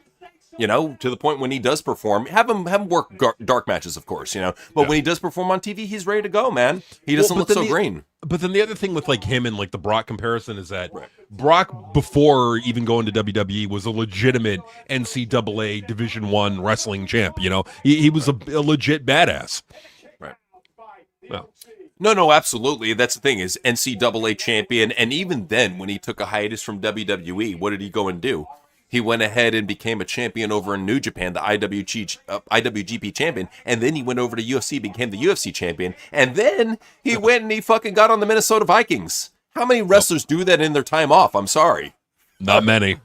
Speaker 1: you know, to the point when he does perform, have him work dark matches, of course, you know. But when he does perform on TV, he's ready to go, man. He doesn't look so green.
Speaker 2: But then the other thing with like him and like the Brock comparison is that Brock, before even going to WWE, was a legitimate NCAA Division I wrestling champ. You know, he was a legit badass.
Speaker 1: Right.
Speaker 2: Well.
Speaker 1: No, absolutely. That's the thing is NCAA champion, and even then, when he took a hiatus from WWE, what did he go and do? He went ahead and became a champion over in New Japan, the IWGP champion, and then he went over to UFC, became the UFC champion, and then he went and he fucking got on the Minnesota Vikings. How many wrestlers do that in their time off? I'm sorry.
Speaker 2: Not many.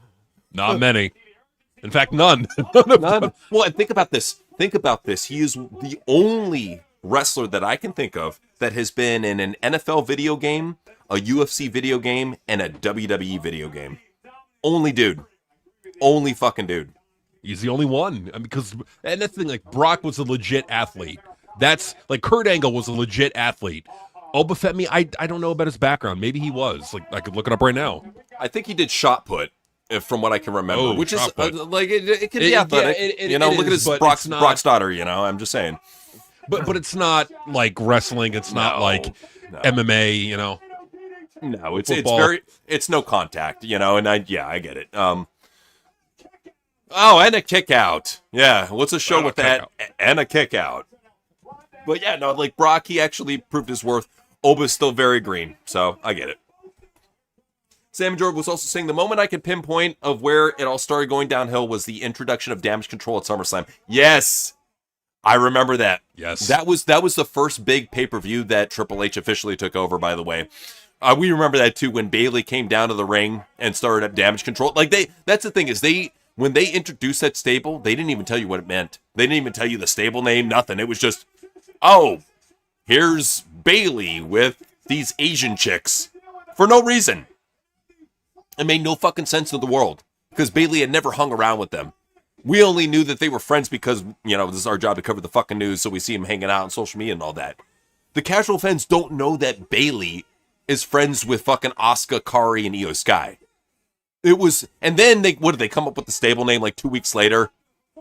Speaker 2: Not many. In fact, none.
Speaker 1: None. Well, and think about this. He is the only wrestler that I can think of that has been in an NFL video game, a UFC video game, and a WWE video game. Only dude. Only fucking dude.
Speaker 2: He's the only one. I mean, and that's the thing, like, Brock was a legit athlete. That's, like, Kurt Angle was a legit athlete. Oba Femi, I don't know about his background. Maybe he was. Like, I could look it up right now.
Speaker 1: I think he did shot put, from what I can remember, which is, like, it can be athletic. Look at his Brock's daughter, you know, I'm just saying.
Speaker 2: But it's not, like, wrestling. It's not, like, MMA, you know.
Speaker 1: No, it's no contact, you know, and I get it. Oh, and a kick out. Yeah, what's a show with that? And a kick out. But yeah, no, like Brock, he actually proved his worth. Oba's still very green, so I get it. Sam George was also saying the moment I could pinpoint of where it all started going downhill was the introduction of Damage Control at SummerSlam. Yes, I remember that.
Speaker 2: Yes, that was
Speaker 1: the first big pay-per-view that Triple H officially took over. By the way, we remember that too when Bayley came down to the ring and started up Damage Control. Like that's the thing is when they introduced that stable, they didn't even tell you what it meant. They didn't even tell you the stable name, nothing. It was just, oh, here's Bayley with these Asian chicks. For no reason. It made no fucking sense in the world. Because Bayley had never hung around with them. We only knew that they were friends because, you know, this is our job to cover the fucking news, so we see them hanging out on social media and all that. The casual fans don't know that Bayley is friends with fucking Asuka, Kari, and Io Sky. It was, and then they come up with the stable name like 2 weeks later,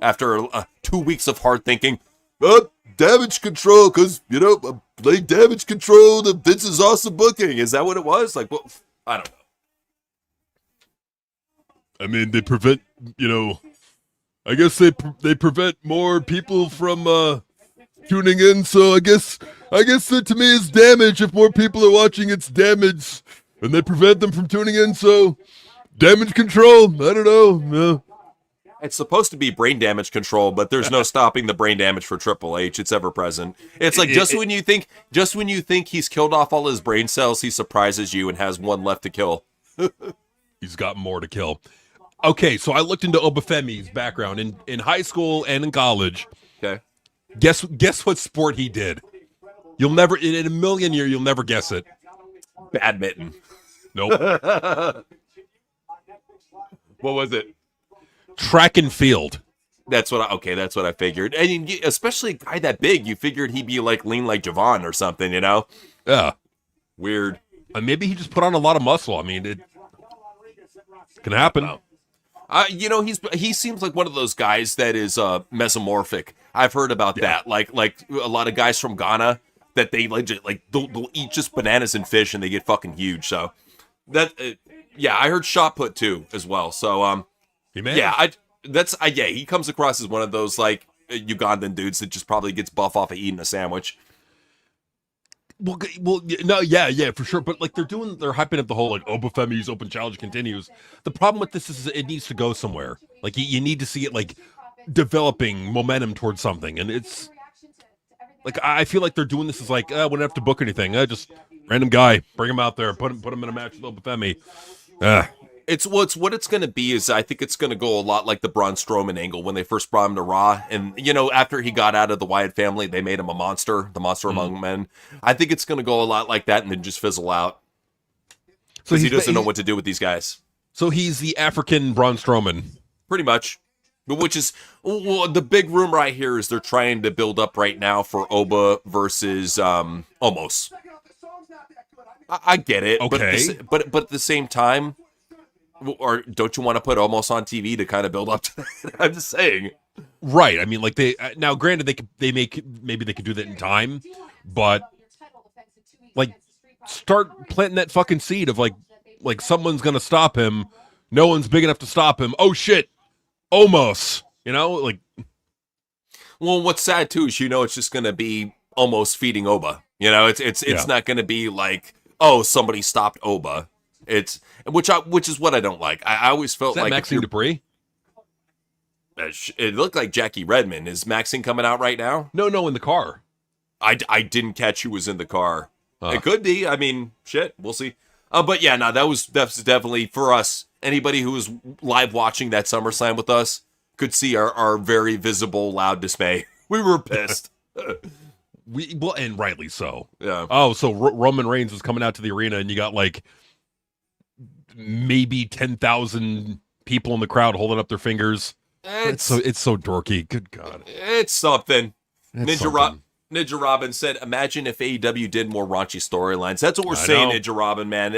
Speaker 1: after 2 weeks of hard thinking. Damage Control, because, you know, play Damage Control, the Vince's awesome booking. Is that what it was? Like, what? I don't know.
Speaker 2: I mean, they prevent, you know, I guess they prevent more people from tuning in, so I guess that to me is damage. If more people are watching, it's damage, and they prevent them from tuning in, so... Damage Control. I don't know. No.
Speaker 1: It's supposed to be brain damage control, but there's no stopping the brain damage for Triple H. It's ever present. It's like just when you think he's killed off all his brain cells, he surprises you and has one left to kill.
Speaker 2: He's got more to kill. Okay, so I looked into Obafemi's background in high school and in college.
Speaker 1: Okay.
Speaker 2: Guess what sport he did? You'll never, in a million years, you'll never guess it.
Speaker 1: Badminton.
Speaker 2: Nope.
Speaker 1: What was it?
Speaker 2: Track and field.
Speaker 1: That's what I figured. And especially a guy that big, you figured he'd be like lean like Javon or something, you know?
Speaker 2: Yeah.
Speaker 1: Weird.
Speaker 2: Maybe he just put on a lot of muscle. I mean, it can happen.
Speaker 1: He seems like one of those guys that is mesomorphic. I've heard about that. Like a lot of guys from Ghana that they they'll eat just bananas and fish and they get fucking huge. So that I heard shot put too as well. So
Speaker 2: he may.
Speaker 1: Yeah, he comes across as one of those like Ugandan dudes that just probably gets buff off of eating a sandwich.
Speaker 2: Well, no, yeah, for sure. But like they're hyping up the whole like Obafemi's open challenge continues. The problem with this is it needs to go somewhere. Like you need to see it like developing momentum towards something, and it's like I feel like they're doing this as like we don't have to book anything. Just random guy, bring him out there, put him in a match with Obafemi.
Speaker 1: It's what it's going to be is I think it's going to go a lot like the Braun Strowman angle when they first brought him to Raw. And, after he got out of the Wyatt family, they made him a monster, the monster among men. I think it's going to go a lot like that and then just fizzle out. Because he doesn't know what to do with these guys.
Speaker 2: So he's the African Braun Strowman. Pretty
Speaker 1: much. Which is, the big rumor I hear is they're trying to build up right now for Oba versus Omos. I get it.
Speaker 2: Okay.
Speaker 1: But at the same time, or don't you want to put Omos on TV to kind of build up to that? I'm just saying.
Speaker 2: Right. I mean, like now, granted, maybe they could do that in time, but like start planting that fucking seed of like someone's gonna stop him. No one's big enough to stop him. Oh shit, Omos. Like.
Speaker 1: Well, what's sad too is it's just gonna be Omos feeding Oba. It's not gonna be like somebody stopped Oba. It's which is what I don't like. I always felt like
Speaker 2: Maxine Dupree.
Speaker 1: It looked like Jackie Redmond. Is Maxine coming out right now?
Speaker 2: No, in the car.
Speaker 1: I didn't catch who was in the car. It could be. I mean, shit, we'll see. But yeah, no, that's definitely for us. Anybody who was live watching that SummerSlam with us could see our very visible, loud dismay. We were pissed.
Speaker 2: And rightly so.
Speaker 1: Yeah.
Speaker 2: Oh, so Roman Reigns was coming out to the arena, and you got like maybe 10,000 people in the crowd holding up their fingers. It's so dorky. Good God.
Speaker 1: It's something. Ninja Robin said, imagine if AEW did more raunchy storylines. That's what we're saying, Ninja Robin, man.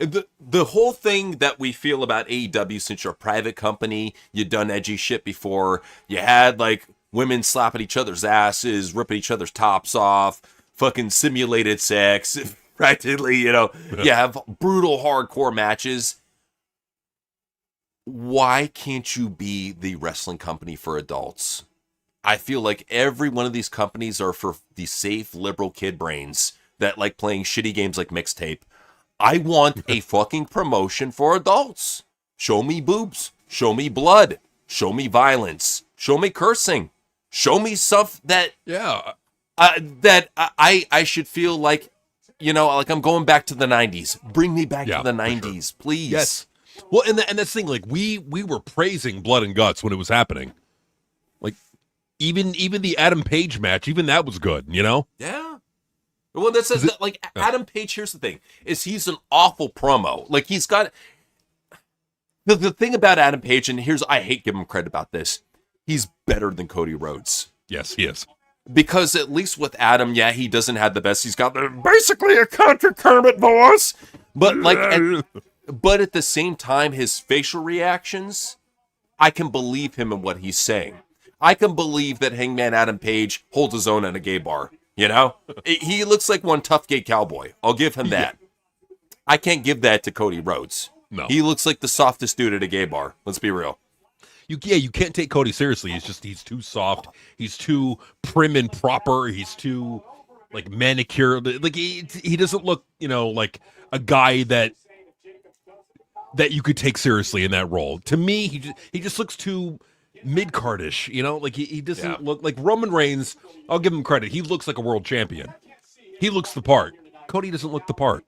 Speaker 1: The whole thing that we feel about AEW, since you're a private company, you've done edgy shit before, you had like women slapping each other's asses, ripping each other's tops off, fucking simulated sex, practically, you have brutal hardcore matches. Why can't you be the wrestling company for adults? I feel like every one of these companies are for the safe liberal kid brains that like playing shitty games like Mixtape. I want a fucking promotion for adults. Show me boobs. Show me blood. Show me violence. Show me cursing. Show me stuff that I should feel like, like I'm going back to the 90s. Bring me back to the 90s, sure. Please.
Speaker 2: Yes. Well, and that's the thing, like we were praising Blood and Guts when it was happening. Like even the Adam Page match, even that was good,
Speaker 1: Yeah. Well, Adam Page, here's the thing, is he's an awful promo. Like he's got the thing about Adam Page, and I hate giving him credit about this. He's better than Cody Rhodes.
Speaker 2: Yes, he is.
Speaker 1: Because at least with Adam, he doesn't have the best. He's got basically a country Kermit voice. But but at the same time, his facial reactions, I can believe him in what he's saying. I can believe that Hangman Adam Page holds his own in a gay bar. He looks like one tough gay cowboy. I'll give him that. I can't give that to Cody Rhodes.
Speaker 2: No.
Speaker 1: He looks like the softest dude at a gay bar. Let's be real.
Speaker 2: You can't take Cody seriously. He's too soft. He's too prim and proper. He's too like manicured. Like he doesn't look, like a guy that that you could take seriously in that role. To me, he just looks too mid-cardish, you know? Like, he doesn't look like Roman Reigns. I'll give him credit. He looks like a world champion. He looks the part. Cody doesn't look the part.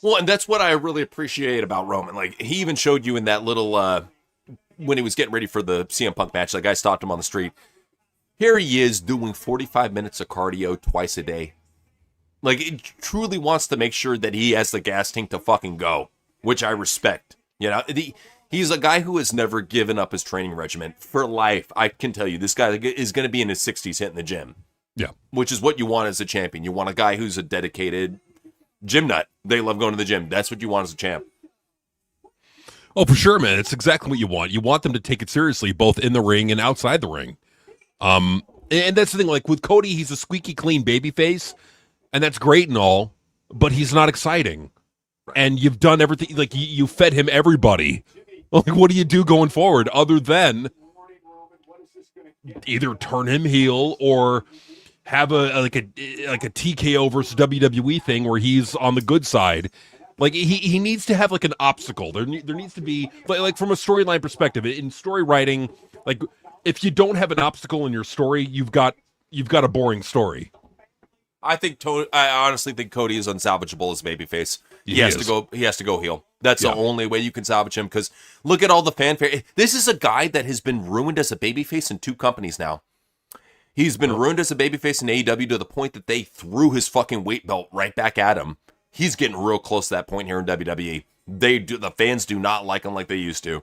Speaker 1: Well, and that's what I really appreciate about Roman. Like, he even showed you in that little, when he was getting ready for the CM Punk match, the guy stopped him on the street. Here he is doing 45 minutes of cardio twice a day. Like, he truly wants to make sure that he has the gas tank to fucking go, which I respect. You know, he's a guy who has never given up his training regimen for life. I can tell you, this guy is going to be in his 60s hitting the gym.
Speaker 2: Yeah.
Speaker 1: Which is what you want as a champion. You want a guy who's a dedicated gym nut. They love going to the gym. That's what you want as a champ.
Speaker 2: Oh, for sure, man. It's exactly what you want. You want them to take it seriously, both in the ring and outside the ring. And that's the thing. Like, with Cody, he's a squeaky clean babyface, and that's great and all, but he's not exciting. And you've done everything. Like, you fed him everybody. Like, what do you do going forward other than either turn him heel or have a TKO versus WWE thing where he's on the good side? Like, he needs to have like an obstacle. There needs to be like from a storyline perspective in story writing. Like, if you don't have an obstacle in your story, you've got a boring story.
Speaker 1: I honestly think Cody is unsalvageable as a babyface. He has to go heel. That's the only way you can salvage him, because look at all the fanfare. This is a guy that has been ruined as a babyface in 2 companies now. He's been ruined as a babyface in AEW to the point that they threw his fucking weight belt right back at him. He's getting real close to that point here in WWE. The fans do not like him like they used to.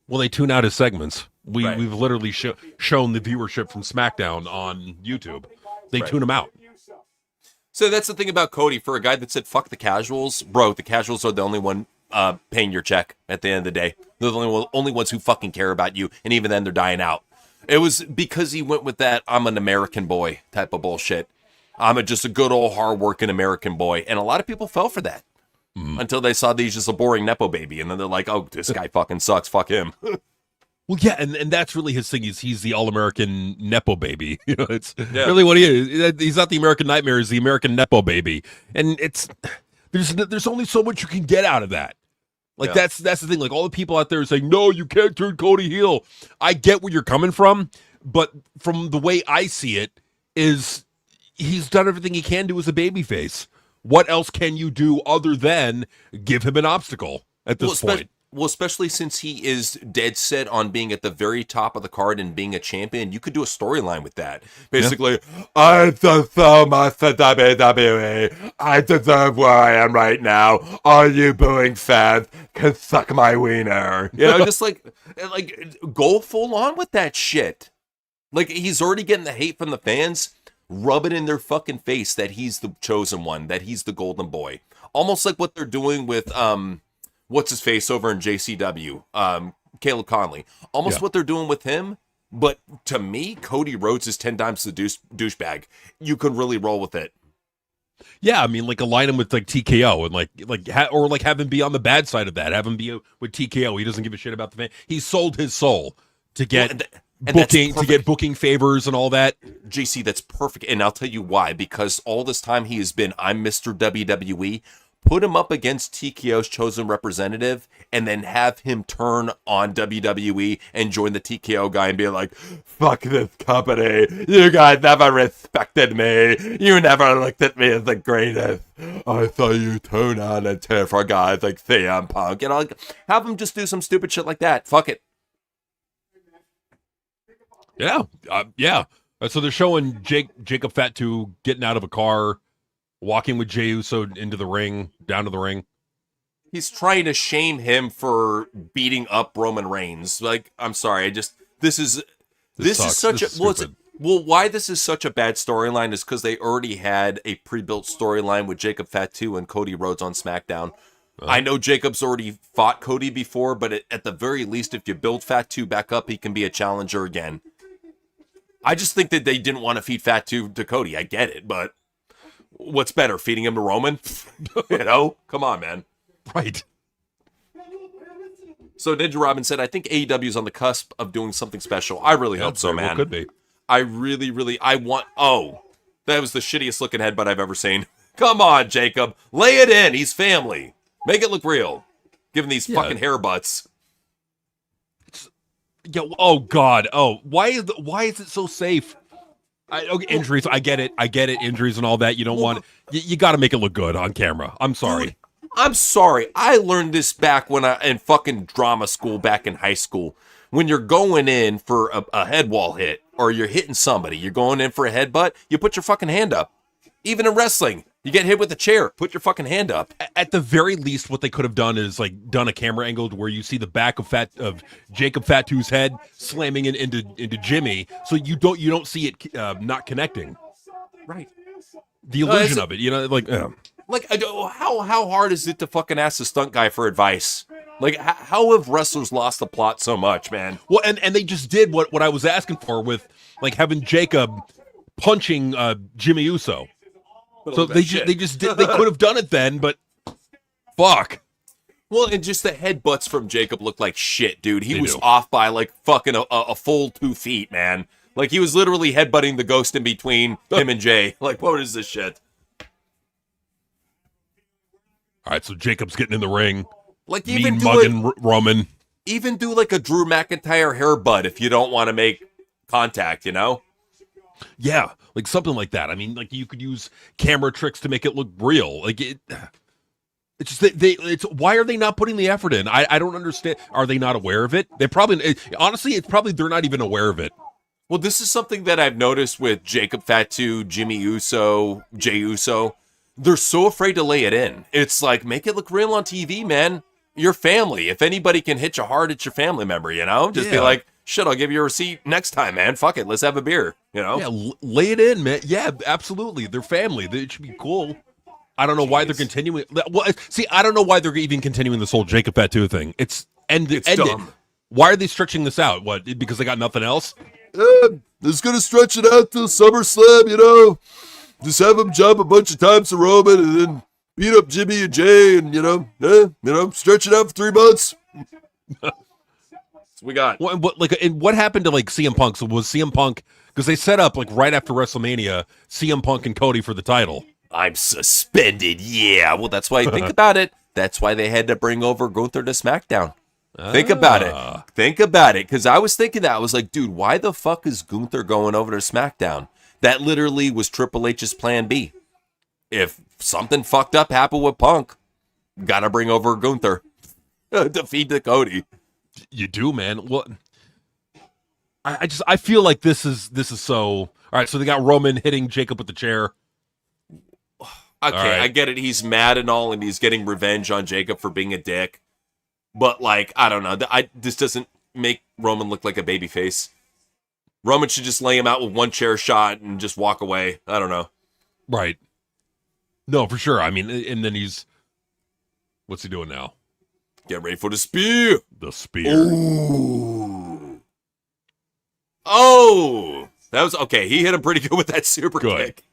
Speaker 2: Well, they tune out his segments. We've literally shown the viewership from SmackDown on YouTube. They tune him out.
Speaker 1: So that's the thing about Cody. For a guy that said, fuck the casuals, bro, the casuals are the only one paying your check at the end of the day. They're the only ones who fucking care about you, and even then they're dying out. It was because he went with that I'm an American boy type of bullshit. I'm just a good old hard-working American boy. And a lot of people fell for that until they saw that he's just a boring Nepo baby. And then they're like, oh, this guy fucking sucks. Fuck him.
Speaker 2: Well, yeah, and that's really his thing. He's the all-American Nepo baby. You know, it's really what he is. He's not the American Nightmare. He's the American Nepo baby. And there's only so much you can get out of that. Like, that's the thing. Like, all the people out there are saying, no, you can't turn Cody heel. I get where you're coming from, but from the way I see it is he's done everything he can do as a babyface. What else can you do other than give him an obstacle at this point?
Speaker 1: Well, especially since he is dead set on being at the very top of the card and being a champion, you could do a storyline with that. Basically, I deserve so much to WWE. I deserve where I am right now. All you booing fans can suck my wiener. You know, just like go full on with that shit. Like, he's already getting the hate from the fans. Rub it in their fucking face that he's the chosen one, that he's the golden boy. Almost like what they're doing with what's his face over in JCW, Caleb Conley. Almost what they're doing with him, but to me, Cody Rhodes is 10 times the douchebag. You can really roll with it.
Speaker 2: Yeah, I mean, like, align him with like TKO and have him be on the bad side of that. Have him be with TKO. He doesn't give a shit about the fan. He sold his soul to get booking favors and all that.
Speaker 1: JC, that's perfect. And I'll tell you why. Because all this time he has been, I'm Mr. WWE. Put him up against TKO's chosen representative and then have him turn on WWE and join the TKO guy and be like, fuck this company. You guys never respected me. You never looked at me as the greatest. I saw you turn on and tear for guys like CM Punk. And I'll have him just do some stupid shit like that. Fuck it.
Speaker 2: Yeah. So they're showing Jacob Fatu getting out of a car, walking with Jey Uso into the ring, down to the ring.
Speaker 1: He's trying to shame him for beating up Roman Reigns. Like, I'm sorry, this is such why this is such a bad storyline is because they already had a pre-built storyline with Jacob Fatu and Cody Rhodes on SmackDown. I know Jacob's already fought Cody before, but at the very least, if you build Fatu back up, he can be a challenger again. I just think that they didn't want to feed Fatu to Cody. I get it, but what's better, feeding him to Roman? You know? Come on, man.
Speaker 2: Right.
Speaker 1: So Ninja Robin said, I think AEW is on the cusp of doing something special. I really hope so, man.
Speaker 2: Well, could be.
Speaker 1: I really, that was the shittiest looking headbutt I've ever seen. Come on, Jacob. Lay it in. He's family. Make it look real. giving these fucking hair butts.
Speaker 2: Yeah. Oh God. Oh, why is it so safe? Okay, injuries. I get it. Injuries and all that. You don't want. You got to make it look good on camera. I'm sorry.
Speaker 1: Dude, I'm sorry. I learned this back when in fucking drama school back in high school. When you're going in for a head wall hit or you're hitting somebody, you're going in for a headbutt, you put your fucking hand up. Even in wrestling, you get hit with a chair, put your fucking hand up.
Speaker 2: At the very least, what they could have done is like done a camera angle where you see the back of Jacob Fatu's head slamming into Jimmy, so you don't see it not connecting.
Speaker 1: Right.
Speaker 2: The illusion of it, like.
Speaker 1: Like, how hard is it to fucking ask the stunt guy for advice? Like, how have wrestlers lost the plot so much, man?
Speaker 2: Well, and they just did what I was asking for with, like, having Jacob punching Jimmy Uso. So they just did. They could have done it then, but fuck.
Speaker 1: Well, and just the headbutts from Jacob looked like shit, dude. He was off by, like, fucking a full 2 feet, man. Like, he was literally headbutting the ghost in between him and Jay. Like, what is this shit?
Speaker 2: All right, so Jacob's getting in the ring.
Speaker 1: Like,
Speaker 2: even mugging Roman.
Speaker 1: Even do like a Drew McIntyre hairbutt if you don't want to make contact,
Speaker 2: Yeah, like something like that. I mean, like you could use camera tricks to make it look real. Like it's just it's why are they not putting the effort in? I don't understand. Are they not aware of it? They probably honestly, it's probably they're not even aware of it.
Speaker 1: Well, this is something that I've noticed with Jacob Fatu, Jimmy Uso, Jey Uso. They're so afraid to lay it in. It's like, make it look real on TV, man. Your family. If anybody can hit you hard, it's your family member, Just be like, shit, I'll give you a receipt next time, man. Fuck it. Let's have a beer,
Speaker 2: Yeah, lay it in, man. Yeah, absolutely. They're family. It should be cool. I don't know why they're continuing. Well, see, I don't know why they're even continuing this whole Jacob Fatu thing. It's ended. Why are they stretching this out? What, because they got nothing else?
Speaker 6: They're just going to stretch it out till SummerSlam, Just have him jump a bunch of times to Roman and then beat up Jimmy and Jay and, stretch it out for 3 months.
Speaker 1: We got.
Speaker 2: What happened to like CM Punk? So was CM Punk, because they set up like right after WrestleMania, CM Punk and Cody for the title.
Speaker 1: I'm suspended. Yeah. Well, that's why think about it. That's why they had to bring over Gunther to SmackDown. Think about it. Think about it. Because I was thinking that. I was like, dude, why the fuck is Gunther going over to SmackDown? That literally was Triple H's plan B. If something fucked up happened with Punk, gotta bring over Gunther to feed to Cody.
Speaker 2: You do, man. Well, I feel like this is so. All right, so they got Roman hitting Jacob with the chair.
Speaker 1: Okay,
Speaker 2: right.
Speaker 1: I get it. He's mad and all, and he's getting revenge on Jacob for being a dick. But like, I don't know. This doesn't make Roman look like a babyface. Roman should just lay him out with one chair shot and just walk away. I don't know.
Speaker 2: Right. No, for sure. I mean, and then what's he doing now?
Speaker 1: Get ready for the spear.
Speaker 2: The spear.
Speaker 1: Ooh. Oh, that was okay. He hit him pretty good with that super kick.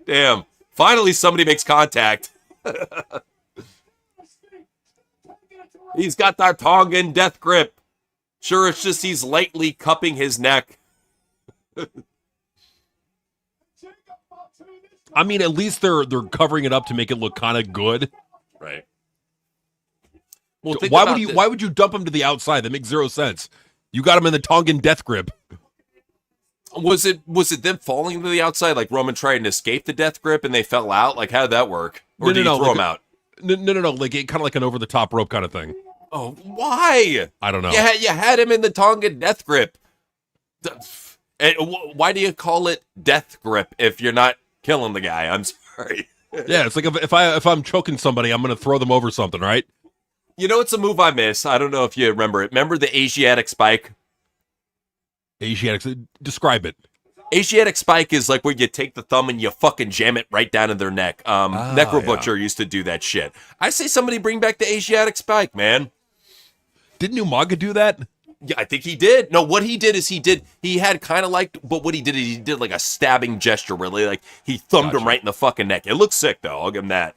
Speaker 1: Damn. Finally, somebody makes contact. He's got that Tongan death grip. Sure, it's just he's lightly cupping his neck.
Speaker 2: I mean, at least they're covering it up to make it look kind of good,
Speaker 1: right? Well,
Speaker 2: why would you dump him to the outside? That makes zero sense. You got him in the Tongan death grip.
Speaker 1: Was it them falling to the outside, like Roman trying to escape the death grip and they fell out? Like, how'd that work? Or did he throw him out?
Speaker 2: No, like kind of like an over the top rope kind of thing.
Speaker 1: Oh, why?
Speaker 2: I don't know.
Speaker 1: You had him in the Tongan death grip. And why do you call it death grip if you're not killing the guy? I'm sorry.
Speaker 2: Yeah, it's like if I'm choking somebody, I'm gonna throw them over something, right?
Speaker 1: You know, it's a move I miss. I don't know if you remember it. Remember the Asiatic spike?
Speaker 2: Describe it.
Speaker 1: Asiatic spike is like where you take the thumb and you fucking jam it right down in their neck. Necro Butcher used to do that shit. I say somebody bring back the Asiatic spike, man.
Speaker 2: Didn't Umaga do that?
Speaker 1: Yeah, I think he did. No, what he did is he had kind of like, but what he did is he did like a stabbing gesture, really. Like he thumbed him right in the fucking neck. It looks sick, though. I'll give him that.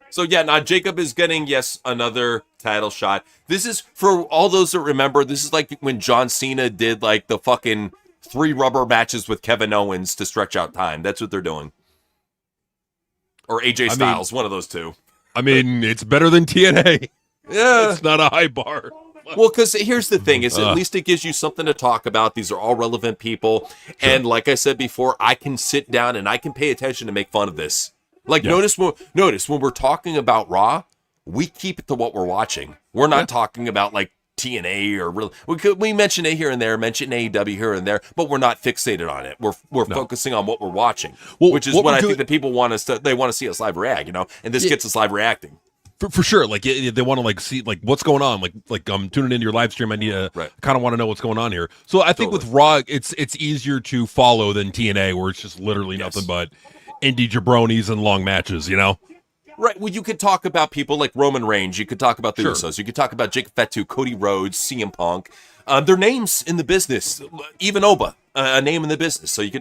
Speaker 1: So yeah, now Jacob is getting, yes, another title shot. This is, for all those that remember, this is like when John Cena did like the fucking 3 rubber matches with Kevin Owens to stretch out time. That's what they're doing. Or AJ Styles, one of those two.
Speaker 2: I mean, it's better than TNA.
Speaker 1: Yeah.
Speaker 2: It's not a high bar.
Speaker 1: Well, because here's the thing: is at least it gives you something to talk about. These are all relevant people, and like I said before, I can sit down and I can pay attention to make fun of this. Like, notice when we're talking about Raw, we keep it to what we're watching. We're not talking about like TNA or really. We mention it here and there, mention AEW here and there, but we're not fixated on it. We're focusing on what we're watching, which is what I think that people want us to. They want to see us live react, and this gets us live reacting.
Speaker 2: For sure, like they want to like see like what's going on. Like I'm tuning into your live stream. I need to kind of want to know what's going on here. So I think with Raw, it's easier to follow than TNA, where it's just literally nothing but indie jabronis and long matches.
Speaker 1: Right. Well, you could talk about people like Roman Reigns. You could talk about the Usos. You could talk about Jacob Fatu, Cody Rhodes, CM Punk. They're names in the business. Even Oba, a name in the business. So you could